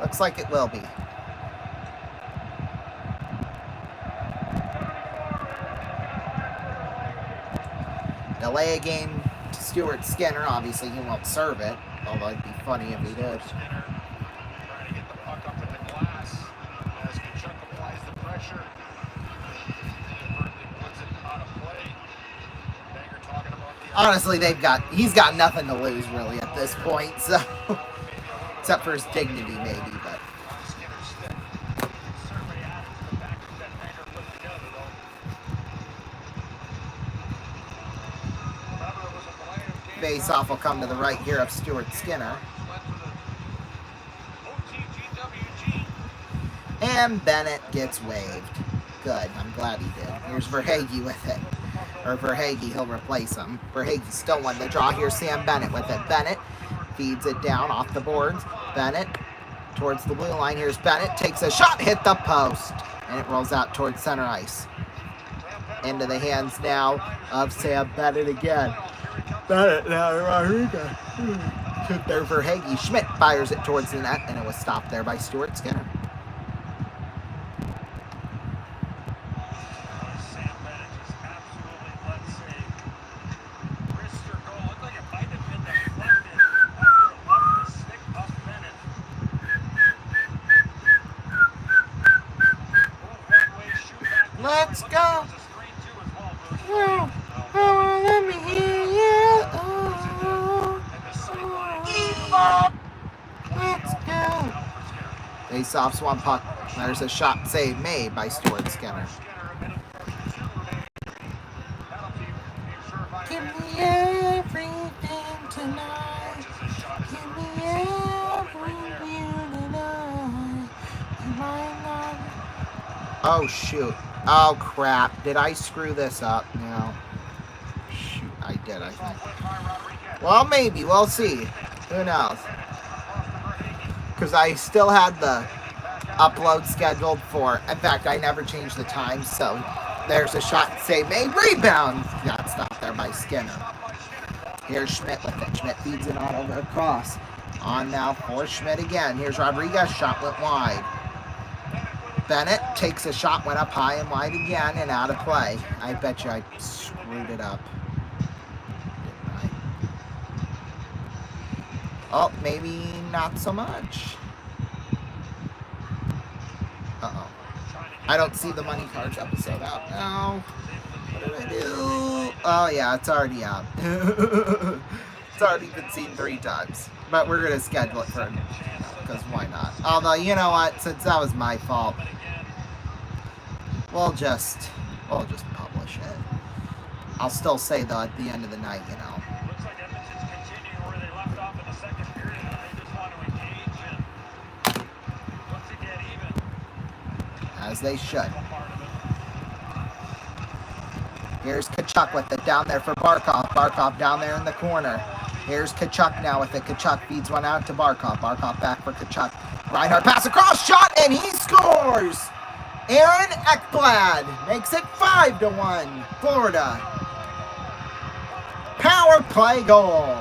Looks like it will be. Delay a game to Stuart Skinner. Obviously, he won't serve it, although it'd be funny if he did. Trying to get the puck up in the glass as Tkachuk applies the pressure. Inadvertently puts it out of play. Banger talking about the Honestly, he's got nothing to lose really at this point, so except for his dignity maybe, but certainly added to the package that Banger put together, though. Remember, it was a delay of game. face-off will come to the right here of Stuart Skinner. And Bennett gets waived. Good, I'm glad he did. Here's Verhaeghe with it. Or Verhaeghe, he'll replace him. Verhaeghe still won the draw. Here's Sam Bennett with it. Bennett feeds it down off the boards. Bennett towards the blue line. Here's Bennett, takes a shot, hit the post. And it rolls out towards center ice. Into the hands now of Sam Bennett again. Bennett now, Rodriguez. There Verhaeghe. Schmidt fires it towards the net, and it was stopped there by Stuart Skinner. Sam Bennett just absolutely, let's say, wrist or goal. Looked like it might have been deflected after it left the stick of Bennett. Move one way, shoot back the other. Let's go. It was a straight two as well, Bruce. Let me hear you. And the sideline. Let's go. Face off Swan puck. There's a shot save made by Stuart Skinner. Give me everything tonight. Give me everything tonight. Oh shoot. Oh crap. Did I screw this up? No. Shoot, I did, I think. Well, maybe. We'll see. Who knows? Because I still had the upload scheduled for. In fact, I never changed the time, so there's a shot save made. Rebound! Got stopped there by Skinner. Here's Schmidt with it. Schmidt feeds it on over across. On now for Schmidt again. Here's Rodriguez. Shot went wide. Bennett takes a shot, went up high and wide again, and out of play. I bet you I screwed it up. Didn't I? Oh, maybe not so much. Uh-oh. I don't see the Money Cards episode out now. What did I do? Oh, yeah, it's already out. It's already been seen 3 times. But we're going to schedule it for, because why not? Although, you know what? Since that was my fault, we'll just publish it. I'll still say, though, at the end of the night, you know. Looks like Edmonton's continuing where they left off in the second period. They just want to engage and look to get even. As they should. Here's Tkachuk with it down there for Barkov. Barkov down there in the corner. Here's Tkachuk now with it. Tkachuk feeds one out to Barkov. Barkov back for Tkachuk. Reinhardt pass across, shot, and he scores! Aaron Ekblad makes it 5-1. Florida. Power play goal.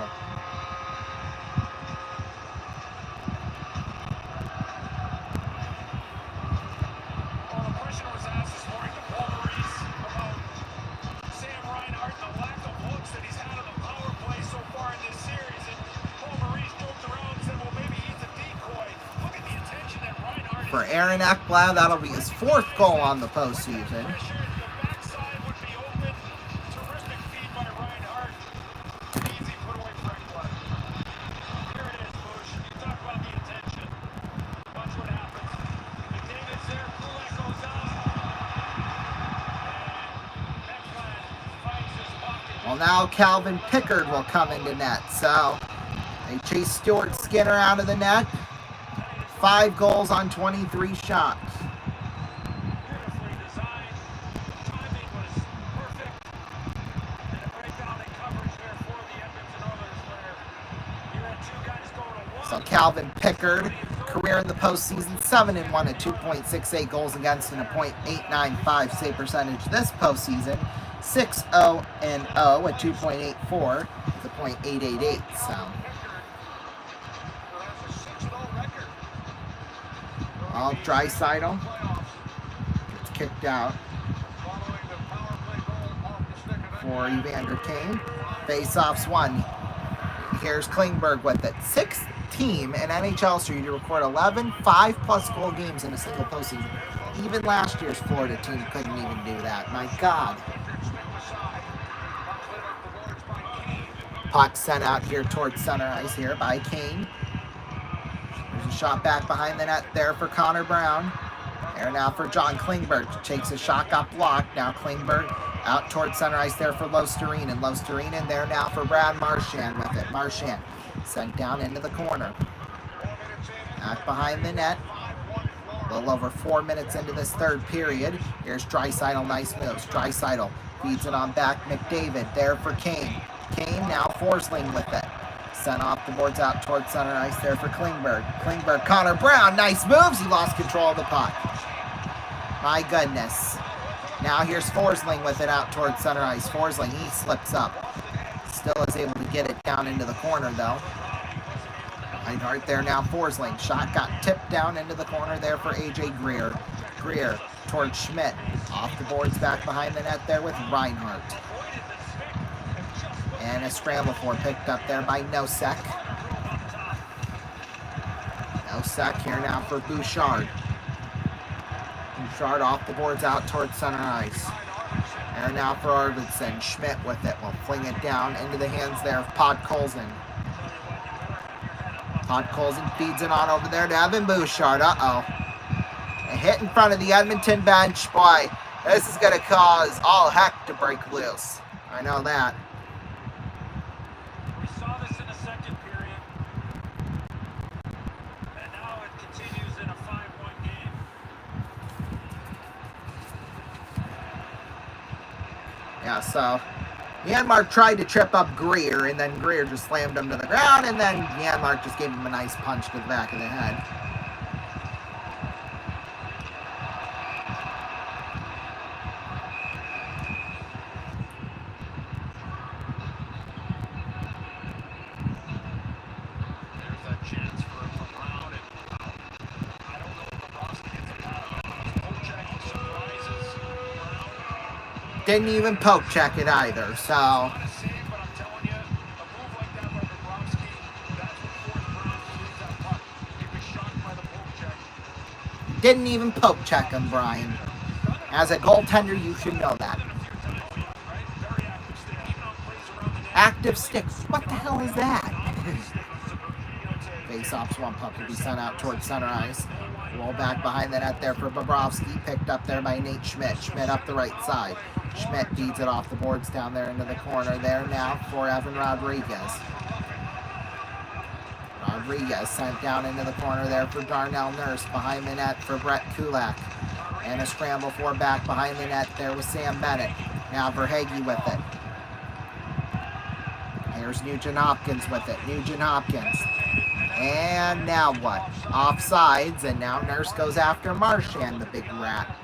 for Aaron Ekblad. That'll be his 4th goal on the postseason. Well, now Calvin Pickard will come into net. So they chase Stuart Skinner out of the net. 5 goals on 23 shots. So Calvin Pickard, career in the postseason, 7-1 at 2.68 goals against and a .895 save percentage this postseason. 6-0-0 at 2.84 to .888. So all Draisaitl gets kicked out for Evander Kane. Face-offs won. Here's Klingberg with it. 6th team in NHL history to record 11 5-plus goal games in a single postseason. Even last year's Florida team couldn't even do that. My God. Puck sent out here towards center ice here by Kane. There's a shot back behind the net there for Connor Brown. There now for John Klingberg. Takes a shot, got blocked. Now Klingberg out towards center ice there for Losterinen. Losterinen there now for Brad Marchand with it. Marchand sent down into the corner. Back behind the net. A little over 4 minutes into this 3rd period. Here's Draisaitl, nice moves. Draisaitl feeds it on back. McDavid there for Kane. Kane now Forsling with it. Sent off the boards out towards center ice there for Klingberg. Klingberg, Connor Brown, nice moves. He lost control of the puck. My goodness. Now here's Forsling with it out towards center ice. Forsling, he slips up. Still is able to get it down into the corner though. Reinhart there now, Forsling. Shot got tipped down into the corner there for AJ Greer. Greer towards Schmidt. Off the boards back behind the net there with Reinhart. And a scramble for picked up there by Nosek. Nosek here now for Bouchard. Bouchard off the boards out towards center ice. There now for Arvidsson. Schmidt with it. Will fling it down into the hands there of Podkolzin. Podkolzin feeds it on over there to Evan Bouchard. Uh-oh. A hit in front of the Edmonton bench. Boy, this is going to cause all heck to break loose. I know that. We saw this in the 2nd period. And now it continues in a 5-1 game. Yeah, so Janmark tried to trip up Greer, and then Greer just slammed him to the ground, and then Janmark just gave him a nice punch to the back of the head. There's a chance for Brown, and I don't know if Bobrovsky gets a pass. Pochek surprises Brown. Didn't even poke check it either, so didn't even poke check him, Brian. As a goaltender, you should know that. Active stick. What the hell is that? Face-offs, one puck to be sent out towards center ice. Roll back behind the net there for Bobrovsky. Picked up there by Nate Schmidt. Schmidt up the right side. Schmidt feeds it off the boards down there into the corner there now for Evan Rodriguez. Rodriguez sent down into the corner there for Darnell Nurse. Behind the net for Brett Kulak. And a scramble for back behind the net there with Sam Bennett. Now Verhaeghe with it. Here's Nugent Hopkins with it. Nugent Hopkins. And now what? Offsides, and now Nurse goes after Marchand, the big rat.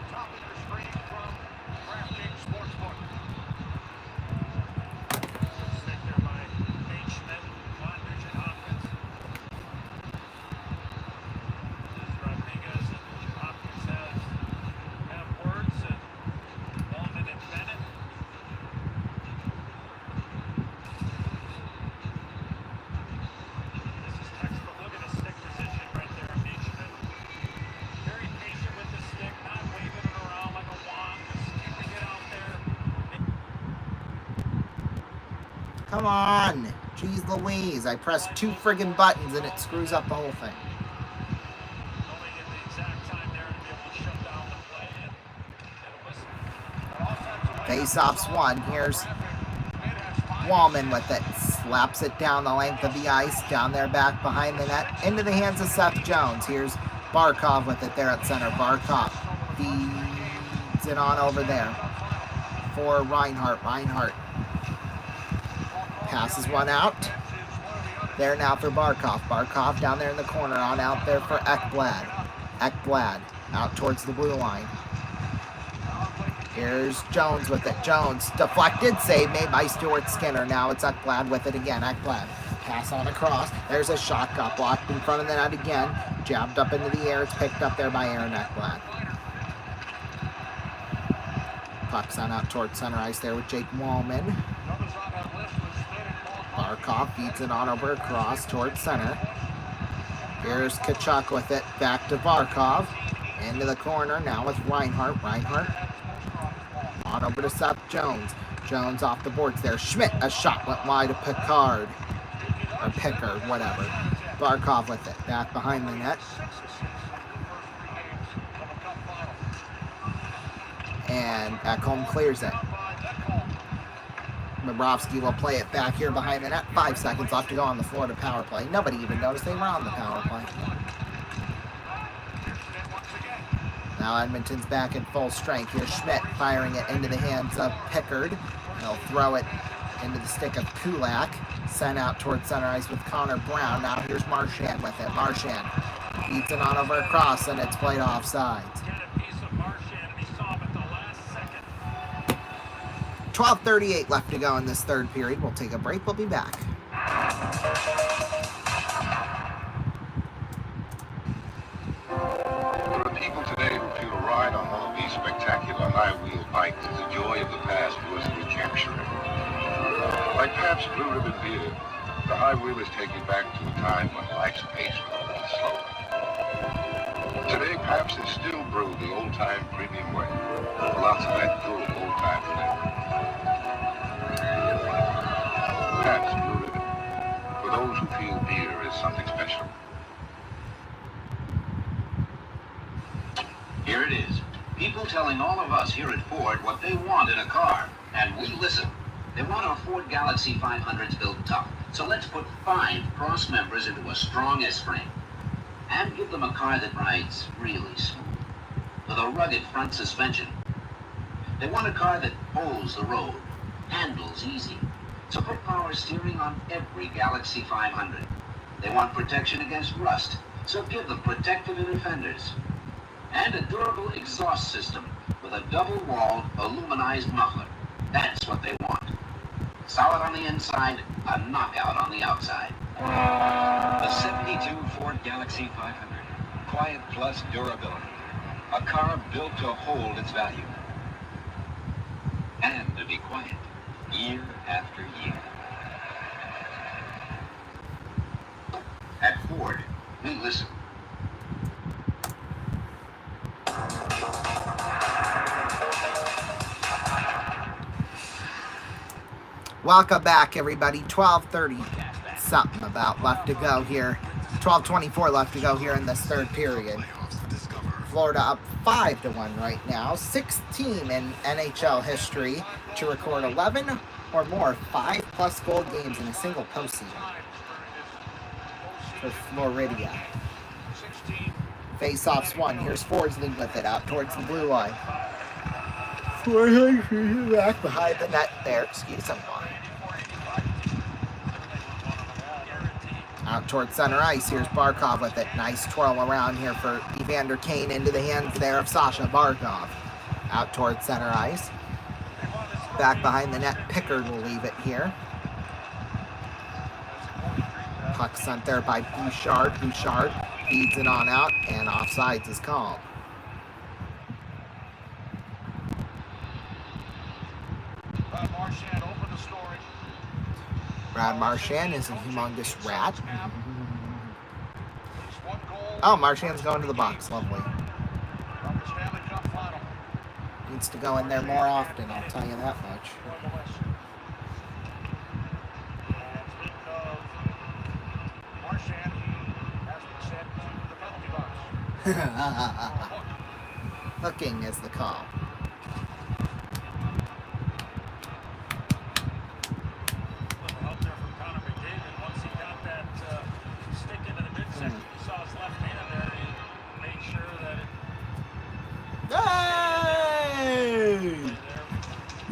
Come on. Jeez Louise. I pressed 2 friggin' buttons and it screws up the whole thing. Face-offs one. Here's Wallman with it. Slaps it down the length of the ice. Down there back behind the net. Into the hands of Seth Jones. Here's Barkov with it there at center. Barkov feeds it on over there for Reinhart. Reinhart passes one out. There now for Barkov. Barkov down there in the corner. On out there for Ekblad. Ekblad out towards the blue line. Here's Jones with it. Jones deflected. Save made by Stuart Skinner. Now it's Ekblad with it again. Ekblad. Pass on across. There's a shot. Got blocked in front of the net again. Jabbed up into the air. It's picked up there by Aaron Ekblad. Puck sent out towards center ice there with Jake Wallman. Barkov feeds it on over across towards center. Here's Tkachuk with it. Back to Barkov. Into the corner now with Reinhart. Reinhart on over to Seth Jones. Jones off the boards there. Schmidt, a shot went wide to Picard. Or Pickard, whatever. Barkov with it. Back behind the net. And Ekholm clears it. Bobrovsky will play it back here behind the net. 5 seconds left to go on the Florida power play. Nobody even noticed they were on the power play. Now Edmonton's back in full strength. Here's Schmidt firing it into the hands of Pickard. He'll throw it into the stick of Kulak. Sent out towards center ice with Connor Brown. Now here's Marchand with it. Marchand feeds it on over across, and it's played offsides. 12:38 left to go in this third period. We'll take a break. We'll be back. There are people today who feel a ride on one of these spectacular high-wheel bikes is a joy of the past worth recapturing. Like Pabst Blue Ribbon beer, the high wheel is taken back to a time when life's pace was a little slower. Today, Pabst is still brewed the old-time premium way. Lots of that good old-time flavor. Pabst Blue Ribbon, for those who feel beer is something special. Here it is. People telling all of us here at Ford what they want in a car, and we listen. They want our Ford Galaxy 500s built tough, so let's put 5 cross members into a strong S-frame. And give them a car that rides really smooth, with a rugged front suspension. They want a car that holds the road, handles easy, so put power steering on every Galaxy 500. They want protection against rust, so give them protective inner fenders. And a durable exhaust system with a double-walled aluminized muffler. That's what they want. Solid on the inside, a knockout on the outside. The 72 Ford Galaxy 500. Quiet plus durability. A car built to hold its value. And to be quiet, year after year. At Ford, we listen. Welcome back, everybody. 12:30 something about left to go here. 12:24 left to go here in this third period. Florida up 5-1 right now. 6th team in NHL history to record 11 or more 5+ goal games in a single postseason for Florida. Face-offs one. Here's Forsling with it out towards the blue line. Back behind the net there. Excuse me. Out towards center ice. Here's Barkov with it. Nice twirl around here for Evander Kane into the hands there of Sasha Barkov. Out towards center ice. Back behind the net. Pickard will leave it here. Puck sent there by Bouchard. Bouchard feeds it on out, and offsides is called. Brad Marchand is a humongous rat. Oh, Marchand's going to the box. Lovely. Needs to go in there more often, I'll tell you that much. Hooking is the call. Out there from Connor McDavid. Once he got that stick into the midsection, you saw his left hand there. He made sure that it. Hey!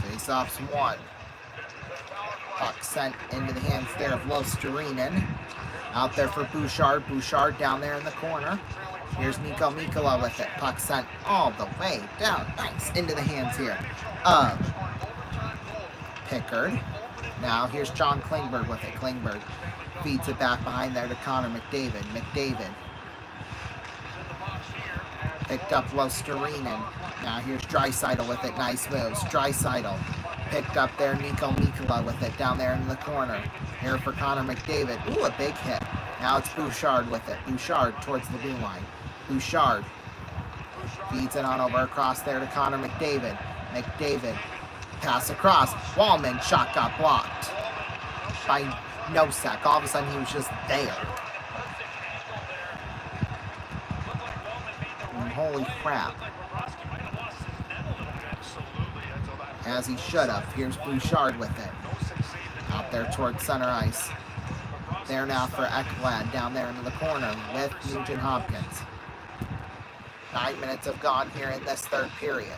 Face-off's one. Puck sent into the hands there of Losterinen. Out there for Bouchard. Bouchard down there in the corner. Here's Nico Mikkola with it. Puck sent all the way down. Nice. Into the hands here of Pickard. Now here's John Klingberg with it. Klingberg feeds it back behind there to Connor McDavid. McDavid picked up Losterinen. Now here's Draisaitl with it. Nice moves. Draisaitl picked up there. Nico Mikkola with it down there in the corner. Here for Connor McDavid. Ooh, a big hit. Now it's Bouchard with it. Bouchard towards the blue line. Bouchard feeds it on over across there to Connor McDavid. McDavid pass across. Wallman shot got blocked by Nosek. All of a sudden he was just there. And holy crap. As he should have. Here's Bouchard with it. Out there towards center ice. There now for Ekblad down there into the corner with Nugent Hopkins. 9 minutes have gone here in this third period.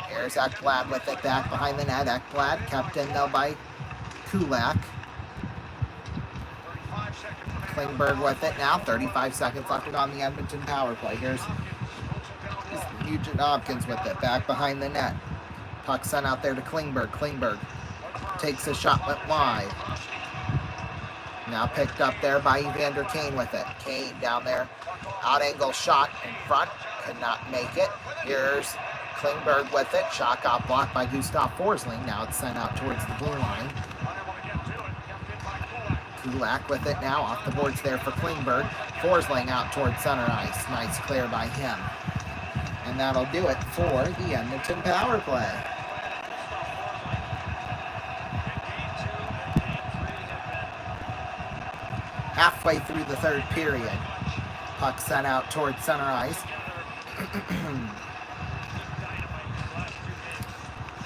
Here's Ekblad with it back behind the net. Ekblad kept in though by Kulak. Klingberg with it now. 35 seconds left on the Edmonton power play. Here's Nugent Hopkins with it back behind the net. Puck sent out there to Klingberg. Klingberg takes a shot, went wide. Now picked up there by Evander Kane with it. Kane down there. Out angle shot in front. Could not make it. Here's Klingberg with it. Shot got blocked by Gustav Forsling. Now it's sent out towards the blue line. Kulak with it now. Off the boards there for Klingberg. Forsling out towards center ice. Nice clear by him. And that'll do it for the Edmonton power play. Halfway through the third period. Puck sent out towards center ice.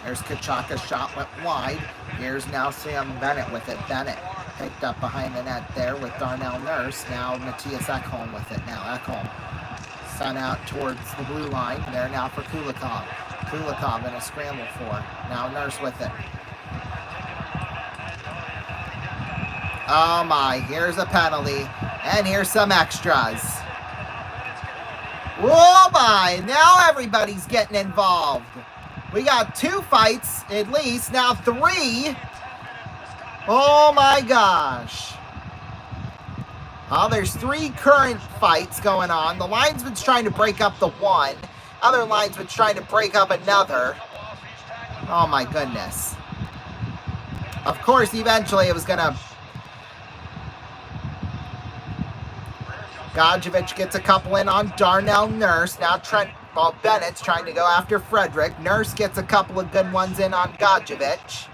There's Kachaka's shot, went wide. Here's now Sam Bennett with it. Bennett picked up behind the net there with Darnell Nurse. Now Matthias Ekholm with it. Now Ekholm sent out towards the blue line. There now for Kulikov. Kulikov in a scramble for. Now Nurse with it. Oh my, here's a penalty. And here's some extras. Oh my, now everybody's getting involved. We got 2 fights, at least, now 3. Oh my gosh. Oh, there's 3 current fights going on. The linesman's trying to break up the one. Other linesman's trying to break up another. Oh my goodness. Of course, eventually it was going to... Godjevich gets a couple in on Darnell Nurse. Now Bennett's trying to go after Frederick. Nurse gets a couple of good ones in on Godjevich.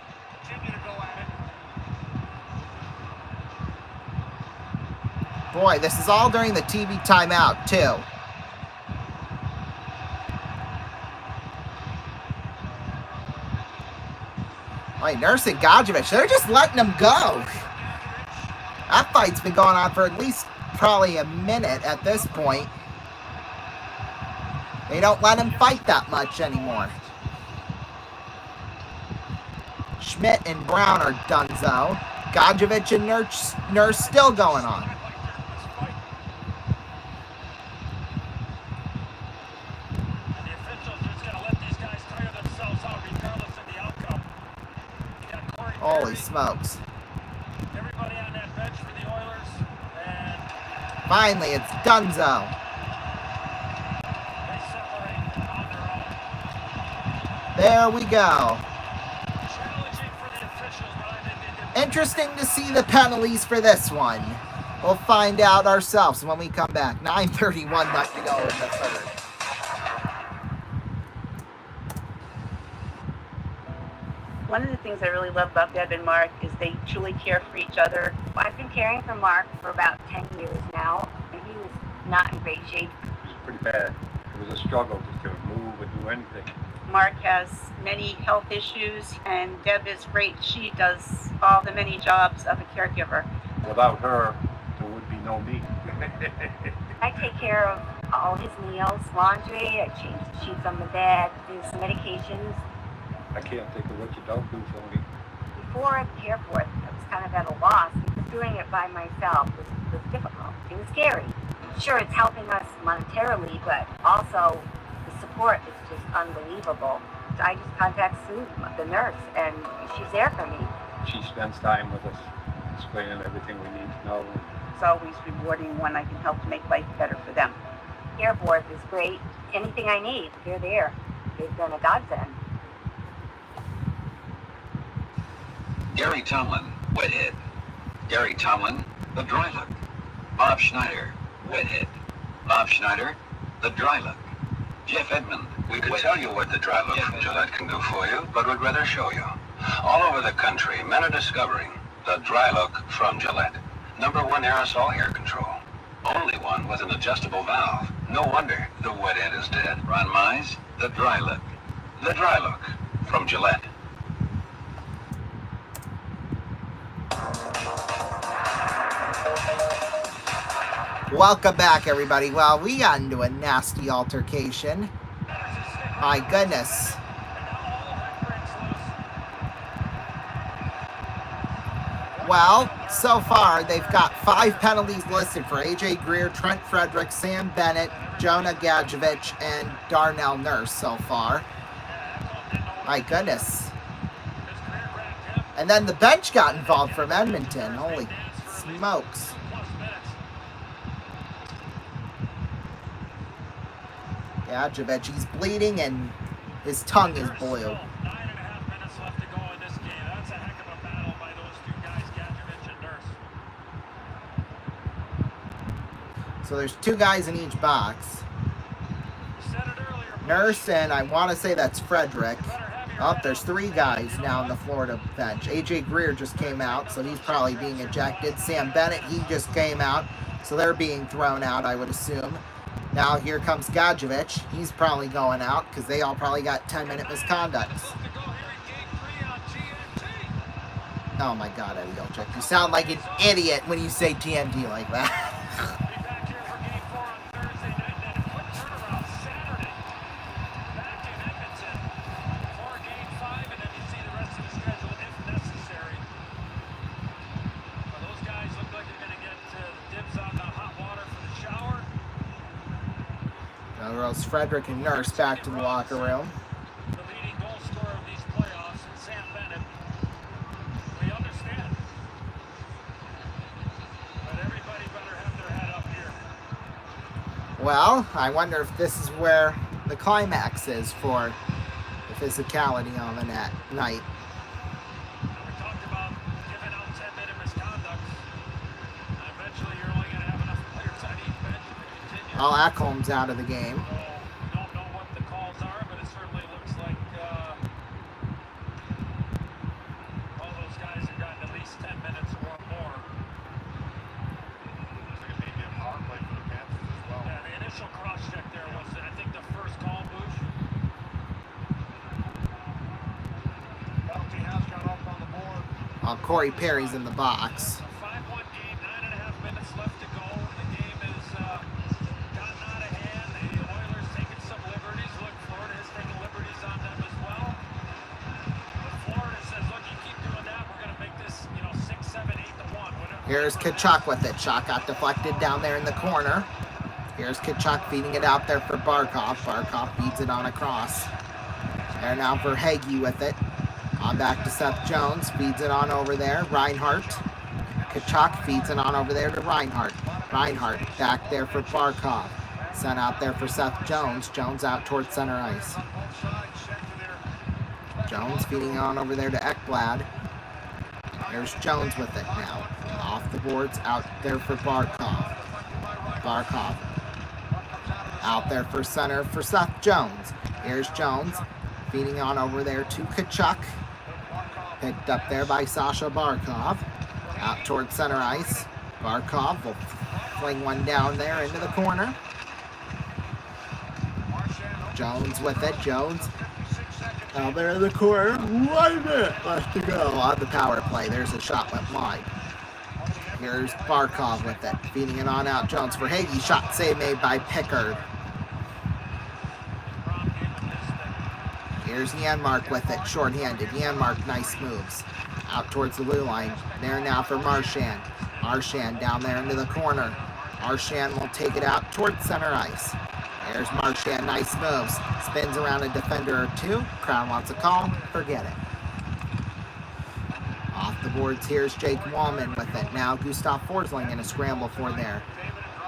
Boy, this is all during the TV timeout, too. Boy, Nurse and Godjevich, they're just letting them go. That fight's been going on for at least probably a minute at this point. They don't let him fight that much anymore. Schmidt and Brown are donezo. Godjevich and Nurse still going on. Holy smokes. Everybody on that bench for the Oilers. And finally, it's donezo. they separate on their own. There we go. Challenging for the officials, but I think they did. Interesting to see the penalties for this one. We'll find out ourselves when we come back. 9:31 left to go in the third. One of the things I really love about Deb and Mark is they truly care for each other. I've been caring for Mark for about 10 years now, and he was not in great shape. It was pretty bad. It was a struggle to move or do anything. Mark has many health issues, and Deb is great. She does all the many jobs of a caregiver. Without her, there would be no me. I take care of all his meals, laundry, I change the sheets on the bed, his medications. I can't think of what you don't do for me. Before at the airport, I was kind of at a loss because doing it by myself was difficult. It was scary. Sure, it's helping us monetarily, but also the support is just unbelievable. I just contact Sue, the nurse, and she's there for me. She spends time with us, explaining everything we need to know. It's always rewarding when I can help to make life better for them. Airport is great. Anything I need, they're there. They've been a godsend. Gary Tomlin, Wethead. Gary Tomlin, the dry look. Bob Schneider, Wethead. Bob Schneider, the dry look. Jeff Edmond. We could tell you what the dry look from Gillette can do for you, but would rather show you. All over the country, men are discovering the dry look from Gillette. #1 aerosol hair control. Only one with an adjustable valve. No wonder the Wethead is dead. Ron Mize, the dry look. The dry look from Gillette. Welcome back, everybody. Well, we got into a nasty altercation. My goodness. Well, so far, they've got 5 penalties listed for A.J. Greer, Trent Frederick, Sam Bennett, Jonah Gadjevich, and Darnell Nurse so far. My goodness. And then the bench got involved from Edmonton. Holy smokes. Gadjevich, he's bleeding and his tongue is blue. So there's 2 guys in each box. Nurse, and I want to say that's Frederick. Oh, there's 3 guys now in the Florida bench. A.J. Greer just came out, so he's probably being ejected. Sam Bennett, he just came out, so they're being thrown out, I would assume. Now here comes Gadjevich. He's probably going out because they all probably got 10-minute misconducts. Oh my God, Eddie Olczyk. You sound like an idiot when you say TNT like that. Frederick and Nurse back to the locker room. The leading goal scorer of these playoffs, Sam Bennett. We understand. But everybody better have their head up here. Well, I wonder if this is where the climax is for the physicality on the night. We talked about giving out 10-minute misconducts. Eventually, you're only going to have enough players on each bench to continue. All Ekholm's out of the game. Corey Perry's in the box. 5-1 game, 9.5 minutes left to go. The game has gotten out of hand. The Oilers taking some liberties. Look, Florida is taking liberties on them as well. But Florida says, look, you keep doing that, we're going to make this, 6, 7, 8 to 1. Here's Tkachuk with it. Shot got deflected down there in the corner. Here's Tkachuk feeding it out there for Barkov. Barkov feeds it on across. There now for Hagee with it. On back to Seth Jones, feeds it on over there. Reinhart. Tkachuk feeds it on over there to Reinhart. Reinhart back there for Barkov. Sent out there for Seth Jones. Jones out towards center ice. Jones feeding it on over there to Ekblad. There's Jones with it now. Off the boards, out there for Barkov. Barkov. Out there for center for Seth Jones. Here's Jones feeding on over there to Tkachuk. Picked up there by Sasha Barkov. Out towards center ice. Barkov will fling one down there into the corner. Jones with it. Jones out there in the corner. 1 minute left to go on the power play. There's a shot went wide. Here's Barkov with it. Feeding it on out. Jones for Hagee. Shot save made by Pickard. Here's Janmark with it. Short-handed. Janmark, nice moves. Out towards the blue line. There now for Marchand. Marchand down there into the corner. Marchand will take it out towards center ice. There's Marchand, nice moves. Spins around a defender or two. Crown wants a call. Forget it. Off the boards, here's Jake Wallman with it. Now Gustav Forsling in a scramble for there.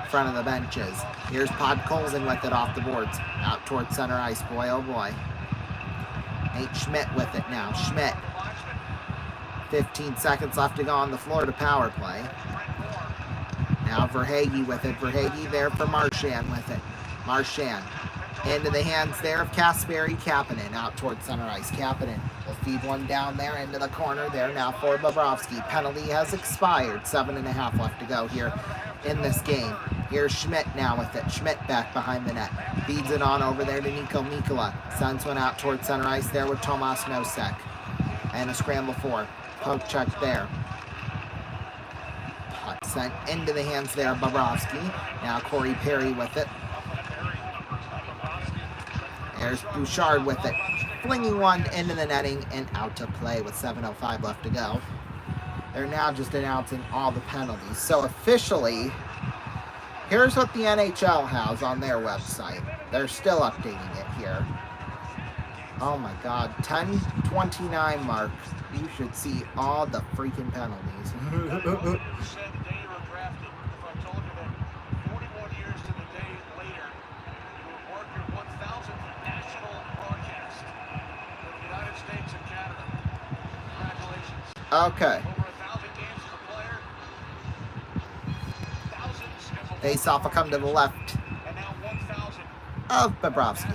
Front of the benches. Here's Podkolzin with it off the boards. Out towards center ice. Boy, oh boy. Nate Schmidt with it now. Schmidt. 15 seconds left to go on the floor to power play. Now Verhaeghe with it. Verhaeghe there for Marchand with it. Marchand into the hands there of Kasperi Kapanen out towards center ice. Kapanen will feed one down there into the corner there now for Bobrovsky. Penalty has expired. 7.5 left to go here in this game. Here's Schmidt now with it. Schmidt back behind the net. Feeds it on over there to Nico Mikkola. Sends one out towards center ice there with Tomas Nosek. And a scramble for poke check there. Puck sent into the hands there of Bobrovsky. Now Corey Perry with it. There's Bouchard with it. Flinging one into the netting and out to play with 7:05 left to go. They're now just announcing all the penalties. So officially, here's what the NHL has on their website. They're still updating it here. Oh my God, 10:29 mark. You should see all the freaking penalties. Okay. Face off will come to the left of Bobrovsky.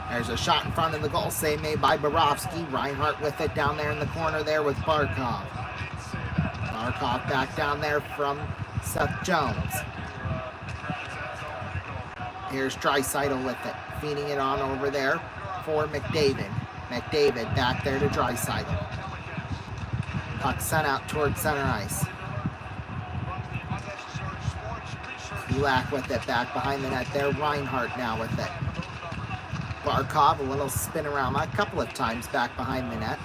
There's a shot in front of the goal, save made by Bobrovsky. Reinhart with it down there in the corner there with Barkov. Barkov back down there from Seth Jones. Here's Draisaitl with it, feeding it on over there for McDavid. McDavid back there to Draisaitl. Puck sent out towards center ice. Kulak with it, back behind the net there. Reinhart now with it. Barkov, a little spin around a couple of times back behind the net.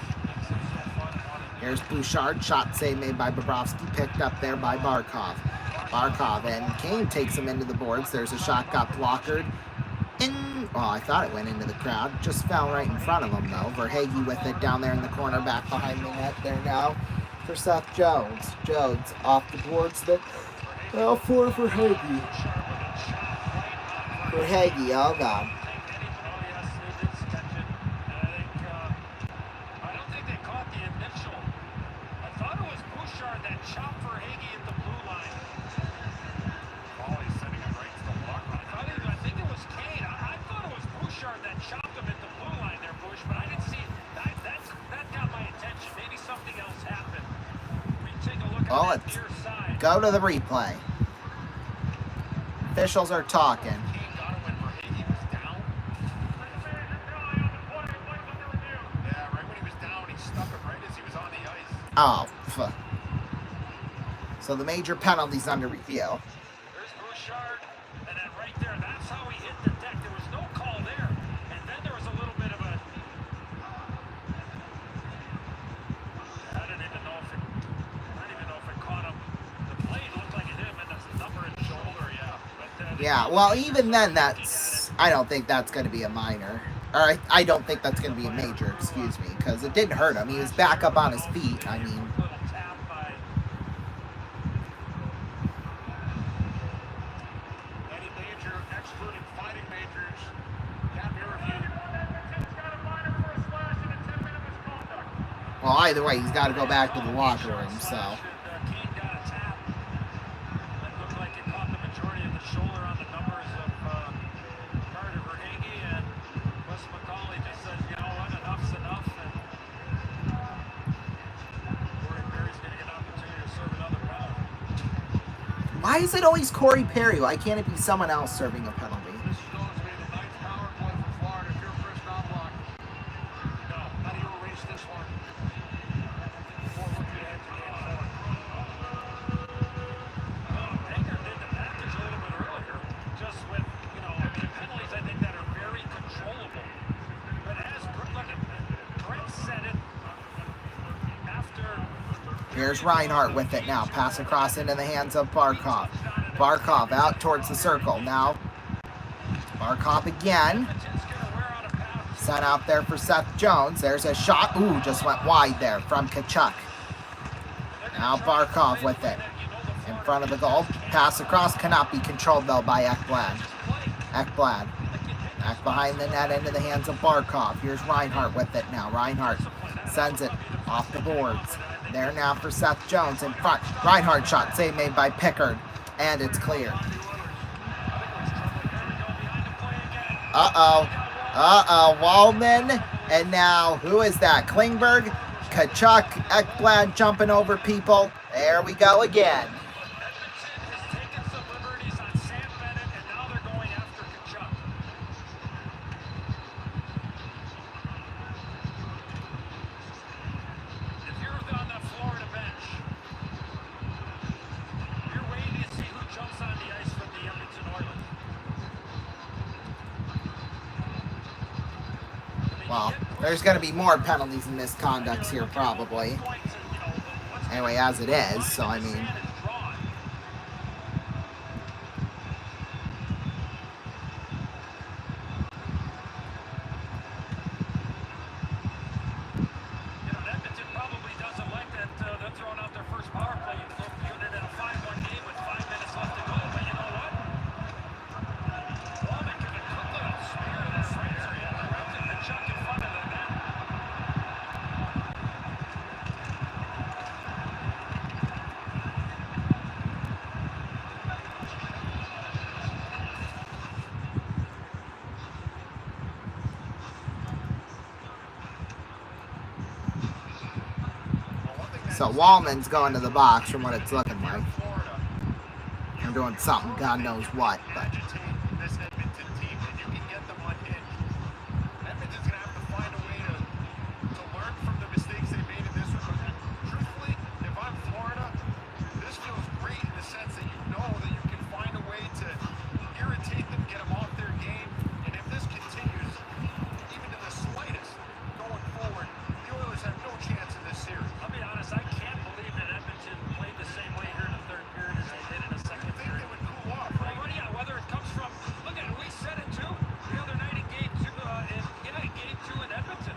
Here's Bouchard, shot save made by Bobrovsky, picked up there by Barkov. Barkov and Kane takes him into the boards. There's a shot, got blockered. I thought it went into the crowd. Just fell right in front of him though. Verhaeghe with it down there in the corner, back behind the net there now for Seth Jones. Jones off the boards there. Now for Verhaeghe. Verhaeghe, oh God. Well, let's go to the replay. Officials are talking. Oh, so the major penalties under review. Yeah, well, even then, I don't think that's going to be a minor. Or I don't think that's going to be a major, excuse me, because it didn't hurt him. He was back up on his feet, I mean. Well, either way, he's got to go back to the locker room, so. Kane got a tap. It looked like it caught the majority of the shoulder on the numbers of Carter Verhage, and Wes McCauley just says, you know what, enough's enough, and Corey Perry's going to get an opportunity to serve another penalty. Why is it always Corey Perry? Why can't it be someone else serving a penalty? This is going to be the 9th power play for Florida if you're first down block. No, how do you erase this one? Before looking ahead to game 4. Baker did the package a little bit earlier, just with, penalties I think that are very controllable. But as Brent said it, after... Here's Reinhardt with it now. Pass across into the hands of Barkov. Barkov out towards the circle. Now, Barkov again. Sent out there for Seth Jones. There's a shot. Ooh, just went wide there from Tkachuk. Now Barkov with it. In front of the goal. Pass across. Cannot be controlled, though, by Ekblad. Ekblad. Back behind the net into the hands of Barkov. Here's Reinhardt with it now. Reinhardt sends it off the boards. There now for Seth Jones in front. Reinhardt shot. Save made by Pickard. And it's clear. Uh-oh. Wallman. And now, who is that? Klingberg. Tkachuk. Ekblad jumping over people. There we go again. Well, there's going to be more penalties and misconducts here, probably. Anyway, as it is, so I mean... Edmonton probably doesn't like that they're throwing out their first power play unit in a 5-1 game with 5 minutes left to go. But you know what? Wallman can quickly outspear the Fraser and directed the chuck in front of the net. So Wallman's going to the box from what it's looking like. They're doing something, God knows what, but... This Edmonton team, and you can get them unhinged. Edmonton's going to have to find a way to learn from the mistakes they made in this one. Truthfully, if I'm Florida, this feels great in the sense that you know that you can find a way to irritate them, get them off their game, and if this continues, even to the slightest, going forward, the Oilers have no chance in this series. I'll be honest, I can't believe that Edmonton played the same way here in the third period as they did in the second period. They would cool off, right? Well, yeah, whether it comes from, look at it, we said it too the other night in game 2 in Edmonton.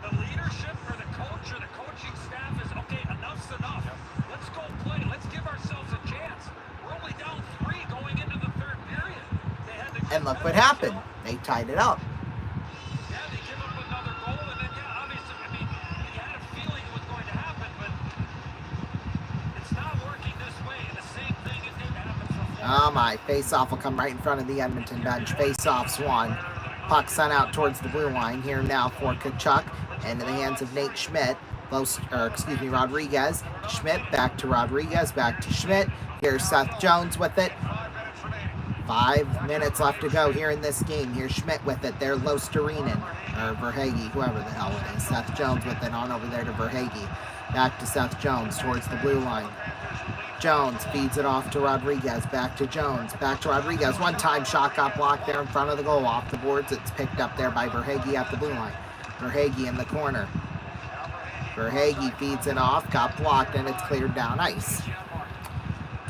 The leadership or the coach or the coaching staff is, okay, enough's enough. Let's go play. Let's give ourselves a chance. We're only down 3 going into the third period. They had to And look what happened. They tied it up. yeah, they give up another goal, and then, yeah, obviously, I mean, you had a feeling it was going to happen, but it's not working this way, and the same thing it did happen for Florida. Oh my, face-off will come right in front of the Edmonton bench. Face-off's won. Puck sent out towards the blue line. Here now for Tkachuk. Into the hands of Nate Schmidt. Rodriguez. Schmidt back to Rodriguez. Back to Schmidt. Here's Seth Jones with it. 5 minutes left to go here in this game. Here's Schmidt with it. There, Losterinen. Or Verhage, whoever the hell it is. Seth Jones with it on over there to Verhage. Back to Seth Jones towards the blue line. Jones feeds it off to Rodriguez. Back to Jones. Back to Rodriguez. One-time shot got blocked there in front of the goal. Off the boards. It's picked up there by Verhage at the blue line. Verhage in the corner. Verhage feeds it off. Got blocked and it's cleared down ice.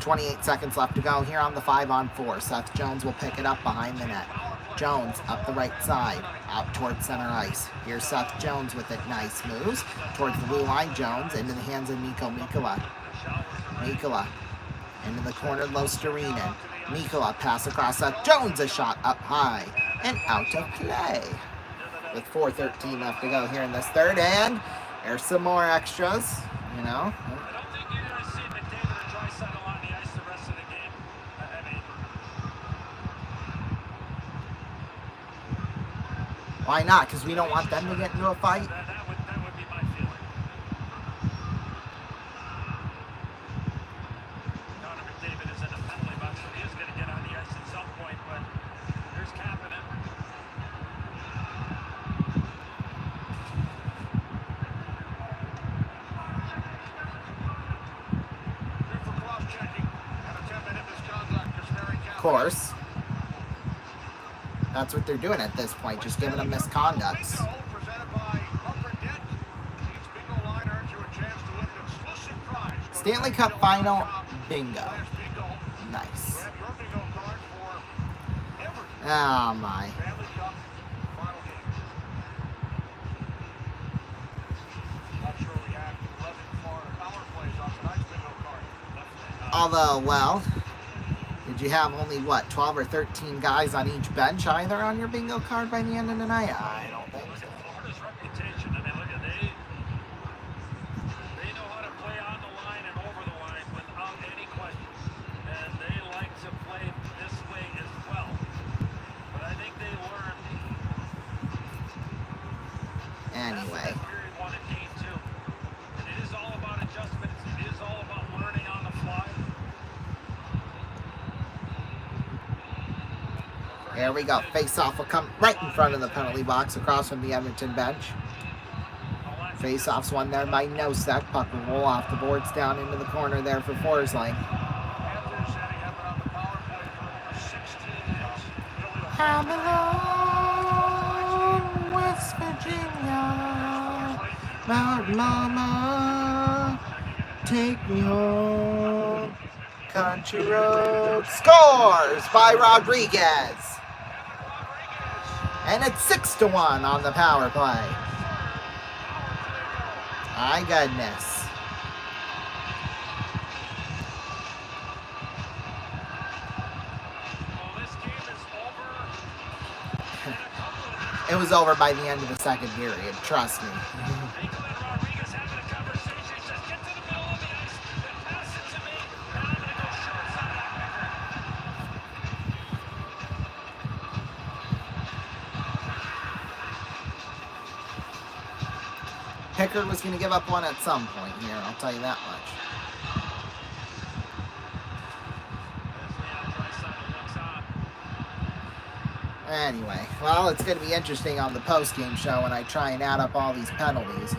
28 seconds left to go here on the 5-on-4. Seth Jones will pick it up behind the net. Jones up the right side, out towards center ice. Here's Seth Jones with it. Nice moves towards the blue line. Jones into the hands of Mikkola. Mikkola into the corner. Losterinen. Mikkola pass across Seth Jones. A shot up high and out of play. With 4:13 left to go here in this third, and There's some more extras, you know. I don't think you're going to see McDavid or Draisaitl on the ice the rest of the game. I mean, Why not? Because we don't want them to get into a fight. that would be my feeling. Connor McDavid is in a penalty box, so he is going to get on the ice at some point, but there's Kapanen. Of course. That's what they're doing at this point, just giving them misconducts. Stanley Cup final, bingo. Nice. Oh my. Although, well, did you have only, what, 12 or 13 guys on each bench either on your bingo card by the end of the night? I don't think so. Florida's reputation, I mean, look at they know how to play on the line and over the line without any questions. And they like to play this way as well. But I think they learned Anyway. period one and game two. And it is all about adjustments. It is all about learning on the fly. There we go. Face-off will come right in front of the penalty box across from the Edmonton bench. Face-off's won there by Nosek. Puck will roll off the boards down into the corner there for Forsling. I'm alone, West Virginia. Mountain Mama, take me home. Country road. Scores by Rodriguez. And it's 6-1 on the power play. My goodness. It was over by the end of the second period, trust me. Pickard was going to give up one at some point here, I'll tell you that much. Anyway, well, it's going to be interesting on the post-game show when I try and add up all these penalties.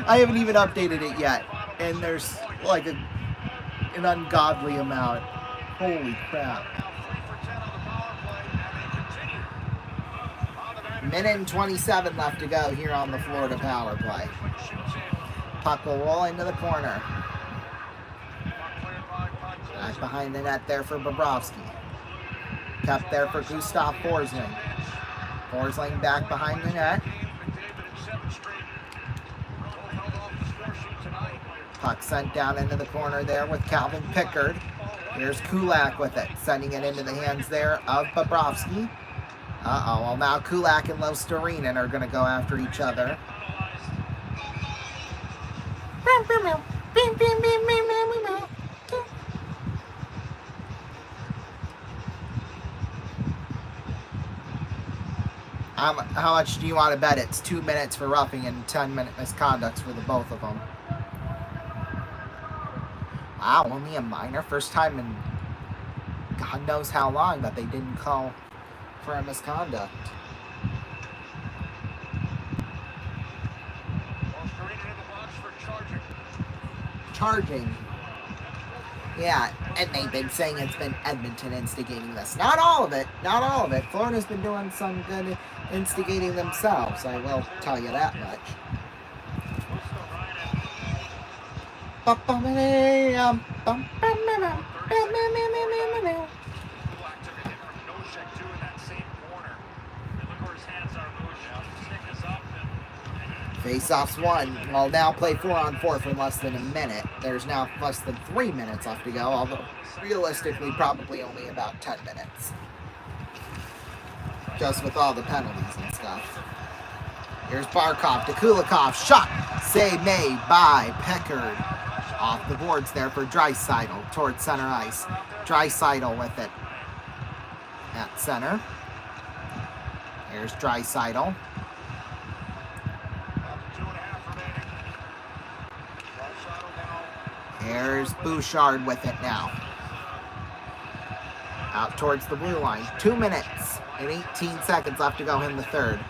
I haven't even updated it yet, and there's like an ungodly amount. Holy crap. Minute and 27 left to go here on the Florida power play. Puck will roll into the corner. Back behind the net there for Bobrovsky. Kept there for Gustav Forsling. Forsling back behind the net. Puck sent down into the corner there with Calvin Pickard. Here's Kulak with it, sending it into the hands there of Bobrovsky. Uh-oh, well now Kulak and Lostarinen are going to go after each other. How much do you want to bet it's 2 minutes for roughing and 10-minute misconducts for the both of them? Wow, only a minor. First time in God knows how long that they didn't call for a misconduct. Charging. Yeah, and they've been saying it's been Edmonton instigating this. Not all of it. Not all of it. Florida's been doing some good instigating themselves. I will tell you that much. Face-offs won. Well, now play 4-on-4 for less than a minute. There's now less than 3 minutes left to go, although realistically probably only about 10 minutes. us with all the penalties and stuff. Here's Barkov to Kulikov. Shot. Save made by Pickard. Off the boards there for Draisaitl towards center ice. Draisaitl with it at center. Here's Draisaitl. Here's Bouchard with it now. Out towards the blue line. 2 minutes and 18 seconds left to go in the third.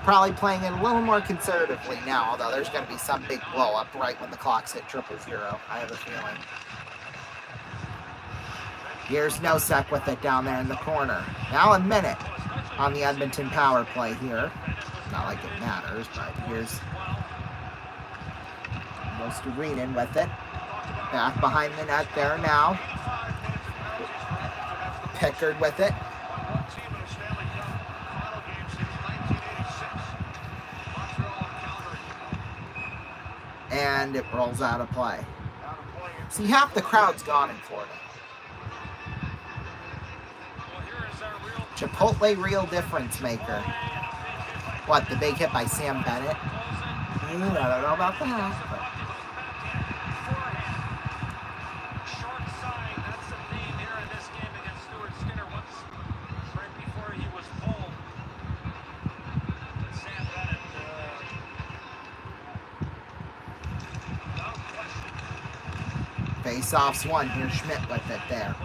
Probably playing it a little more conservatively now, although there's going to be some big blow up right when the clock's hit 0-0. I have a feeling. Here's Nosek with it down there in the corner. Now a minute on the Edmonton power play here. Not like it matters, but here's Mostarinen with it. Back behind the net there now. Pickard with it. And it rolls out of play. See, half the crowd's gone in Florida. Chipotle real difference maker. What, the big hit by Sam Bennett? I don't know about that. But. Face-offs one. Here's Schmidt with it there.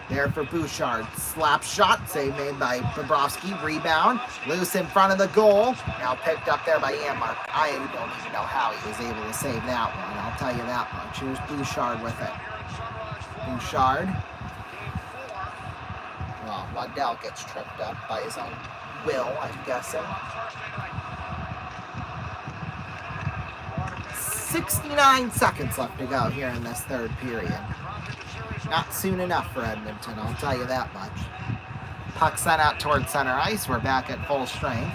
There for Bouchard. Slap shot. Save made by Bobrovsky. Rebound. Loose in front of the goal. Now picked up there by Janmark. I don't even know how he was able to save that one. I'll tell you that much. Here's Bouchard with it. Bouchard. Well, Waddell gets tripped up by his own will, I'm guessing. 69 seconds left to go here in this third period. Not soon enough for Edmonton, I'll tell you that much. Puck sent out towards center ice. We're back at full strength.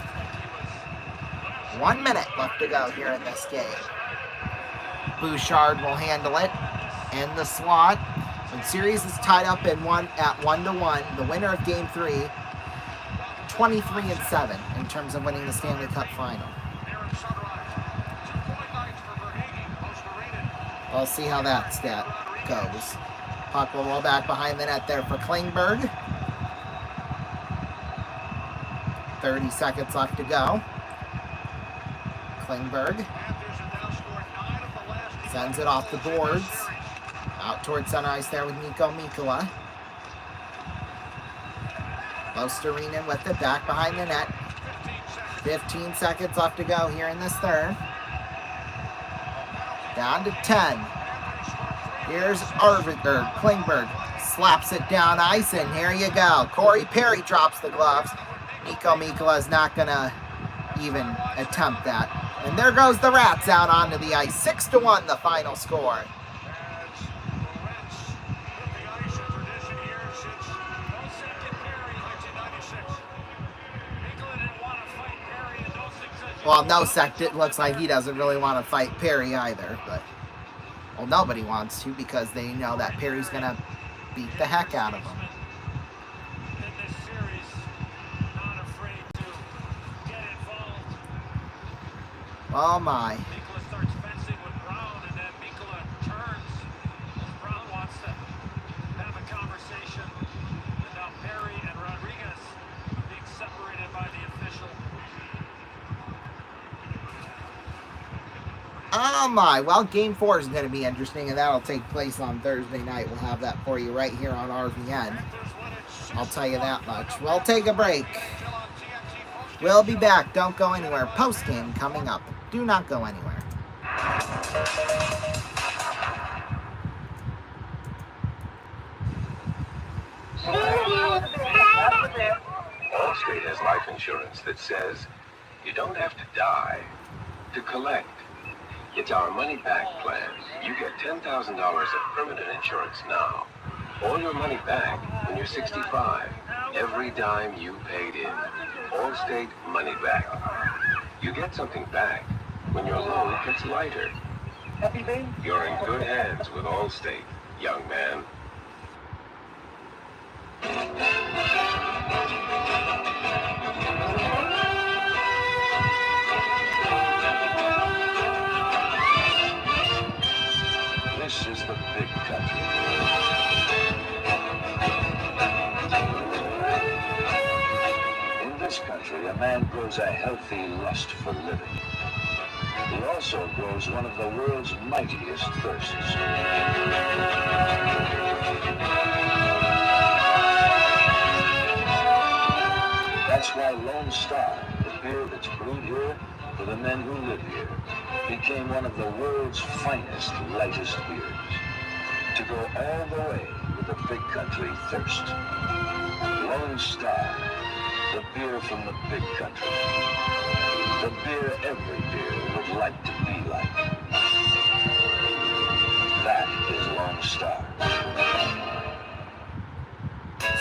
1 minute left to go here in this game. Bouchard will handle it in the slot. The series is tied up at 1-1. The winner of Game 3, 23-7 in terms of winning the Stanley Cup final. We'll see how that stat goes. Puck will roll back behind the net there for Klingberg. 30 seconds left to go. Klingberg sends it off the boards. Out towards center ice there with Nico Mikkola. Mostarinen with it, back behind the net. 15 seconds left to go here in this third. Down to 10. Here's Klingberg. Slaps it down ice, and here you go. Corey Perry drops the gloves. Nico Mikkola is not going to even attempt that. And there goes the Rats out onto the ice. 6-1 the final score. Well, Nosek, it looks like he doesn't really want to fight Perry either, but well, nobody wants to because they know that Perry's going to beat the heck out of him. Oh my. Mikkola starts fencing with Brown, and then Mikkola turns as Brown wants to have a conversation. And now Perry and Rodriguez being separated by the official. Oh my. Well, Game 4 is going to be interesting, and that'll take place on Thursday night. We'll have that for you right here on RVN. I'll tell you that much. We'll take a break. We'll be back. Don't go anywhere. Post-game coming up. Do not go anywhere. Allstate has life insurance that says you don't have to die to collect. It's our money-back plan. You get $10,000 of permanent insurance now. All your money back when you're 65. Every dime you paid in. Allstate money back. You get something back when your load gets lighter. You're in good hands with Allstate, young man. a man grows a healthy lust for living. He also grows one of the world's mightiest thirsts. That's why Lone Star, the beer that's brewed here for the men who live here, became one of the world's finest, lightest beers. To go all the way with the big country thirst. Lone Star, the beer from the big country. The beer every beer would like to be like. That is Lone Star.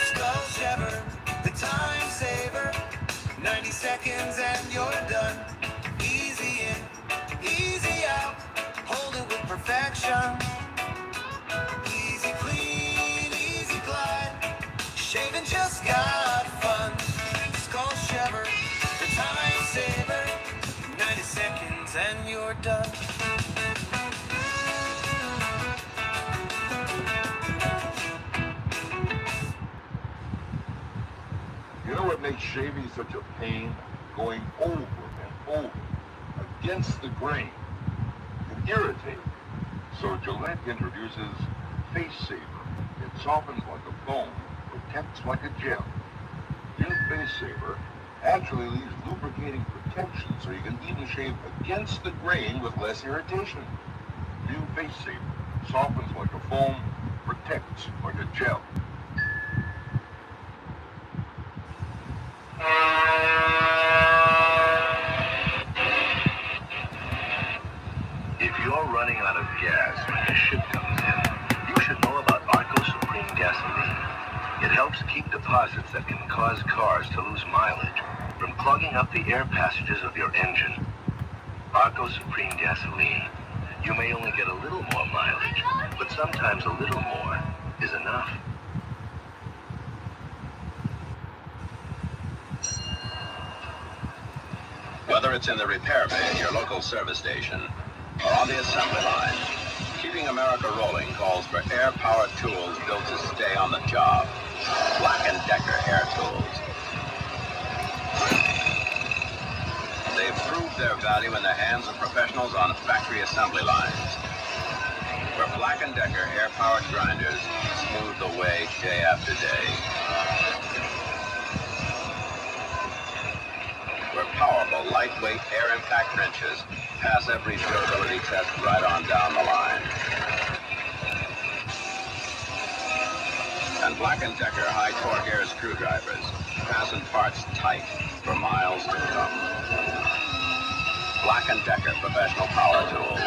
Skull Shaver, the time saver. 90 seconds and you're done. Easy in, easy out. Hold it with perfection. Easy clean, easy glide. Shaving just got fun. Skull Shaver, the time saver. 90 seconds and you're done. You know what makes shaving such a pain? Going over and over against the grain. It irritates. So Gillette introduces Face Saver. It softens like a foam, protects like a gel. New Face Saver actually leaves lubricating protection so you can even shave against the grain with less irritation. New Face Saver softens like a foam, protects like a gel. If you're running out of gas when your ship comes in, you should know about Arco Supreme Gasoline. It helps keep deposits that can cause cars to lose mileage from clogging up the air passages of your engine. Arco Supreme Gasoline. You may only get a little more mileage, but sometimes a little more is enough. Whether it's in the repair bay at your local service station or on the assembly line, keeping America rolling calls for air-powered tools built to stay on the job. Black & Decker air tools. They've proved their value in the hands of professionals on factory assembly lines, where Black & Decker air-powered grinders smooth the way day after day. Where powerful, lightweight air impact wrenches pass every durability test right on down the line. And Black & Decker high-torque air screwdrivers fasten parts tight for miles to come. Black & Decker professional power tools,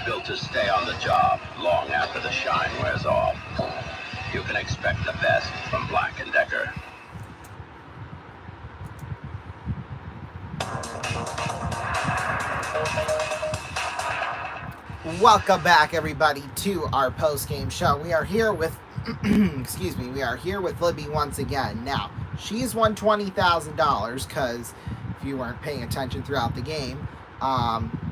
built to stay on the job long after the shine wears off. You can expect the best from Black & Decker. Welcome back, everybody, to our post-game show. We are here with, excuse me, we are here with Libby once again. Now, she's won $20,000 because if you weren't paying attention throughout the game,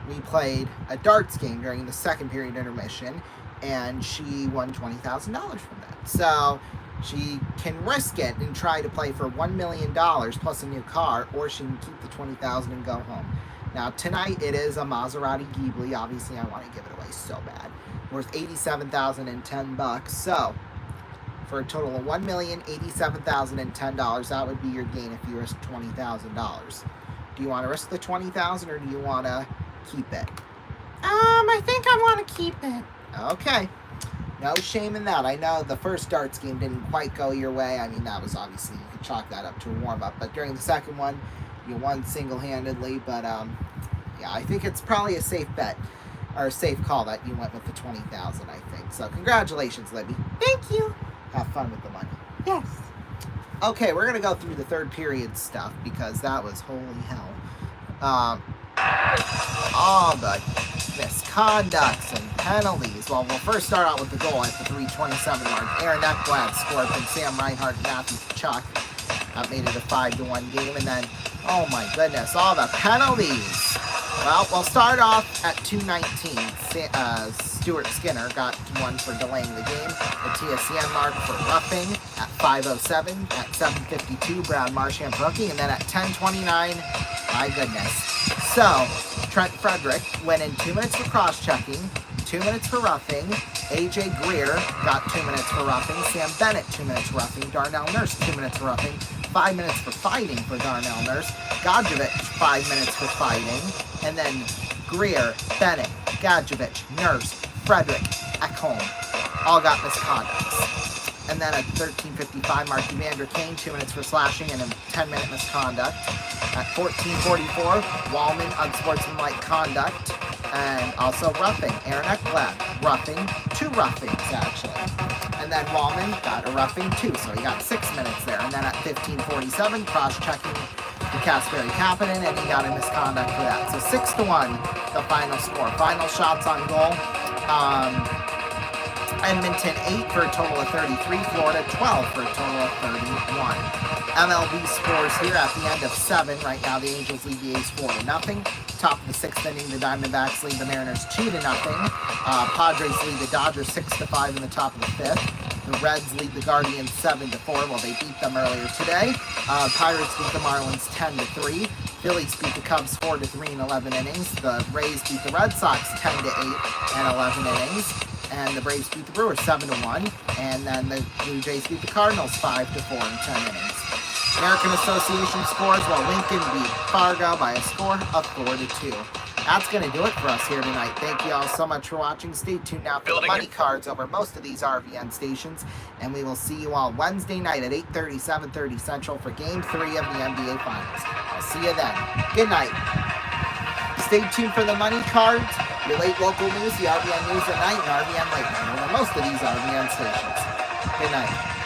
we played a darts game during the second period intermission, and she won $20,000 from that. So she can risk it and try to play for $1 million plus a new car, or she can keep the $20,000 and go home. Now, tonight it is a Maserati Ghibli. Obviously, I want to give it away so bad. Worth $87,010. So, for a total of $1,087,010, that would be your gain if you risk $20,000. Do you want to risk the $20,000 or do you want to keep it? I think I want to keep it. Okay. No shame in that. I know the first darts game didn't quite go your way. I mean, that was obviously, you could chalk that up to a warm-up. But during the second one, you won single-handedly, but yeah, I think it's probably a safe bet, or a safe call that you went with the $20,000, I think. So congratulations, Libby. Thank you. Have fun with the money. Yes. Okay, we're going to go through the third period stuff, because that was holy hell. All the misconducts and penalties. Well, we'll first start out with the goal at the 3:27 mark. Aaron Eckblad scored from Sam Reinhart and Matthew Tkachuk. That made it a 5-1 game, and then, oh my goodness, all the penalties. Well, we'll start off at 2:19. Stuart Skinner got one for delaying the game. The TSCM mark for roughing at 5:07. At 7:52, Brad Marchand rookie. And then at 10:29, my goodness. So, Trent Frederick went in 2 minutes for cross-checking, 2 minutes for roughing. AJ Greer got 2 minutes for roughing. Sam Bennett, 2 minutes for roughing. Darnell Nurse, 2 minutes for roughing. 5 minutes for fighting for Darnell Nurse. Gadjevich, 5 minutes for fighting. And then Greer, Bennett, Gadjevich, Nurse, Frederick, Ekholm all got misconducts. And then at 13:55, Mark Evander Kane, 2 minutes for slashing and a 10-minute misconduct. At 14:44, Wallman, unsportsmanlike conduct, and also roughing. Aaron Ekblad, roughing, 2 roughings actually. And then Wallman got a roughing too, so he got 6 minutes there. And then at 15:47, cross-checking the Casperry Kapanen, and he got a misconduct for that. So 6-1, the final score. Final shots on goal. Edmonton 8 for a total of 33, Florida 12 for a total of 31. MLB scores here at the end of 7. Right now the Angels lead the A's 4-0. Top of the 6th inning, the Diamondbacks lead the Mariners 2-0. Padres lead the Dodgers 6-5 in the top of the 5th. The Reds lead the Guardians 7-4. Well, they beat them earlier today. Pirates beat the Marlins 10-3. Phillies beat the Cubs 4-3 in 11 innings. The Rays beat the Red Sox 10-8 in 11 innings. And the Braves beat the Brewers 7-1. And then the Blue Jays beat the Cardinals 5-4 in 10 innings. American Association scores, while Lincoln beat Fargo by a score of 4-2. That's going to do it for us here tonight. Thank you all so much for watching. Stay tuned now for the money cards over most of these RVN stations. And we will see you all Wednesday night at 8:30, 7:30 Central for Game 3 of the NBA Finals. I'll see you then. Good night. Stay tuned for the money cards, relate local news, the RVN News at Night, and RVN Late Night over most of these RVN stations. Good night.